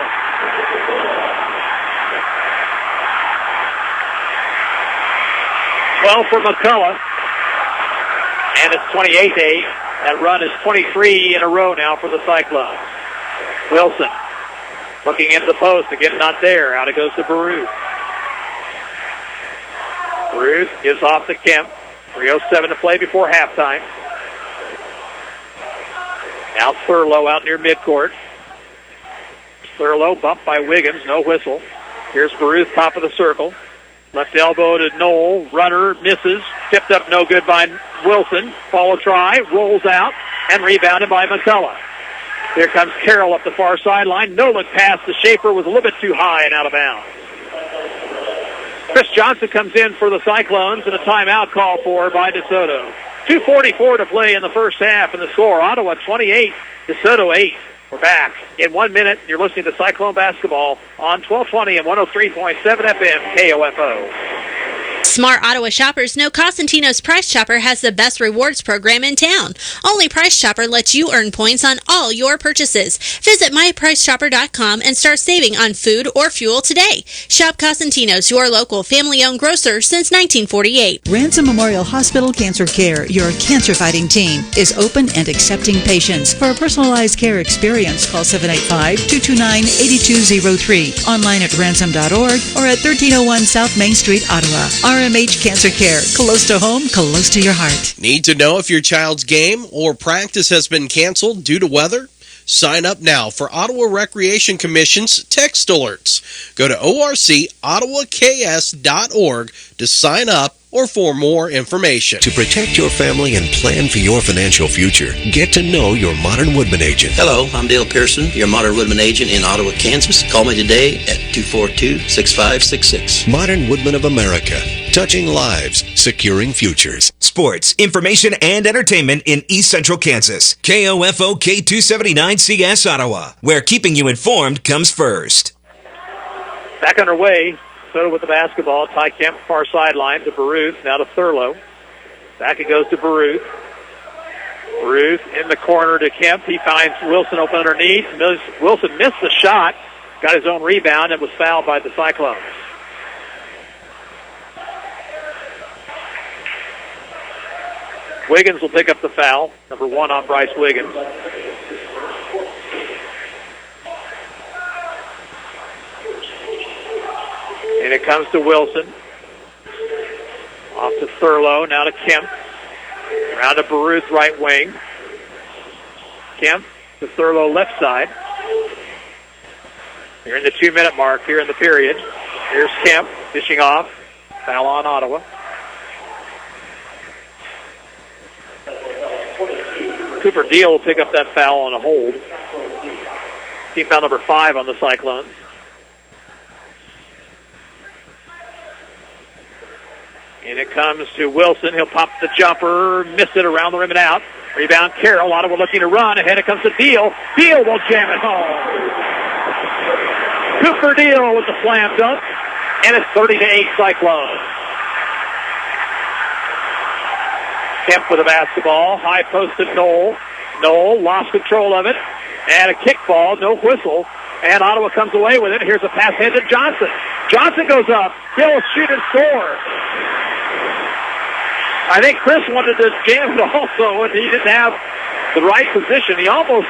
Well for McCullough. And it's 28-8. That run is 23 in a row now for the Cyclones. Wilson looking into the post. Again, not there. Out it goes to Baruth. Baruth gives off to Kemp. 3:07 to play before halftime. Now Thurlow out near midcourt. Thurlow bumped by Wiggins. No whistle. Here's Baruth, top of the circle. Left elbow to Knoll. Runner misses. Tipped up no good by Wilson. Follow try. Rolls out. And rebounded by McCullough. Here comes Carroll up the far sideline. No look pass to Schaefer was a little bit too high and out of bounds. Chris Johnson comes in for the Cyclones and a timeout call for by DeSoto. 2:44 to play in the first half, and the score, Ottawa 28, DeSoto 8. We're back in 1 minute. You're listening to Cyclone Basketball on 1220 and 103.7 FM KOFO. Smart Ottawa shoppers know Costantino's Price Chopper has the best rewards program in town. Only Price Chopper lets you earn points on all your purchases. Visit mypricechopper.com and start saving on food or fuel today. Shop Costantino's, your local family-owned grocer since 1948. Ransom Memorial Hospital Cancer Care, your cancer-fighting team, is open and accepting patients. For a personalized care experience, call 785-229-8203. Online at ransom.org or at 1301 South Main Street, Ottawa. RMH Cancer Care. Close to home, close to your heart. Need to know if your child's game or practice has been canceled due to weather? Sign up now for Ottawa Recreation Commission's text alerts. Go to orcottawaks.org to sign up or for more information. To protect your family and plan for your financial future, get to know your Modern Woodman agent. Hello, I'm Dale Pearson, your Modern Woodman agent in Ottawa, Kansas. Call me today at 242-6566. Modern Woodman of America. Touching lives, securing futures. Sports, information, and entertainment in East Central Kansas. KOFO K279CS Ottawa, where keeping you informed comes first. Back underway. Soto with the basketball. Ty Kemp, far sideline to Baruth. Now to Thurlow. Back it goes to Baruth. Baruth in the corner to Kemp. He finds Wilson open underneath. Wilson missed the shot. Got his own rebound and was fouled by the Cyclones. Wiggins will pick up the foul. Number 1 on Bryce Wiggins. And it comes to Wilson. Off to Thurlow, now to Kemp. Around to Baruth, right wing. Kemp to Thurlow, left side. You're in the 2-minute mark here in the period. Here's Kemp, dishing off. Foul on Ottawa. Cooper Deal will pick up that foul on a hold. Team foul number 5 on the Cyclones. And it comes to Wilson. He'll pop the jumper, miss it around the rim and out. Rebound Carroll. Ottawa looking to run. Ahead it comes to Deal. Deal will jam it home. Cooper Deal with the slam dunk. And it's 30-8 Cyclones. Kemp with the basketball. High post to Knoll. Knoll lost control of it. And a kick ball. No whistle. And Ottawa comes away with it. Here's a pass head to Johnson. Johnson goes up. He'll shoot and score. I think Chris wanted to jam it also, and he didn't have the right position. He almost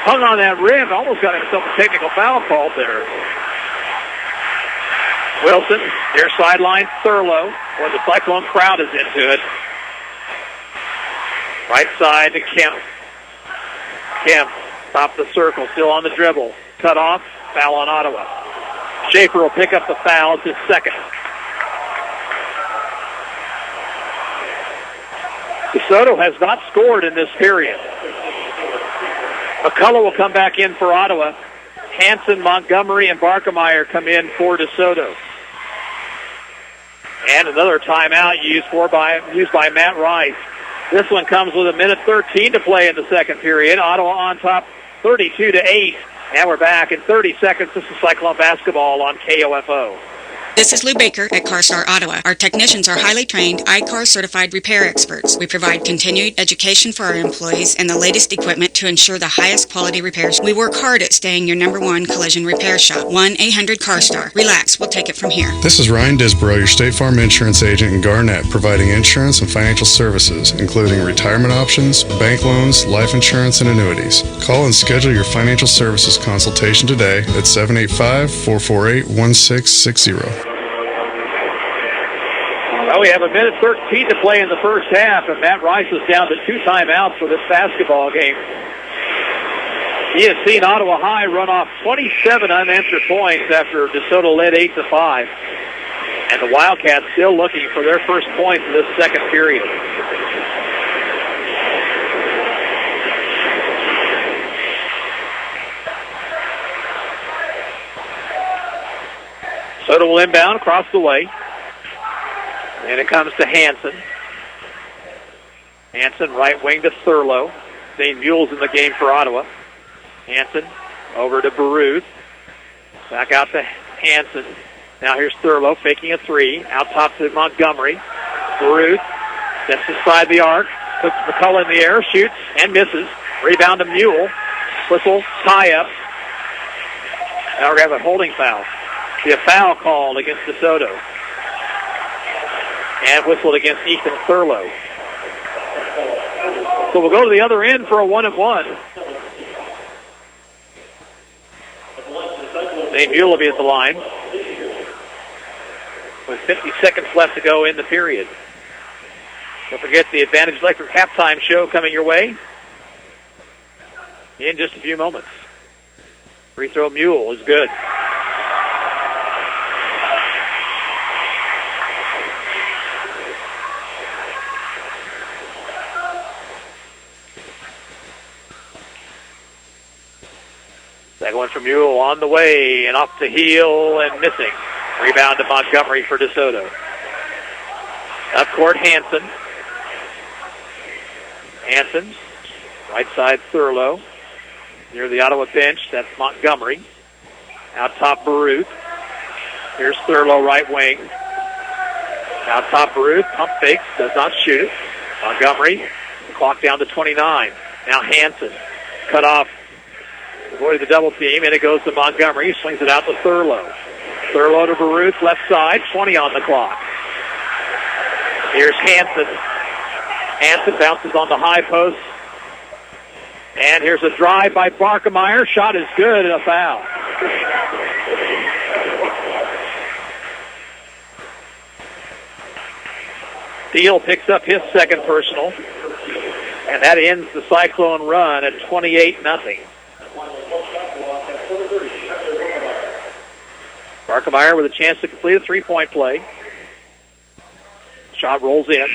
hung on that rim, almost got himself a technical foul called there. Wilson, near sideline, Thurlow, where the Cyclone crowd is into it. Right side to Kemp. Kemp, top of the circle, still on the dribble. Cut off, foul on Ottawa. Schaefer will pick up the foul. It's his second. Soto has not scored in this period. McCullough will come back in for Ottawa. Hanson, Montgomery, and Barkemeyer come in for DeSoto. And another timeout used by Matt Rice. This one comes with 1:13 to play in the second period. Ottawa on top 32-8. And we're back in 30 seconds. This is Cyclone basketball on KOFO. This is Lou Baker at CarStar Ottawa. Our technicians are highly trained, ICAR certified repair experts. We provide continued education for our employees and the latest equipment to ensure the highest quality repairs. We work hard at staying your #1 collision repair shop. 1-800-CARSTAR. Relax, we'll take it from here. This is Ryan Disborough, your State Farm insurance agent in Garnett, providing insurance and financial services, including retirement options, bank loans, life insurance, and annuities. Call and schedule your financial services consultation today at 785-448-1660. Well, we have 1:13 to play in the first half, and Matt Rice is down to 2 timeouts for this basketball game. He has seen Ottawa High run off 27 unanswered points after DeSoto led 8-5. And the Wildcats still looking for their first points in this second period. Soto will inbound across the way. And it comes to Hanson. Hanson right wing to Thurlow. St. Mule's in the game for Ottawa. Hanson over to Baruth. Back out to Hanson. Now here's Thurlow faking a 3. Out top to Montgomery. Baruth steps inside the arc. Puts McCullough in the air. Shoots and misses. Rebound to Mule. Whistle. Tie up. Now we're going to have a holding foul. Be a foul called against DeSoto. And whistled against Ethan Thurlow. So we'll go to the other end for a 1-and-1. St. Mule will be at the line with 50 seconds left to go in the period. Don't forget the Advantage Electric halftime show coming your way in just a few moments. Free throw Mule is good. Second one from Mule on the way and off the heel and missing. Rebound to Montgomery for DeSoto. Up court, Hanson. Hanson, right side Thurlow. Near the Ottawa bench, that's Montgomery. Out top, Baruth. Here's Thurlow, right wing. Out top, Baruth, pump fakes, does not shoot. Montgomery, clock down to 29. Now Hanson, cut off. Avoid the double team, and it goes to Montgomery. Swings it out to Thurlow. Thurlow to Baruth, left side, 20 on the clock. Here's Hanson. Hanson bounces on the high post. And here's a drive by Barkemeyer. Shot is good and a foul. Steele picks up his second personal. And that ends the Cyclone run at 28-0. Barkemeyer with a chance to complete a three-point play. Shot rolls in.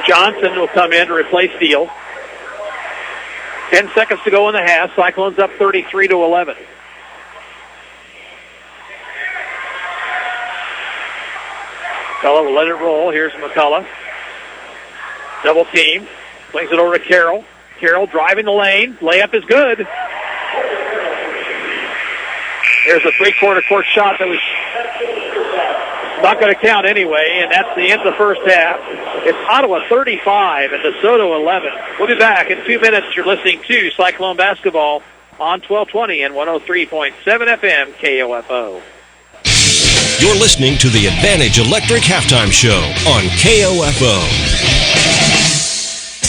Johnson will come in to replace Steele. 10 seconds to go in the half. Cyclones up 33-11. McCullough will let it roll. Here's McCullough. Double team. Swings it over to Carroll. Carroll driving the lane. Layup is good. There's a three-quarter court shot that was not going to count anyway, and that's the end of the first half. It's Ottawa 35 and DeSoto 11. We'll be back in 2 minutes. You're listening to Cyclone Basketball on 1220 and 103.7 FM KOFO. You're listening to the Advantage Electric Halftime Show on KOFO.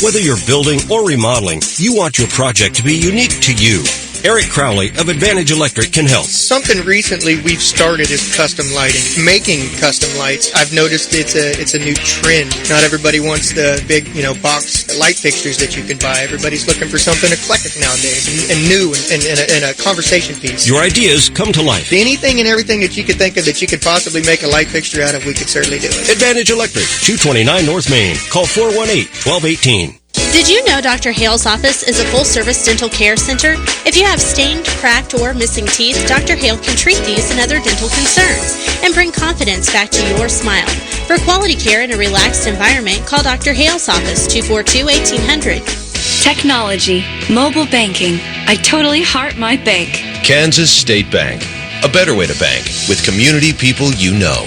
Whether you're building or remodeling, you want your project to be unique to you. Eric Crowley of Advantage Electric can help. Something recently we've started is custom lighting. Making custom lights, I've noticed it's a new trend. Not everybody wants the big, box light fixtures that you can buy. Everybody's looking for something eclectic nowadays and new and a conversation piece. Your ideas come to life. Anything and everything that you could think of that you could possibly make a light fixture out of, we could certainly do it. Advantage Electric, 229 North Main. Call 418-1218. Did you know Dr. Hale's office is a full-service dental care center? If you have stained, cracked, or missing teeth, Dr. Hale can treat these and other dental concerns and bring confidence back to your smile. For quality care in a relaxed environment, call Dr. Hale's office, 242-1800. Technology, mobile banking. I totally heart my bank. Kansas State Bank. A better way to bank with community people you know.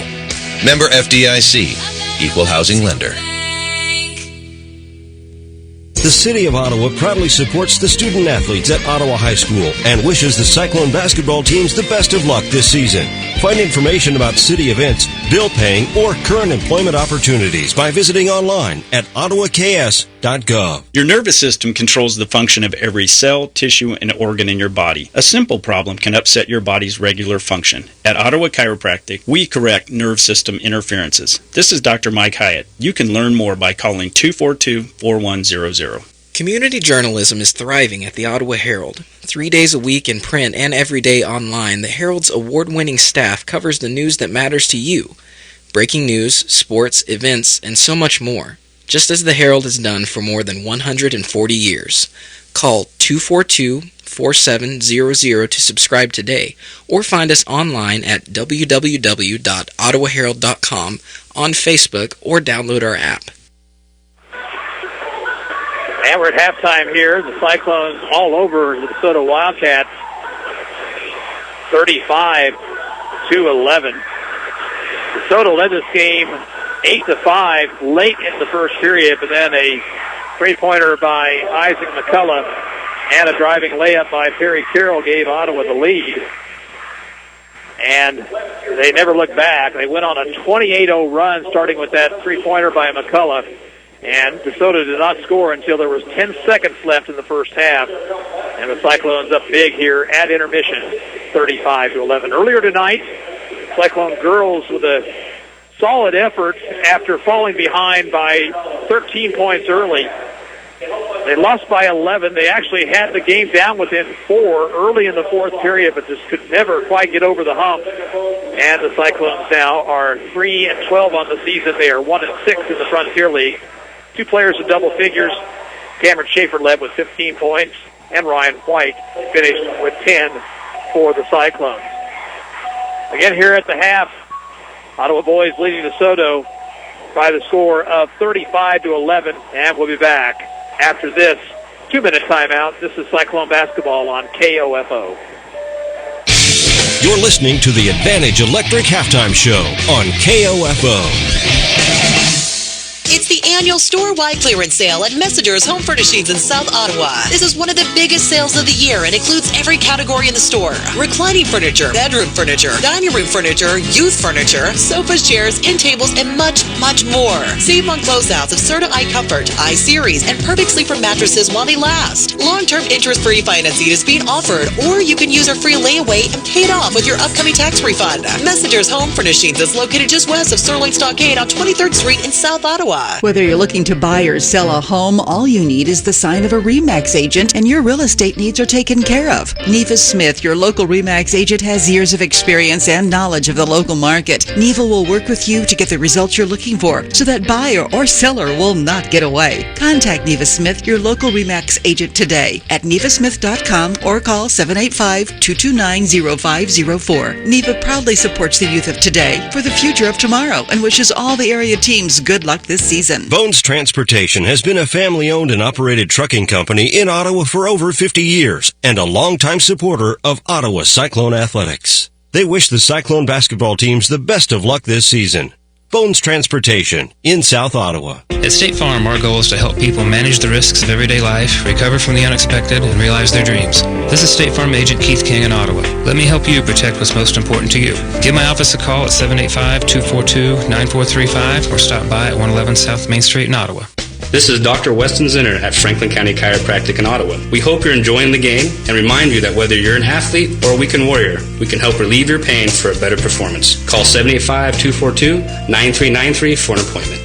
Member FDIC. Equal housing lender. The City of Ottawa proudly supports the student athletes at Ottawa High School and wishes the Cyclone basketball teams the best of luck this season. Find information about city events, bill paying, or current employment opportunities by visiting online at ottawaks.gov. Your nervous system controls the function of every cell, tissue, and organ in your body. A simple problem can upset your body's regular function. At Ottawa Chiropractic, we correct nerve system interferences. This is Dr. Mike Hyatt. You can learn more by calling 242-4100. Community journalism is thriving at the Ottawa Herald. 3 days a week in print and every day online, the Herald's award-winning staff covers the news that matters to you. Breaking news, sports, events, and so much more. Just as the Herald has done for more than 140 years. Call 242-4700 to subscribe today, or find us online at www.ottawaherald.com, on Facebook, or download our app. And we're at halftime here. The Cyclones all over the Soto Wildcats, 35-11. Soto led this game 8-5 late in the first period, but then a three-pointer by Isaac McCullough and a driving layup by Perry Carroll gave Ottawa the lead. And they never looked back. They went on a 28-0 run, starting with that three-pointer by McCullough. And DeSoto did not score until there was 10 seconds left in the first half. And the Cyclones up big here at intermission, 35-11. Earlier tonight, Cyclone girls with a solid effort after falling behind by 13 points early. They lost by 11. They actually had the game down within 4 early in the fourth period, but just could never quite get over the hump. And the Cyclones now are 3-12 on the season. They are 1-6 in the Frontier League. 2 players in double figures. Cameron Schaefer led with 15 points, and Ryan White finished with 10 for the Cyclones. Again, here at the half, Ottawa boys leading DeSoto by the score of 35-11, and we'll be back after this 2-minute timeout. This is Cyclone basketball on KOFO. You're listening to the Advantage Electric Halftime Show on KOFO. It's the annual store-wide clearance sale at Messenger's Home Furnishings in South Ottawa. This is one of the biggest sales of the year and includes every category in the store. Reclining furniture, bedroom furniture, dining room furniture, youth furniture, sofas, chairs, end tables, and much, much more. Save on closeouts of Certa iComfort, iSeries, and Perfect Sleeper mattresses while they last. Long-term interest-free financing is being offered, or you can use our free layaway and pay it off with your upcoming tax refund. Messenger's Home Furnishings is located just west of Sterling Stockade on 23rd Street in South Ottawa. Whether you're looking to buy or sell a home, all you need is the sign of a RE/MAX agent and your real estate needs are taken care of. Neva Smith, your local RE/MAX agent, has years of experience and knowledge of the local market. Neva will work with you to get the results you're looking for so that buyer or seller will not get away. Contact Neva Smith, your local RE/MAX agent today at nevasmith.com or call 785-229-0504. Neva proudly supports the youth of today for the future of tomorrow and wishes all the area teams good luck this season. Bones Transportation has been a family-owned and operated trucking company in Ottawa for over 50 years and a longtime supporter of Ottawa Cyclone athletics. They wish the Cyclone basketball teams the best of luck this season. Bones Transportation in South Ottawa. At State Farm, our goal is to help people manage the risks of everyday life, recover from the unexpected, and realize their dreams. This is State Farm Agent Keith King in Ottawa. Let me help you protect what's most important to you. Give my office a call at 785-242-9435 or stop by at 111 South Main Street in Ottawa. This is Dr. Weston Zinner at Franklin County Chiropractic in Ottawa. We hope you're enjoying the game and remind you that whether you're an athlete or a weekend warrior, we can help relieve your pain for a better performance. Call 785-242-9393 for an appointment.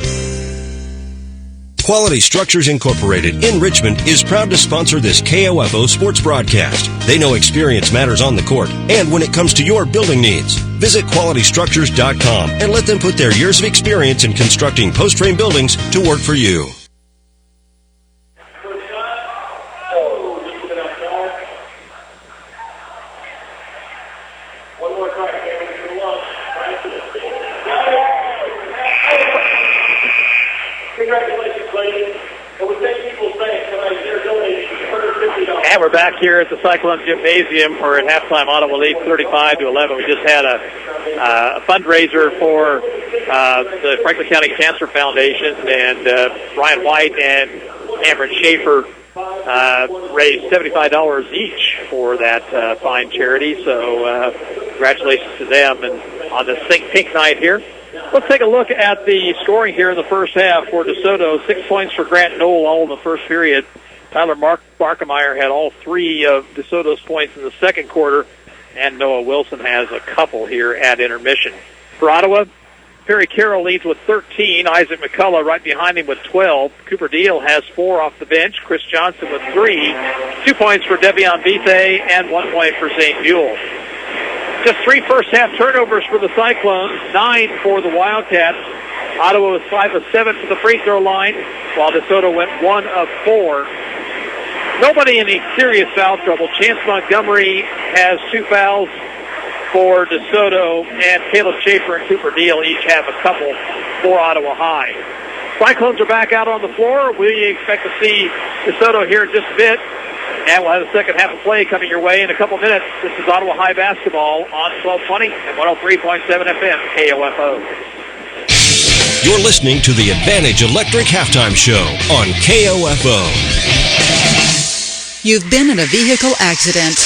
Quality Structures Incorporated in Richmond is proud to sponsor this KOFO sports broadcast. They know experience matters on the court and when it comes to your building needs. Visit QualityStructures.com and let them put their years of experience in constructing post-frame buildings to work for you. And we're back here at the Cyclones Gymnasium. We're at halftime. Ottawa leads 35-11. We just had a fundraiser for the Franklin County Cancer Foundation, and Brian White and Cameron Schaefer raised $75 each for that fine charity. So congratulations to them and on this Think Pink night here. Let's take a look at the scoring here in the first half for DeSoto. 6 points for Grant Knoll all in the first period. Tyler Barkemeyer had all three of DeSoto's points in the second quarter, and Noah Wilson has a couple here at intermission. For Ottawa, Perry Carroll leads with 13. Isaac McCullough right behind him with 12. Cooper Deal has 4 off the bench. Chris Johnson with 3. 2 points for Devion Vite and 1 point for St. Buell. Just 3 first-half turnovers for the Cyclones, 9 for the Wildcats. Ottawa was 5 of 7 from the free throw line, while DeSoto went 1 of 4. Nobody in any serious foul trouble. Chance Montgomery has 2 fouls for DeSoto, and Caleb Schaefer and Cooper Deal each have a couple for Ottawa High. Cyclones are back out on the floor. We expect to see DeSoto here in just a bit. And we'll have the second half of play coming your way in a couple minutes. This is Ottawa High basketball on 1220 and 103.7 FM KOFO. You're listening to the Advantage Electric Halftime Show on KOFO. You've been in a vehicle accident,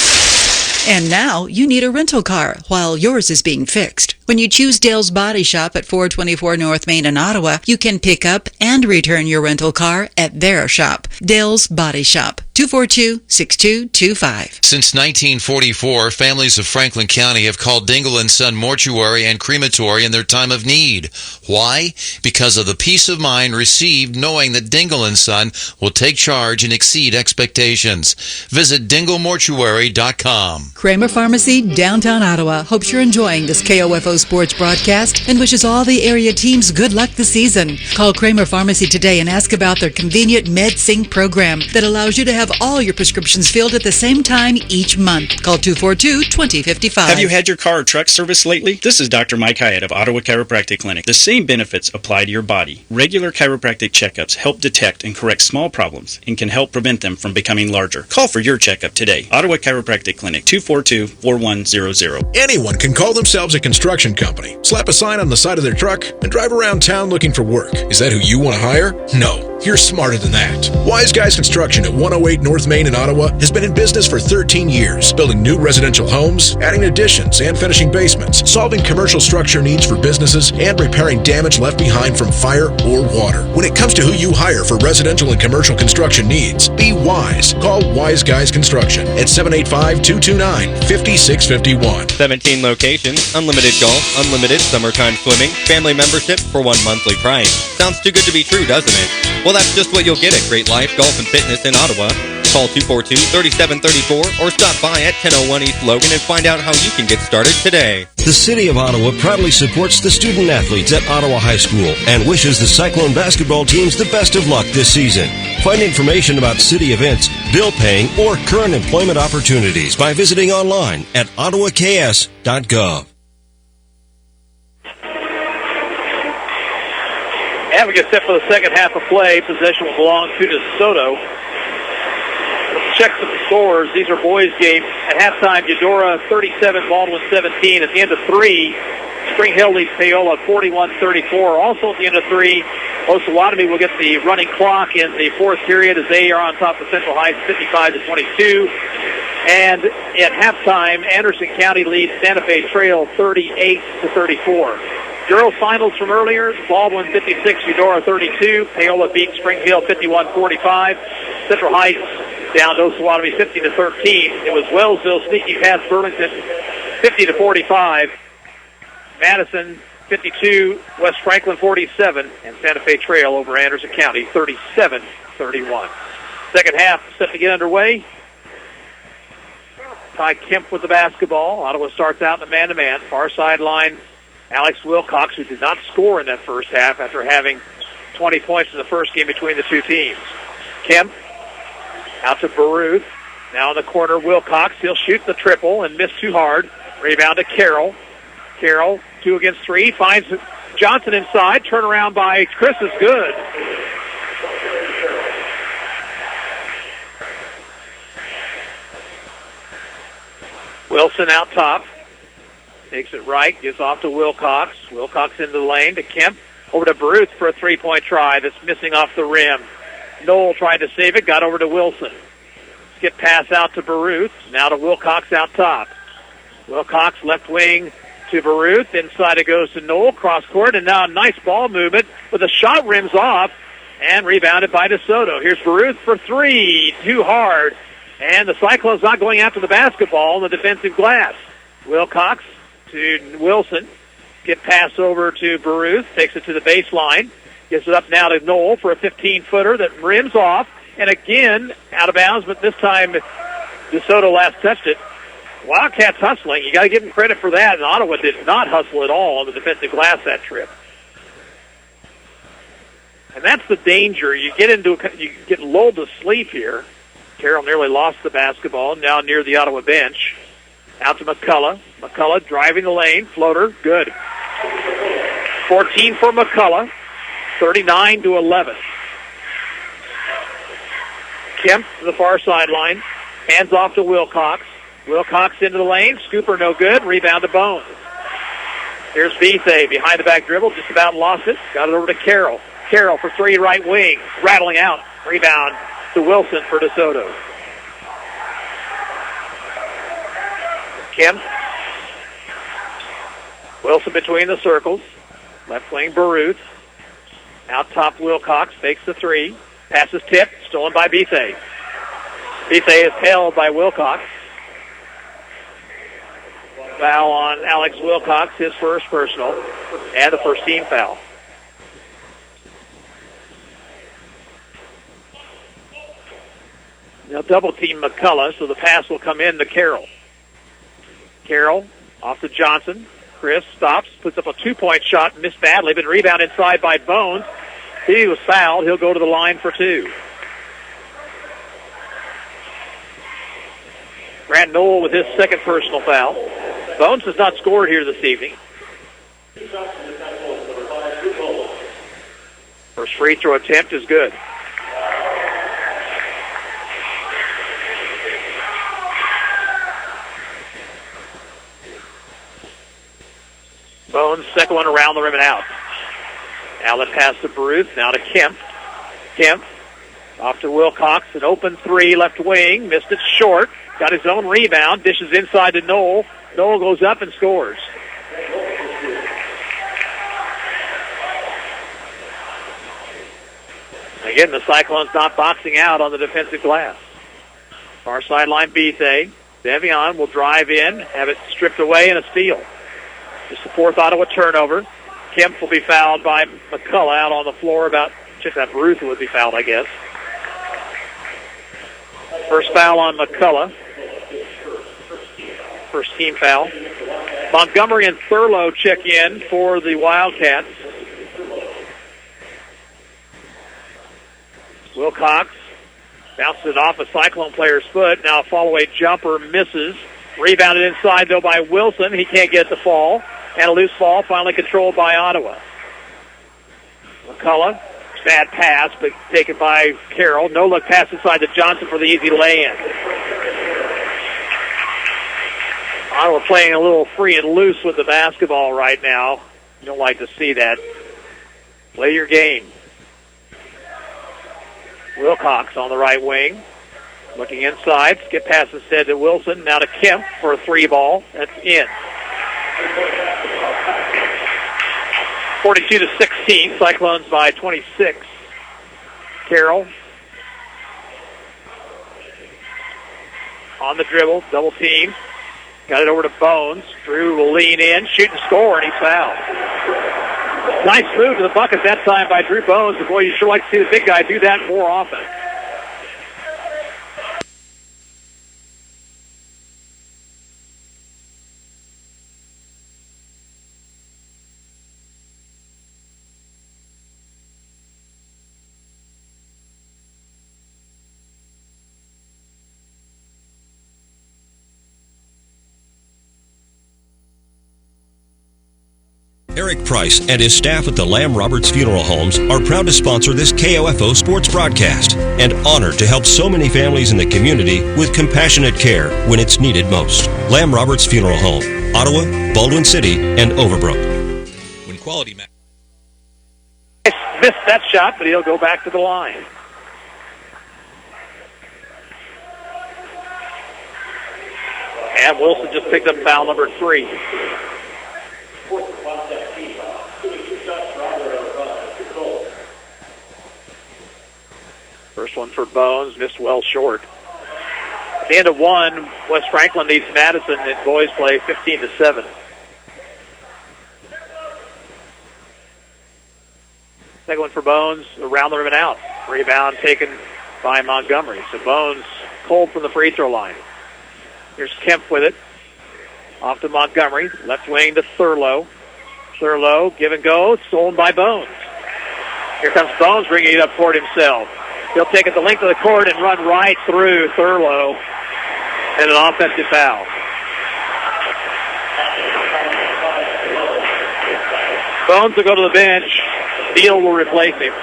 and now you need a rental car while yours is being fixed. When you choose Dale's Body Shop at 424 North Main in Ottawa, you can pick up and return your rental car at their shop. Dale's Body Shop, 242-6225. Since 1944, families of Franklin County have called Dingle & Son Mortuary and Crematory in their time of need. Why? Because of the peace of mind received knowing that Dingle & Son will take charge and exceed expectations. Visit dinglemortuary.com. Kramer Pharmacy, downtown Ottawa, hopes you're enjoying this KOFO sports broadcast and wishes all the area teams good luck this season. Call Kramer Pharmacy today and ask about their convenient MedSync program that allows you to have all your prescriptions filled at the same time each month. Call 242-2055. Have you had your car or truck serviced lately? This is Dr. Mike Hyatt of Ottawa Chiropractic Clinic. The same benefits apply to your body. Regular chiropractic checkups help detect and correct small problems and can help prevent them from becoming larger. Call for your checkup today. Ottawa Chiropractic Clinic, 242-4100. Anyone can call themselves a construction company, slap a sign on the side of their truck, and drive around town looking for work. Is that who you want to hire? No, you're smarter than that. Wise Guys Construction at 108 North Main in Ottawa has been in business for 13 years, building new residential homes, adding additions and finishing basements, solving commercial structure needs for businesses, and repairing damage left behind from fire or water. When it comes to who you hire for residential and commercial construction needs, be wise. Call Wise Guys Construction at 785-229-5651. 17 locations, unlimited golf, unlimited summertime swimming, family membership for one monthly price. Sounds too good to be true, doesn't it? Well, that's just what you'll get at Great Life Golf and Fitness in Ottawa. Call 242-3734 or stop by at 1001 East Logan and find out how you can get started today. The City of Ottawa proudly supports the student athletes at Ottawa High School and wishes the Cyclone basketball teams the best of luck this season. Find information about city events, bill paying, or current employment opportunities by visiting online at ottawaks.gov. And we get set for the second half of play. Possession will belong to DeSoto. Let's check some scores. These are boys' games. At halftime, Eudora 37, Baldwin 17. At the end of 3, Spring Hill leads Paola 41-34. Also at the end of 3, Osawatomie will get the running clock in the fourth period as they are on top of Central Heights 55-22. And at halftime, Anderson County leads Santa Fe Trail 38-34. Girls finals from earlier, Baldwin 56, Eudora 32. Paola beat Springfield 51-45. Central Heights down to Osawatomie 50-13. It was Wellsville sneaking past Burlington 50-45. Madison 52, West Franklin 47, and Santa Fe Trail over Anderson County 37-31. Second half set to get underway. Ty Kemp with the basketball. Ottawa starts out in the man-to-man. Far sideline, Alex Wilcox, who did not score in that first half after having 20 points in the first game between the two teams. Kemp out to Baruth. Now in the corner, Wilcox. He'll shoot the triple and miss too hard. Rebound to Carroll. Carroll, 2 against 3, finds Johnson inside. Turnaround by Chris is good. Wilson out top. Takes it right, gives off to Wilcox. Wilcox into the lane to Kemp. Over to Baruth for a three-point try that's missing off the rim. Knoll tried to save it, got over to Wilson. Skip pass out to Baruth. Now to Wilcox out top. Wilcox left wing to Baruth. Inside it goes to Knoll, cross court, and now a nice ball movement, but the shot rims off and rebounded by DeSoto. Here's Baruth for 3, too hard, and the Cyclones not going after the basketball in the defensive glass. Wilcox to Wilson. Get pass over to Baruth, takes it to the baseline, gives it up now to Knoll for a 15-footer that rims off, and again out of bounds, but this time DeSoto last touched it. Wildcats hustling. You got to give them credit for that. And Ottawa did not hustle at all on the defensive glass that trip. And that's the danger. You get lulled to sleep here. Carroll nearly lost the basketball. Now near the Ottawa bench. Out to McCullough. McCullough driving the lane. Floater. Good. 14 for McCullough. 39-11. Kemp to the far sideline. Hands off to Wilcox. Wilcox into the lane. Scooper no good. Rebound to Bones. Here's Bethay behind the back dribble. Just about lost it. Got it over to Carroll. Carroll for 3 right wing. Rattling out. Rebound to Wilson for DeSoto. Kemp. Wilson between the circles. Left wing Baruth. Out top Wilcox. Fakes the 3. Passes tip. Stolen by Bethay. Bethay is held by Wilcox. Foul on Alex Wilcox, his first personal, and the first team foul. Now double team McCullough, so the pass will come in to Carroll. Carroll off to Johnson. Chris stops, puts up a 2-point shot, missed badly, but rebound inside by Bones. He was fouled. He'll go to the line for 2. Grant Knoll with his second personal foul. Bones has not scored here this evening. First free throw attempt is good. Bones, second one around the rim and out. Outlet pass to Baruth, now to Kemp. Kemp off to Wilcox, an open 3 left wing, missed it short. Got his own rebound, dishes inside to Knoll. Knoll goes up and scores. Again, the Cyclones not boxing out on the defensive glass. Far sideline Bethay. Devion will drive in, have it stripped away, and a steal. Just the 4th Ottawa turnover. Kemp will be fouled by McCullough out on the floor. Just that Baruth would be fouled, I guess. First foul on McCullough. First team foul. Montgomery and Thurlow check in for the Wildcats. Wilcox bounces it off a Cyclone player's foot. Now a fall-away jumper misses. Rebounded inside, though, by Wilson. He can't get the fall. And a loose ball finally controlled by Ottawa. McCullough, bad pass, but taken by Carroll. No-look pass inside to Johnson for the easy lay-in. Ottawa playing a little free and loose with the basketball right now. You don't like to see that. Play your game. Wilcox on the right wing. Looking inside. Skip pass instead to Wilson. Now to Kemp for a 3 ball. That's in. 42-16, Cyclones by 26. Carroll on the dribble, double team. Got it over to Bones. Drew will lean in, shoot and score, and he's fouled. Nice move to the bucket that time by Drew Bones. But boy, you sure like to see the big guy do that more often. Eric Price and his staff at the Lamb Roberts Funeral Homes are proud to sponsor this KOFO sports broadcast and honored to help so many families in the community with compassionate care when it's needed most. Lamb Roberts Funeral Home, Ottawa, Baldwin City, and Overbrook. When quality Missed that shot, but he'll go back to the line. And Wilson just picked up foul number 3. First one for Bones, missed well short. At the end of one, West Franklin leads Madison in boys play 15-7. Second one for Bones, around the rim and out. Rebound taken by Montgomery. So Bones cold from the free throw line. Here's Kemp with it. Off to Montgomery. Left wing to Thurlow. Thurlow, give and go, stolen by Bones. Here comes Bones bringing it up toward himself. He'll take it the length of the court and run right through Thurlow. And an offensive foul. Bones will go to the bench. Beal will replace him.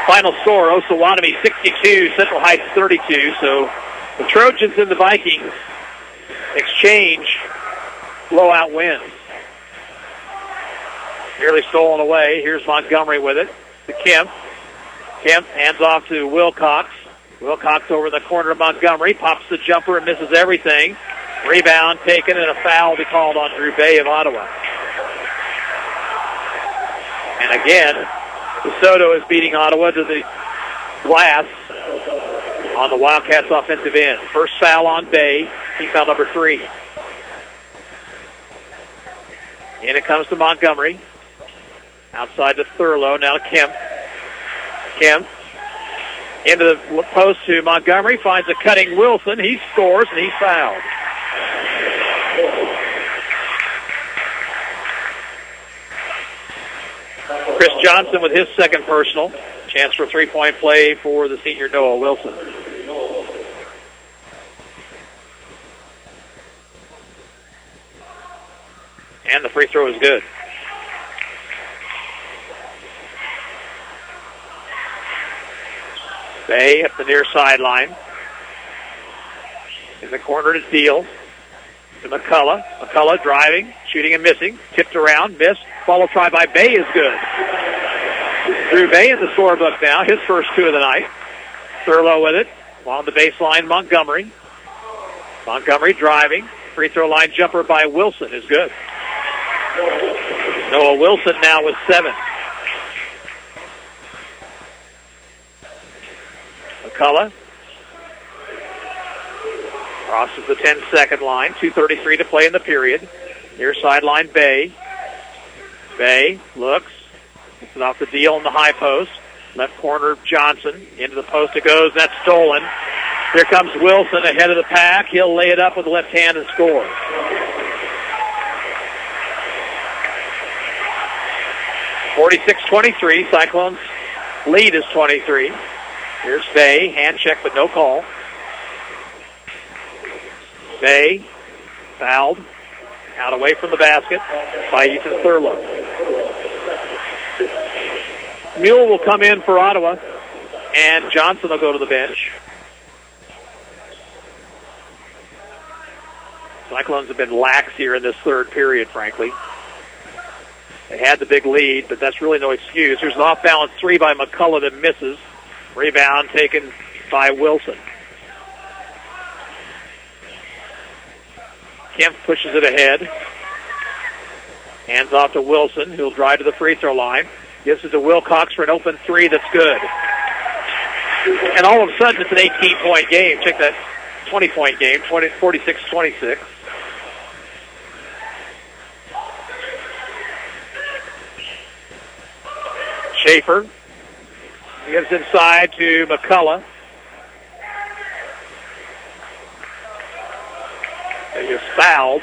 Final score, Osawatomie 62, Central Heights 32. So the Trojans and the Vikings exchange blowout wins. Nearly stolen away. Here's Montgomery with it to Kemp. Kemp hands off to Wilcox. Wilcox over the corner of Montgomery. Pops the jumper and misses everything. Rebound taken and a foul be called on Drew Bay of Ottawa. And again, Soto is beating Ottawa to the glass on the Wildcats' offensive end. First foul on Bay. Team foul number 3. In it comes to Montgomery. Outside to Thurlow, now to Kemp. Kemp into the post to Montgomery, finds a cutting Wilson. He scores, and he's fouled. Chris Johnson with his second personal. Chance for three-point play for the senior Noah Wilson. And the free throw is good. Bay at the near sideline. In the corner to Deal. To McCullough. McCullough driving, shooting and missing. Tipped around, missed. Follow try by Bay is good. Drew Bay in the scorebook now. His first 2 of the night. Thurlow with it. Along the baseline, Montgomery. Montgomery driving. Free throw line jumper by Wilson is good. Noah Wilson now with 7. McCullough crosses the 10-second line. 2:33 to play in the period. Near sideline, Bay. Bay looks. Gets it off the Deal in the high post. Left corner, Johnson. Into the post it goes. That's stolen. Here comes Wilson ahead of the pack. He'll lay it up with the left hand and score. (46-23). Cyclones lead is 23. Here's Bay. Hand check, but no call. Bay fouled. Out away from the basket by Ethan Thurlow. Mule will come in for Ottawa, and Johnson will go to the bench. Cyclones have been lax here in this third period, frankly. They had the big lead, but that's really no excuse. There's an off-balance 3 by McCullough that misses. Rebound taken by Wilson. Kemp pushes it ahead. Hands off to Wilson, who'll drive to the free throw line. Gives it to Wilcox for an open three that's good. And all of a sudden, it's an 18-point game. Check that 20-point game, 46-26. Schaefer gives inside to McCullough. He is fouled.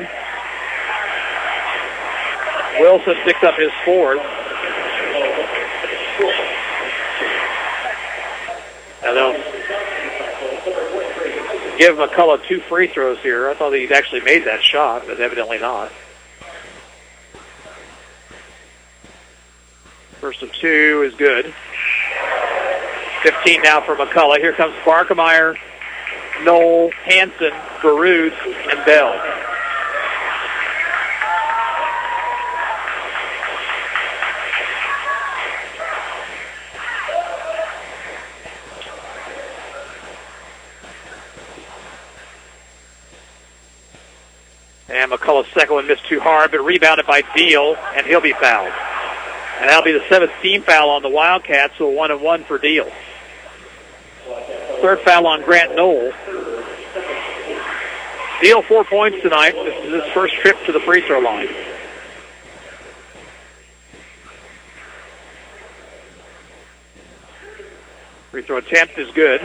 Wilson picks up his fourth. And they'll give McCullough 2 free throws here. I thought he'd actually made that shot, but evidently not. First of 2 is good. 15 now for McCullough. Here comes Barkemeyer, Knoll, Hanson, Baruth, and Bell. And McCullough's second one missed too hard, but rebounded by Deal, and he'll be fouled. And that'll be the 7th team foul on the Wildcats, so 1-1 for Deal. Third foul on Grant Knoll. Deal 4 points tonight. This is his first trip to the free throw line. Free throw attempt is good.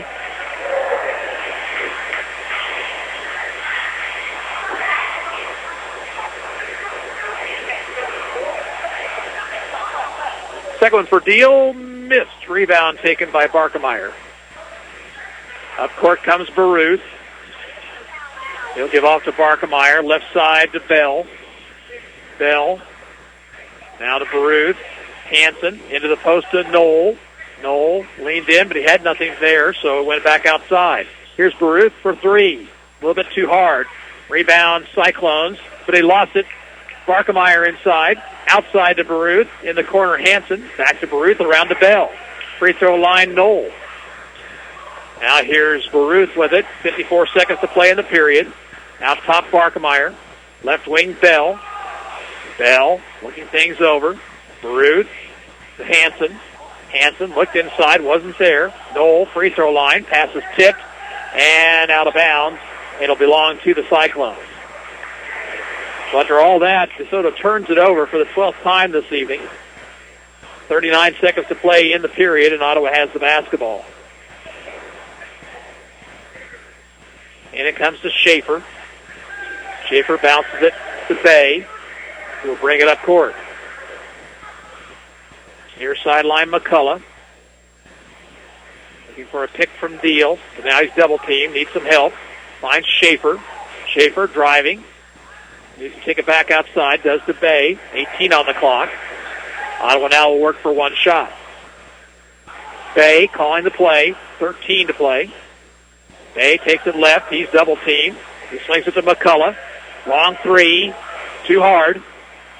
Second one for Deal, missed. Rebound taken by Barkemeyer. Up court comes Baruth. He'll give off to Barkemeyer. Left side to Bell. Bell. Now to Baruth. Hanson into the post to Knoll. Knoll leaned in, but he had nothing there, so it went back outside. Here's Baruth for 3. A little bit too hard. Rebound, Cyclones, but he lost it. Barkemeyer inside. Outside to Baruth. In the corner, Hanson. Back to Baruth, around to Bell. Free throw line, Knoll. Now here's Baruth with it. 54 seconds to play in the period. Out top, Barkemeyer. Left wing, Bell. Bell looking things over. Baruth to Hanson. Hanson looked inside, wasn't there. Knoll, free throw line. Pass is tipped and out of bounds. It'll belong to the Cyclones. So after all that, DeSoto turns it over for the 12th time this evening. 39 seconds to play in the period, and Ottawa has the basketball. And it comes to Schaefer. Schaefer bounces it to Bay, who will bring it up court. Near sideline, McCullough. Looking for a pick from Deal, but now he's double-teamed, needs some help. Finds Schaefer. Schaefer driving. Needs to take it back outside, does to Bay. 18 on the clock. Ottawa now will work for one shot. Bay calling the play, 13 to play. Bay takes it left, he's double-teamed. He slings it to McCullough. Long 3, too hard.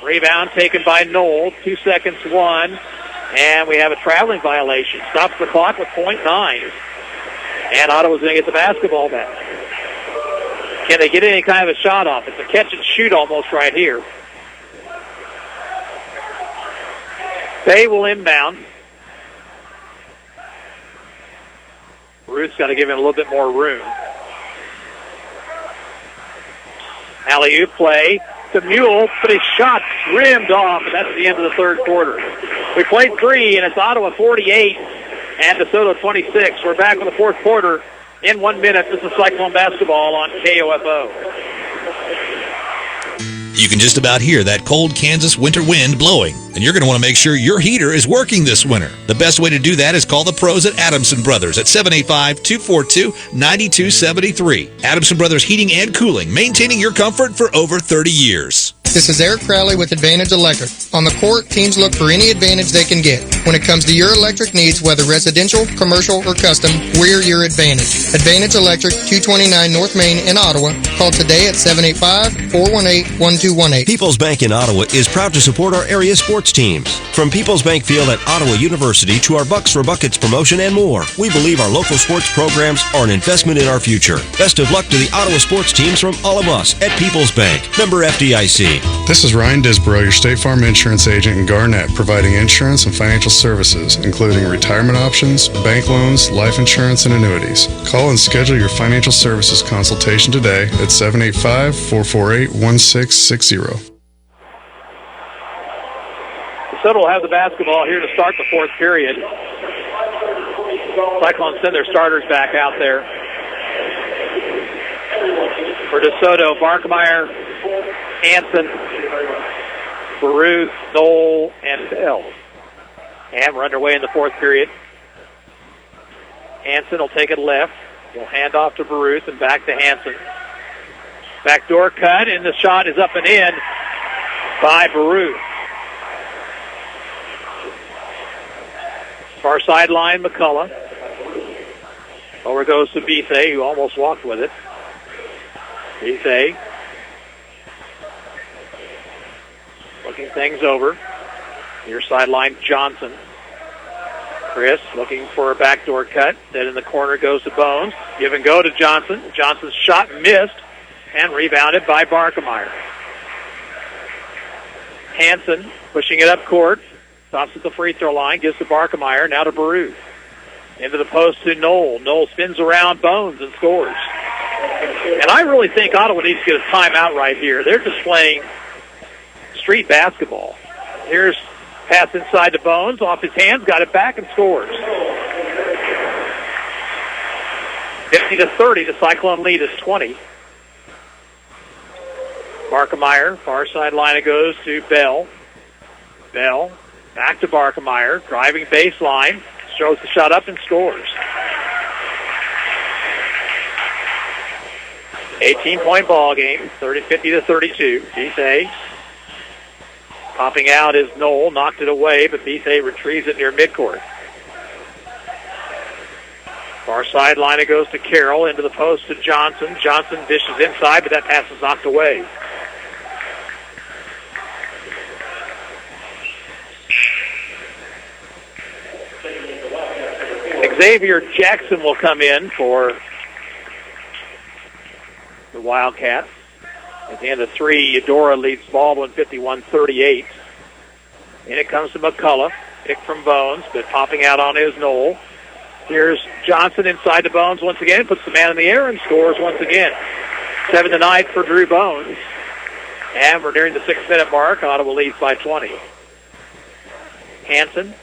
Rebound taken by Knoll, 2 seconds, 1. And we have a traveling violation. Stops the clock with .9. And Ottawa's going to get the basketball back. Can they get any kind of a shot off? It's a catch and shoot almost right here. Bay will inbound. Ruth's got to give him a little bit more room. Alley-oop play to Mule, but his shot rimmed off, and that's the end of the third quarter. We played 3, and it's Ottawa 48 and DeSoto 26. We're back with the fourth quarter in 1 minute. This is Cyclone basketball on KOFO. You can just about hear that cold Kansas winter wind blowing, and you're going to want to make sure your heater is working this winter. The best way to do that is call the pros at Adamson Brothers at 785-242-9273. Adamson Brothers Heating and Cooling, maintaining your comfort for over 30 years. This is Eric Crowley with Advantage Electric. On the court, teams look for any advantage they can get. When it comes to your electric needs, whether residential, commercial, or custom, we're your advantage. Advantage Electric, 229 North Main in Ottawa. Call today at 785-418-1218. People's Bank in Ottawa is proud to support our area sports teams. From People's Bank Field at Ottawa University to our Bucks for Buckets promotion and more, we believe our local sports programs are an investment in our future. Best of luck to the Ottawa sports teams from all of us at People's Bank. Member FDIC. This is Ryan Disborough, your State Farm insurance agent in Garnett, providing insurance and financial services, including retirement options, bank loans, life insurance, and annuities. Call and schedule your financial services consultation today at 785-448-1660. Soto will have the basketball here to start the fourth period. Cyclones send their starters back out there. For DeSoto, Barkemeyer, Hansen, Baruth, Knoll, and Bell. And we're underway in the fourth period. Hansen will take it left. He'll hand off to Baruth and back to Hansen. Backdoor cut, and the shot is up and in by Baruth. Far sideline, McCullough. Over goes to Bethea, who almost walked with it. Bethea looking things over. Near sideline, Johnson. Chris looking for a backdoor cut. Then in the corner goes to Bones. Give and go to Johnson. Johnson's shot missed and rebounded by Barkemeyer. Hansen pushing it up court. Stops at the free throw line. Gives to Barkemeyer. Now to Baruth. Into the post to Knoll. Knoll spins around Bones and scores. And I really think Ottawa needs to get a timeout right here. They're just playing street basketball. Here's pass inside to Bones. Off his hands. Got it back and scores. 50-30. The Cyclone lead is 20. Barkemeyer. Far sideline it goes to Bell. Bell. Back to Barkemeyer. Driving baseline. Throws the shot up and scores. 18-point ball game. 50-32. Bethea. Popping out is Knoll. Knocked it away, but Bethea retrieves it near midcourt. Far sideline it goes to Carroll. Into the post to Johnson. Johnson dishes inside, but that pass is knocked away. Xavier Jackson will come in for the Wildcats. At the end of three, Eudora leads Baldwin 51-38. And it comes to McCullough. Pick from Bones, but popping out on his Knoll. Here's Johnson inside the Bones once again. Puts the man in the air and scores once again. 7-9 for Drew Bones. And we're nearing the 6-minute mark. Ottawa leads by 20. Hansen.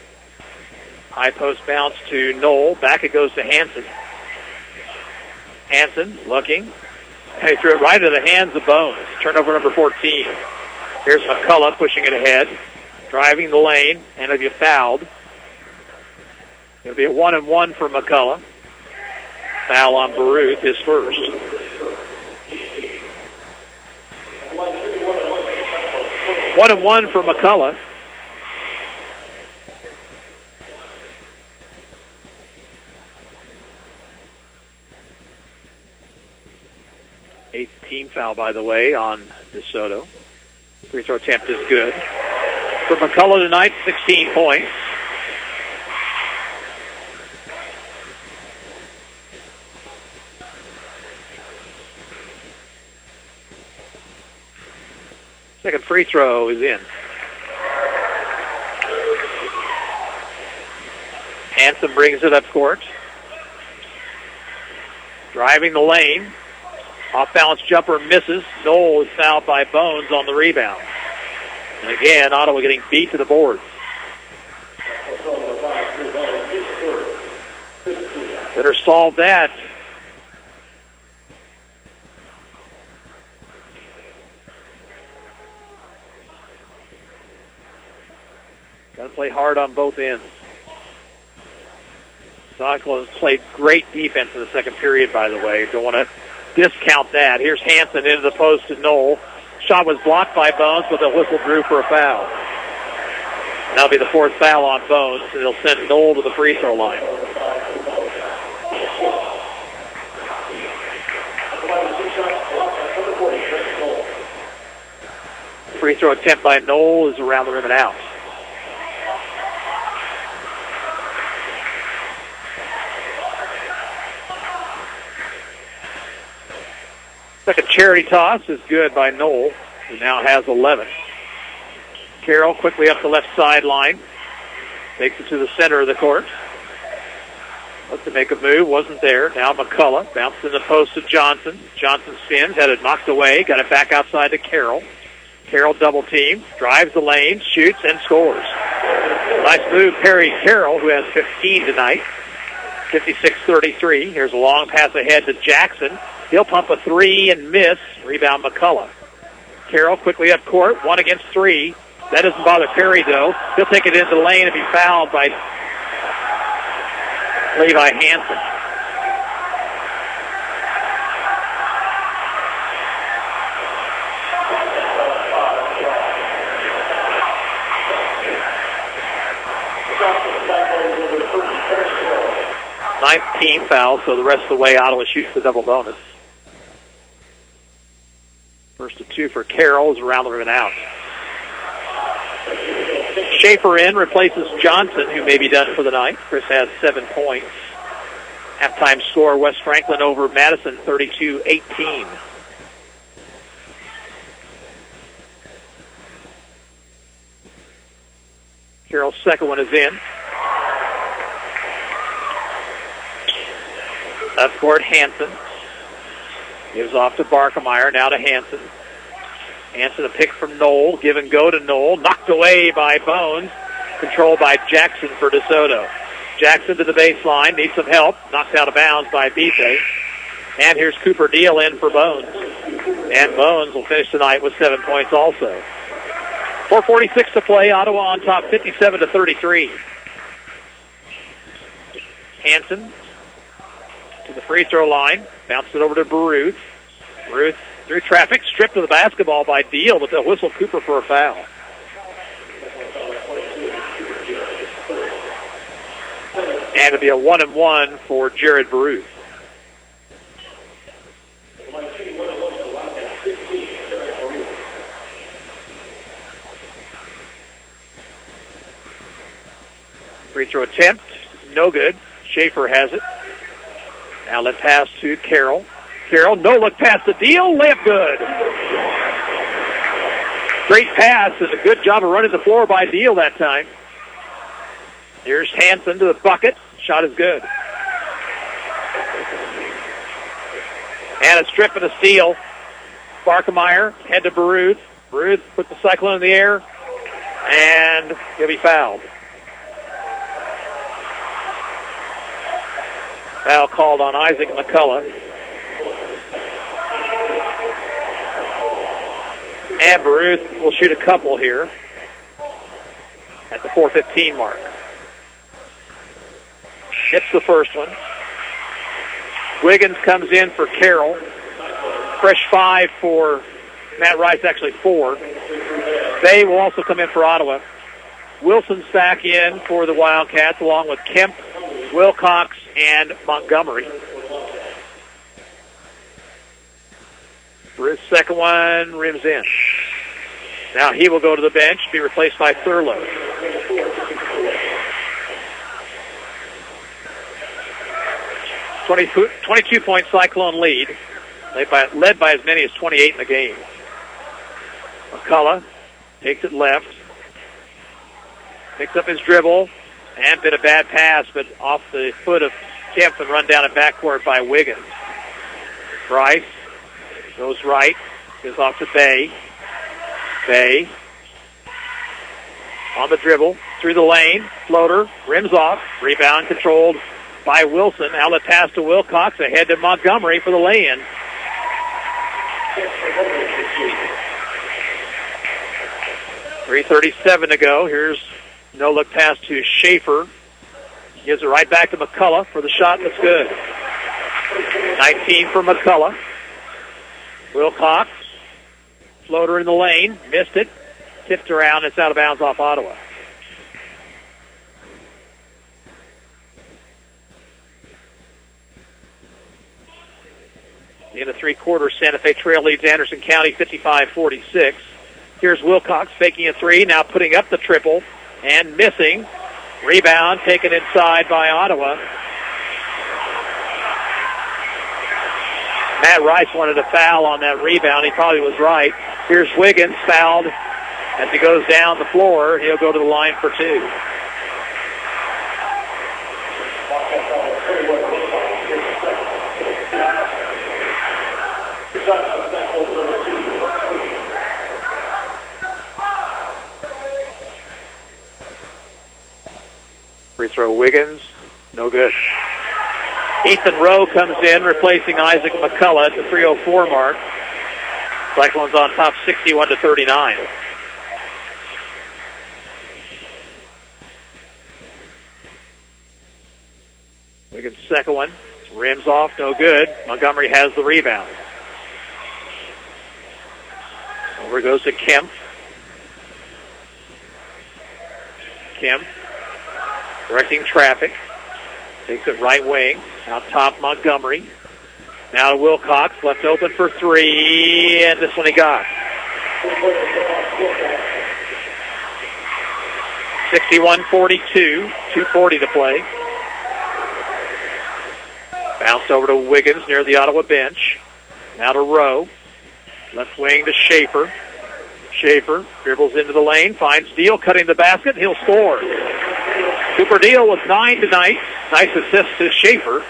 High post bounce to Knoll. Back it goes to Hansen. Hansen looking. He threw it right into the hands of Bones. Turnover number 14. Here's McCullough pushing it ahead. Driving the lane. And it'll be fouled. It'll be a 1-and-1 for McCullough. Foul on Baruth, his first. One and one for McCullough. Eighth team foul, by the way, on DeSoto. Free throw attempt is good. For McCullough tonight, 16 points. Second free throw is in. Hansen brings it up court. Driving the lane. Off-balance jumper misses. Knoll is fouled by Bones on the rebound. And again, Ottawa getting beat to the boards. Better solve that. Got to play hard on both ends. Cyclones played great defense in the second period, by the way. Don't want to discount that. Here's Hansen into the post to Knoll. Shot was blocked by Bones, but the whistle drew for a foul. That'll be the fourth foul on Bones, and it'll send Knoll to the free throw line. Free throw attempt by Knoll is around the rim and out. Second charity toss is good by Knoll, who now has 11. Carroll quickly up the left sideline. Takes it to the center of the court. Looks to make a move. Wasn't there. Now McCullough bounced in the post to Johnson. Johnson spins. Had it knocked away. Got it back outside to Carroll. Carroll double team. Drives the lane. Shoots and scores. Nice move, Perry Carroll, who has 15 tonight. 56-33. Here's a long pass ahead to Jackson. He'll pump a three and miss. Rebound McCullough. Carroll quickly up court. 1 against 3. That doesn't bother Perry, though. He'll take it into the lane and be fouled by Levi Hansen. Ninth team foul, so the rest of the way Ottawa shoots the double bonus. First of 2 for Carroll is around the rim and out. Schaefer in, replaces Johnson, who may be done for the night. Chris has 7 points. Halftime score, West Franklin over Madison, 32-18. Carroll's second one is in. Up court, Hansen. Gives off to Barkemeyer, now to Hansen. Hansen a pick from Knoll, give and go to Knoll, knocked away by Bones, controlled by Jackson for DeSoto. Jackson to the baseline, needs some help, knocked out of bounds by Bise. And here's Cooper Deal in for Bones. And Bones will finish tonight with 7 points also. 4:46 to play, Ottawa on top 57-33. Hansen to the free throw line, bounced it over to Baruth. Baruth through traffic, stripped of the basketball by Deal, but they'll whistle Cooper for a foul. And it'll be a 1-and-1 for Jared Baruth. Free throw attempt, no good. Schaefer has it. Outlet pass to Carroll. Carroll, no look past the Deal, layup good. Great pass and a good job of running the floor by Deal that time. Here's Hansen to the bucket. Shot is good. And a strip and a steal. Barkemeyer, head to Baruth. Baruth put the Cyclone in the air, and he'll be fouled. Foul called on Isaac McCullough. And Baruth will shoot a couple here at the 4:15 mark. Hits the first one. Wiggins comes in for Carroll. Fresh 5 for Matt Rice, actually 4. They will also come in for Ottawa. Wilson's back in for the Wildcats, along with Kemp, Wilcox, and Montgomery. Baruth's second one rims in. Now he will go to the bench, be replaced by Thurlow. A 22-point Cyclone lead, led by as many as 28 in the game. McCullough takes it left, picks up his dribble, and bit a bad pass, but off the foot of Kemp and run down in backcourt by Wiggins. Bryce goes right, goes off to Bay. Bay on the dribble, through the lane, floater, rims off, rebound controlled by Wilson. Outlet pass to Wilcox, ahead to Montgomery for the lay-in. .337 to go. Here's no-look pass to Schaefer. Gives it right back to McCullough for the shot that's good. 19 for McCullough. Wilcox Floater in the lane. Missed it. Tipped around. It's out of bounds off Ottawa. In the three-quarters, Santa Fe Trail leads Anderson County 55-46. Here's Wilcox faking a three, now putting up the triple and missing. Rebound taken inside by Ottawa. Matt Rice wanted a foul on that rebound. He probably was right. Here's Wiggins fouled as he goes down the floor. He'll go to the line for two. Free throw Wiggins, no good. Ethan Rowe comes in, replacing Isaac McCullough at the 3:04 mark. Cyclones on top 61-39. Wiggins' second one. Rims off, no good. Montgomery has the rebound. Over goes to Kemp. Kemp directing traffic. Takes it right wing. Out top Montgomery. Now to Wilcox. Left open for three. And this one he got. 61-42. 2:40 to play. Bounce over to Wiggins near the Ottawa bench. Now to Rowe. Left wing to Schaefer. Schaefer dribbles into the lane. Finds Deal cutting the basket. He'll score. Cooper Deal with 9 tonight. Nice assist to Schaefer.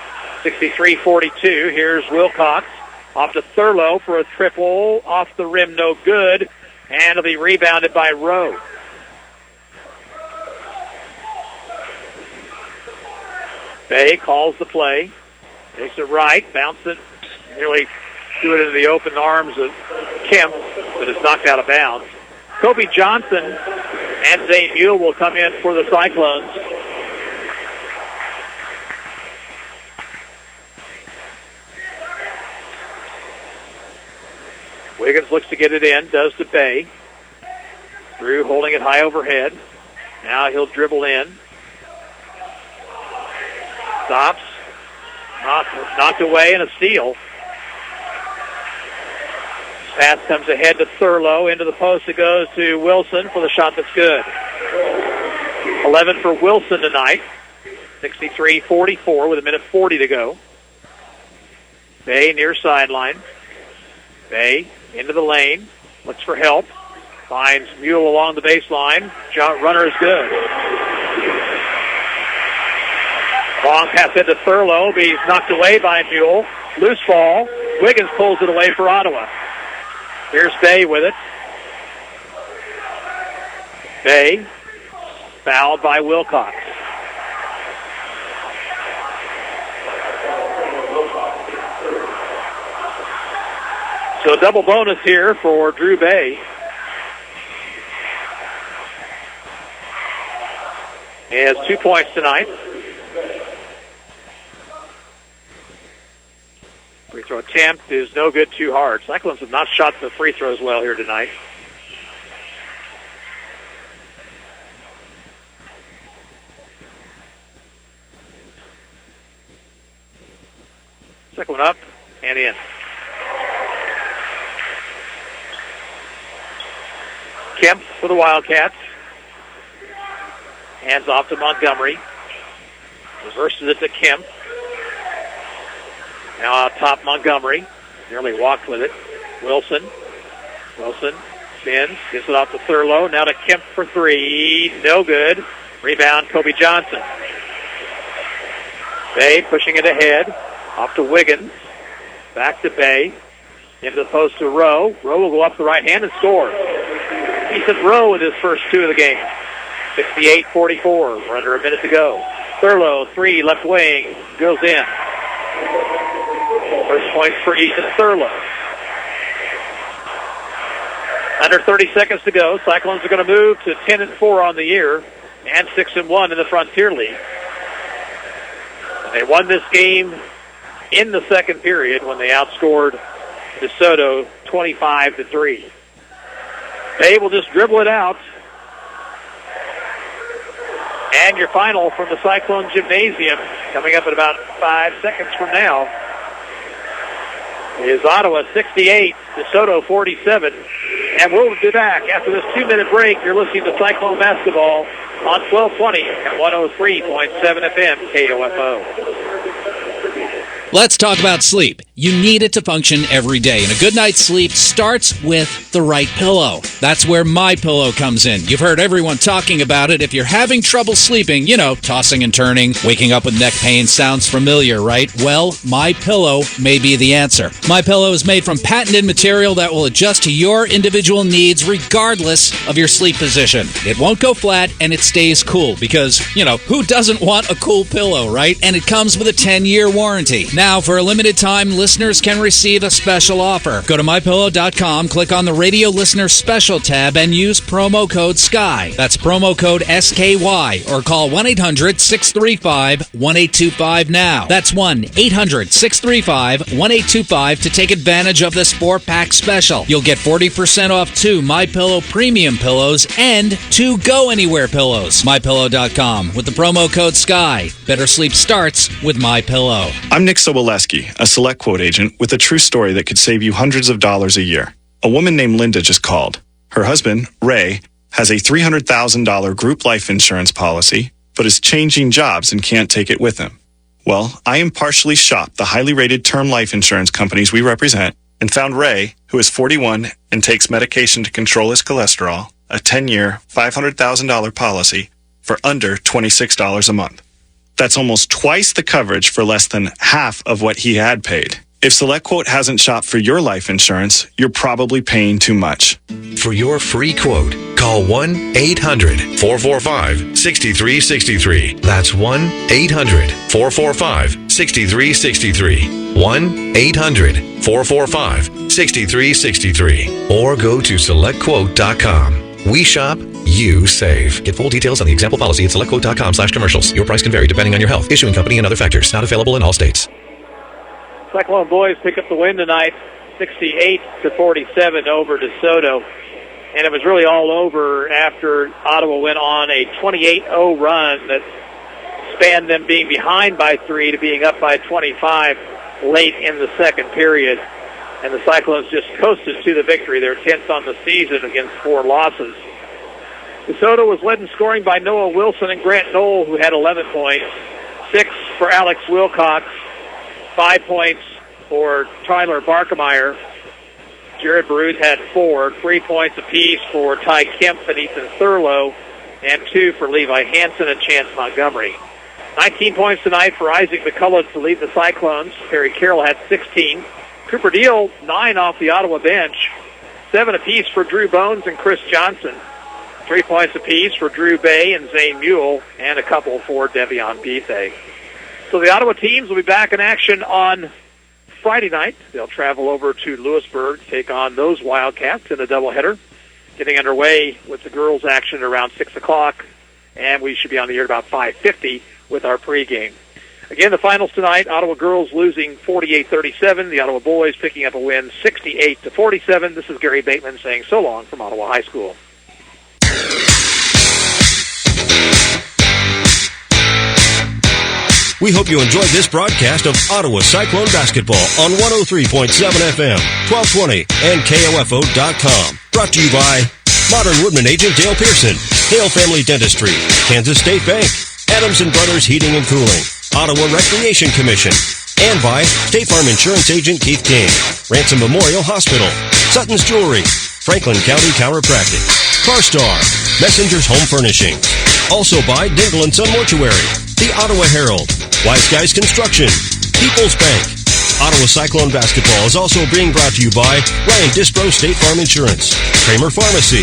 63-42. Here's Wilcox. Off to Thurlow for a triple. Off the rim, no good. And it'll be rebounded by Rowe. Bay calls the play. Takes it right. Bounce it. Nearly threw it into the open arms of Kemp, but it's knocked out of bounds. Kobe Johnson and Zane Mule will come in for the Cyclones. Wiggins looks to get it in, does to Bay. Drew holding it high overhead. Now he'll dribble in. Stops. Knocked away and a steal. Pass comes ahead to Thurlow. Into the post it goes to Wilson for the shot that's good. 11 for Wilson tonight. 63-44 with 1:40 to go. Bay near sideline. Bay into the lane. Looks for help. Finds Mule along the baseline. Runner is good. Long pass into Thurlow. He's knocked away by Mule. Loose ball. Wiggins pulls it away for Ottawa. Here's Bay with it. Bay fouled by Wilcox. So a double bonus here for Drew Bay. He has 2 points tonight. Free throw attempt is no good, too hard. Cyclones have not shot the free throws well here tonight. Second one up and in. Kemp for the Wildcats. Hands off to Montgomery. Reverses it to Kemp. Now out top Montgomery. Nearly walked with it. Wilson spins. Gets it off to Thurlow. Now to Kemp for three. No good. Rebound Kobe Johnson. Bay pushing it ahead. Off to Wiggins. Back to Bay. Into the post to Rowe. Rowe will go up the right hand and score. Ethan Rowe with his first two of the game. 68-44. We're under a minute to go. Thurlow, three, left wing. Goes in. First point for Ethan Thurlow. Under 30 seconds to go. Cyclones are going to move to 10-4 on the year and 6-1 in the Frontier League. And they won this game in the second period when they outscored DeSoto 25-3. They will just dribble it out. And your final from the Cyclone Gymnasium, coming up in about 5 seconds from now, is Ottawa 68, DeSoto 47. And we'll be back after this 2-minute break. You're listening to Cyclone Basketball on 1220 at 103.7 FM KOFO. Let's talk about sleep. You need it to function every day, and a good night's sleep starts with the right pillow. That's where MyPillow comes in. You've heard everyone talking about it. If you're having trouble sleeping, tossing and turning, waking up with neck pain sounds familiar, right? Well, MyPillow may be the answer. MyPillow is made from patented material that will adjust to your individual needs regardless of your sleep position. It won't go flat, and it stays cool because, who doesn't want a cool pillow, right? And it comes with a 10-year warranty. Now, for a limited time, listeners can receive a special offer. Go to MyPillow.com, click on the Radio Listener Special tab, and use promo code SKY. That's promo code SKY, or call 1-800-635-1825 now. That's 1-800-635-1825 to take advantage of this 4-pack special. You'll get 40% off 2 MyPillow Premium pillows and 2 Go Anywhere pillows. MyPillow.com with the promo code SKY. Better sleep starts with MyPillow. I'm Nick Soboleski, a Select Quote agent with a true story that could save you hundreds of dollars a year. A woman named Linda just called. Her husband, Ray, has a $300,000 group life insurance policy, but is changing jobs and can't take it with him. Well, I impartially shopped the highly rated term life insurance companies we represent and found Ray, who is 41 and takes medication to control his cholesterol, a 10-year, $500,000 policy for under $26 a month. That's almost twice the coverage for less than half of what he had paid. If SelectQuote hasn't shopped for your life insurance, you're probably paying too much. For your free quote, call 1-800-445-6363. That's 1-800-445-6363. 1-800-445-6363. Or go to SelectQuote.com. We shop, you save. Get full details on the example policy at SelectQuote.com/commercials. Your price can vary depending on your health, issuing company, and other factors. Not available in all states. Cyclone boys pick up the win tonight, 68-47 over DeSoto. And it was really all over after Ottawa went on a 28-0 run that spanned them being behind by 3 to being up by 25 late in the second period. And the Cyclones just coasted to the victory. They're 10th on the season against 4 losses. DeSoto was led in scoring by Noah Wilson and Grant Knoll, who had 11 points, 6 for Alex Wilcox, 5 points for Tyler Barkemeyer. Jared Baruth had 4, 3 points apiece for Ty Kemp and Ethan Thurlow, and 2 for Levi Hansen and Chance Montgomery. 19 points tonight for Isaac McCullough to lead the Cyclones. Perry Carroll had 16. Cooper Deal, 9 off the Ottawa bench. 7 apiece for Drew Bones and Chris Johnson. 3 points apiece for Drew Bay and Zane Mule, and a couple for Devion Bethe. So the Ottawa teams will be back in action on Friday night. They'll travel over to Lewisburg, take on those Wildcats in a doubleheader. Getting underway with the girls' action around 6 o'clock, and we should be on the air at about 5:50 with our pregame. Again, the finals tonight, Ottawa girls losing 48-37. The Ottawa boys picking up a win 68-47. This is Gary Bateman saying so long from Ottawa High School. We hope you enjoyed this broadcast of Ottawa Cyclone Basketball on 103.7 FM, 1220, and KOFO.com. Brought to you by Modern Woodman agent Dale Pearson, Hale Family Dentistry, Kansas State Bank, Adams & Brothers Heating and Cooling, Ottawa Recreation Commission, and by State Farm Insurance Agent Keith King, Ransom Memorial Hospital, Sutton's Jewelry, Franklin County Chiropractic, CarStar, Messenger's Home Furnishings. Also by Dingle & Son Mortuary, the Ottawa Herald, Wise Guys Construction, People's Bank. Ottawa Cyclone Basketball is also being brought to you by Ryan Dispro State Farm Insurance, Kramer Pharmacy,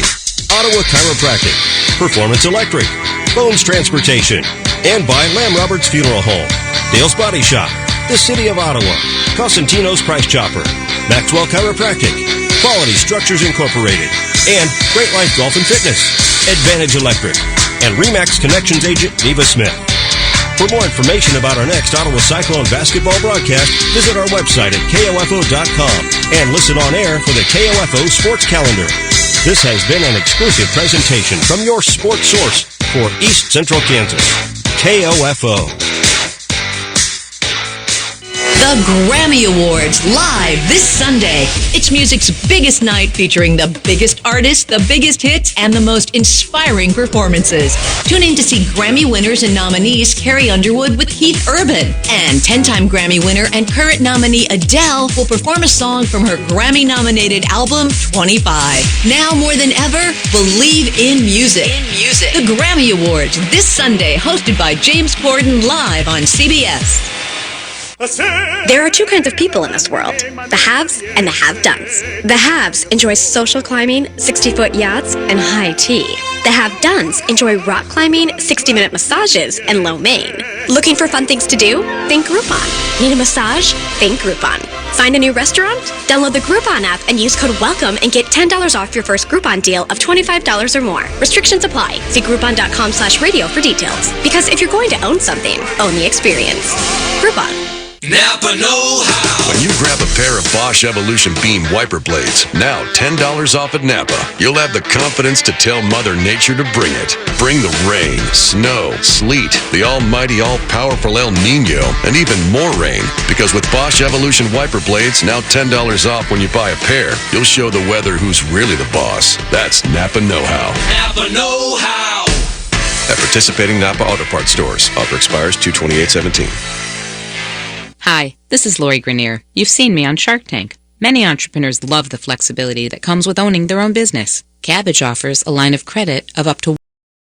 Ottawa Chiropractic, Performance Electric, Bones Transportation, and by Lamb Roberts Funeral Home, Dale's Body Shop, the City of Ottawa, Cosentino's Price Chopper, Maxwell Chiropractic, Quality Structures Incorporated, and Great Life Golf and Fitness, Advantage Electric, and RE/MAX Connections Agent Neva Smith. For more information about our next Ottawa Cyclone basketball broadcast, visit our website at KOFO.com and listen on air for the KOFO Sports Calendar. This has been an exclusive presentation from your sports source for East Central Kansas, KOFO. The Grammy Awards, live this Sunday. It's music's biggest night featuring the biggest artists, the biggest hits, and the most inspiring performances. Tune in to see Grammy winners and nominees Carrie Underwood with Keith Urban. And 10-time Grammy winner and current nominee Adele will perform a song from her Grammy-nominated album, 25. Now more than ever, believe in music. The Grammy Awards, this Sunday, hosted by James Corden, live on CBS. There are two kinds of people in this world, the haves and the have-dones. The haves enjoy social climbing, 60-foot yachts, and high tea. The have-dones enjoy rock climbing, 60-minute massages, and lo mein. Looking for fun things to do? Think Groupon. Need a massage? Think Groupon. Find a new restaurant? Download the Groupon app and use code WELCOME and get $10 off your first Groupon deal of $25 or more. Restrictions apply. See Groupon.com/radio for details. Because if you're going to own something, own the experience. Groupon. Napa know-how. When you grab a pair of Bosch Evolution Beam wiper blades, now $10 off at Napa, you'll have the confidence to tell Mother Nature to bring it. Bring the rain, snow, sleet, the almighty, all-powerful El Nino, and even more rain. Because with Bosch Evolution wiper blades, now $10 off when you buy a pair, you'll show the weather who's really the boss. That's Napa know-how. Napa know-how. At participating Napa Auto Parts stores. Offer expires 2/28/17. Hi, this is Lori Grenier. You've seen me on Shark Tank. Many entrepreneurs love the flexibility that comes with owning their own business. Cabbage offers a line of credit of up to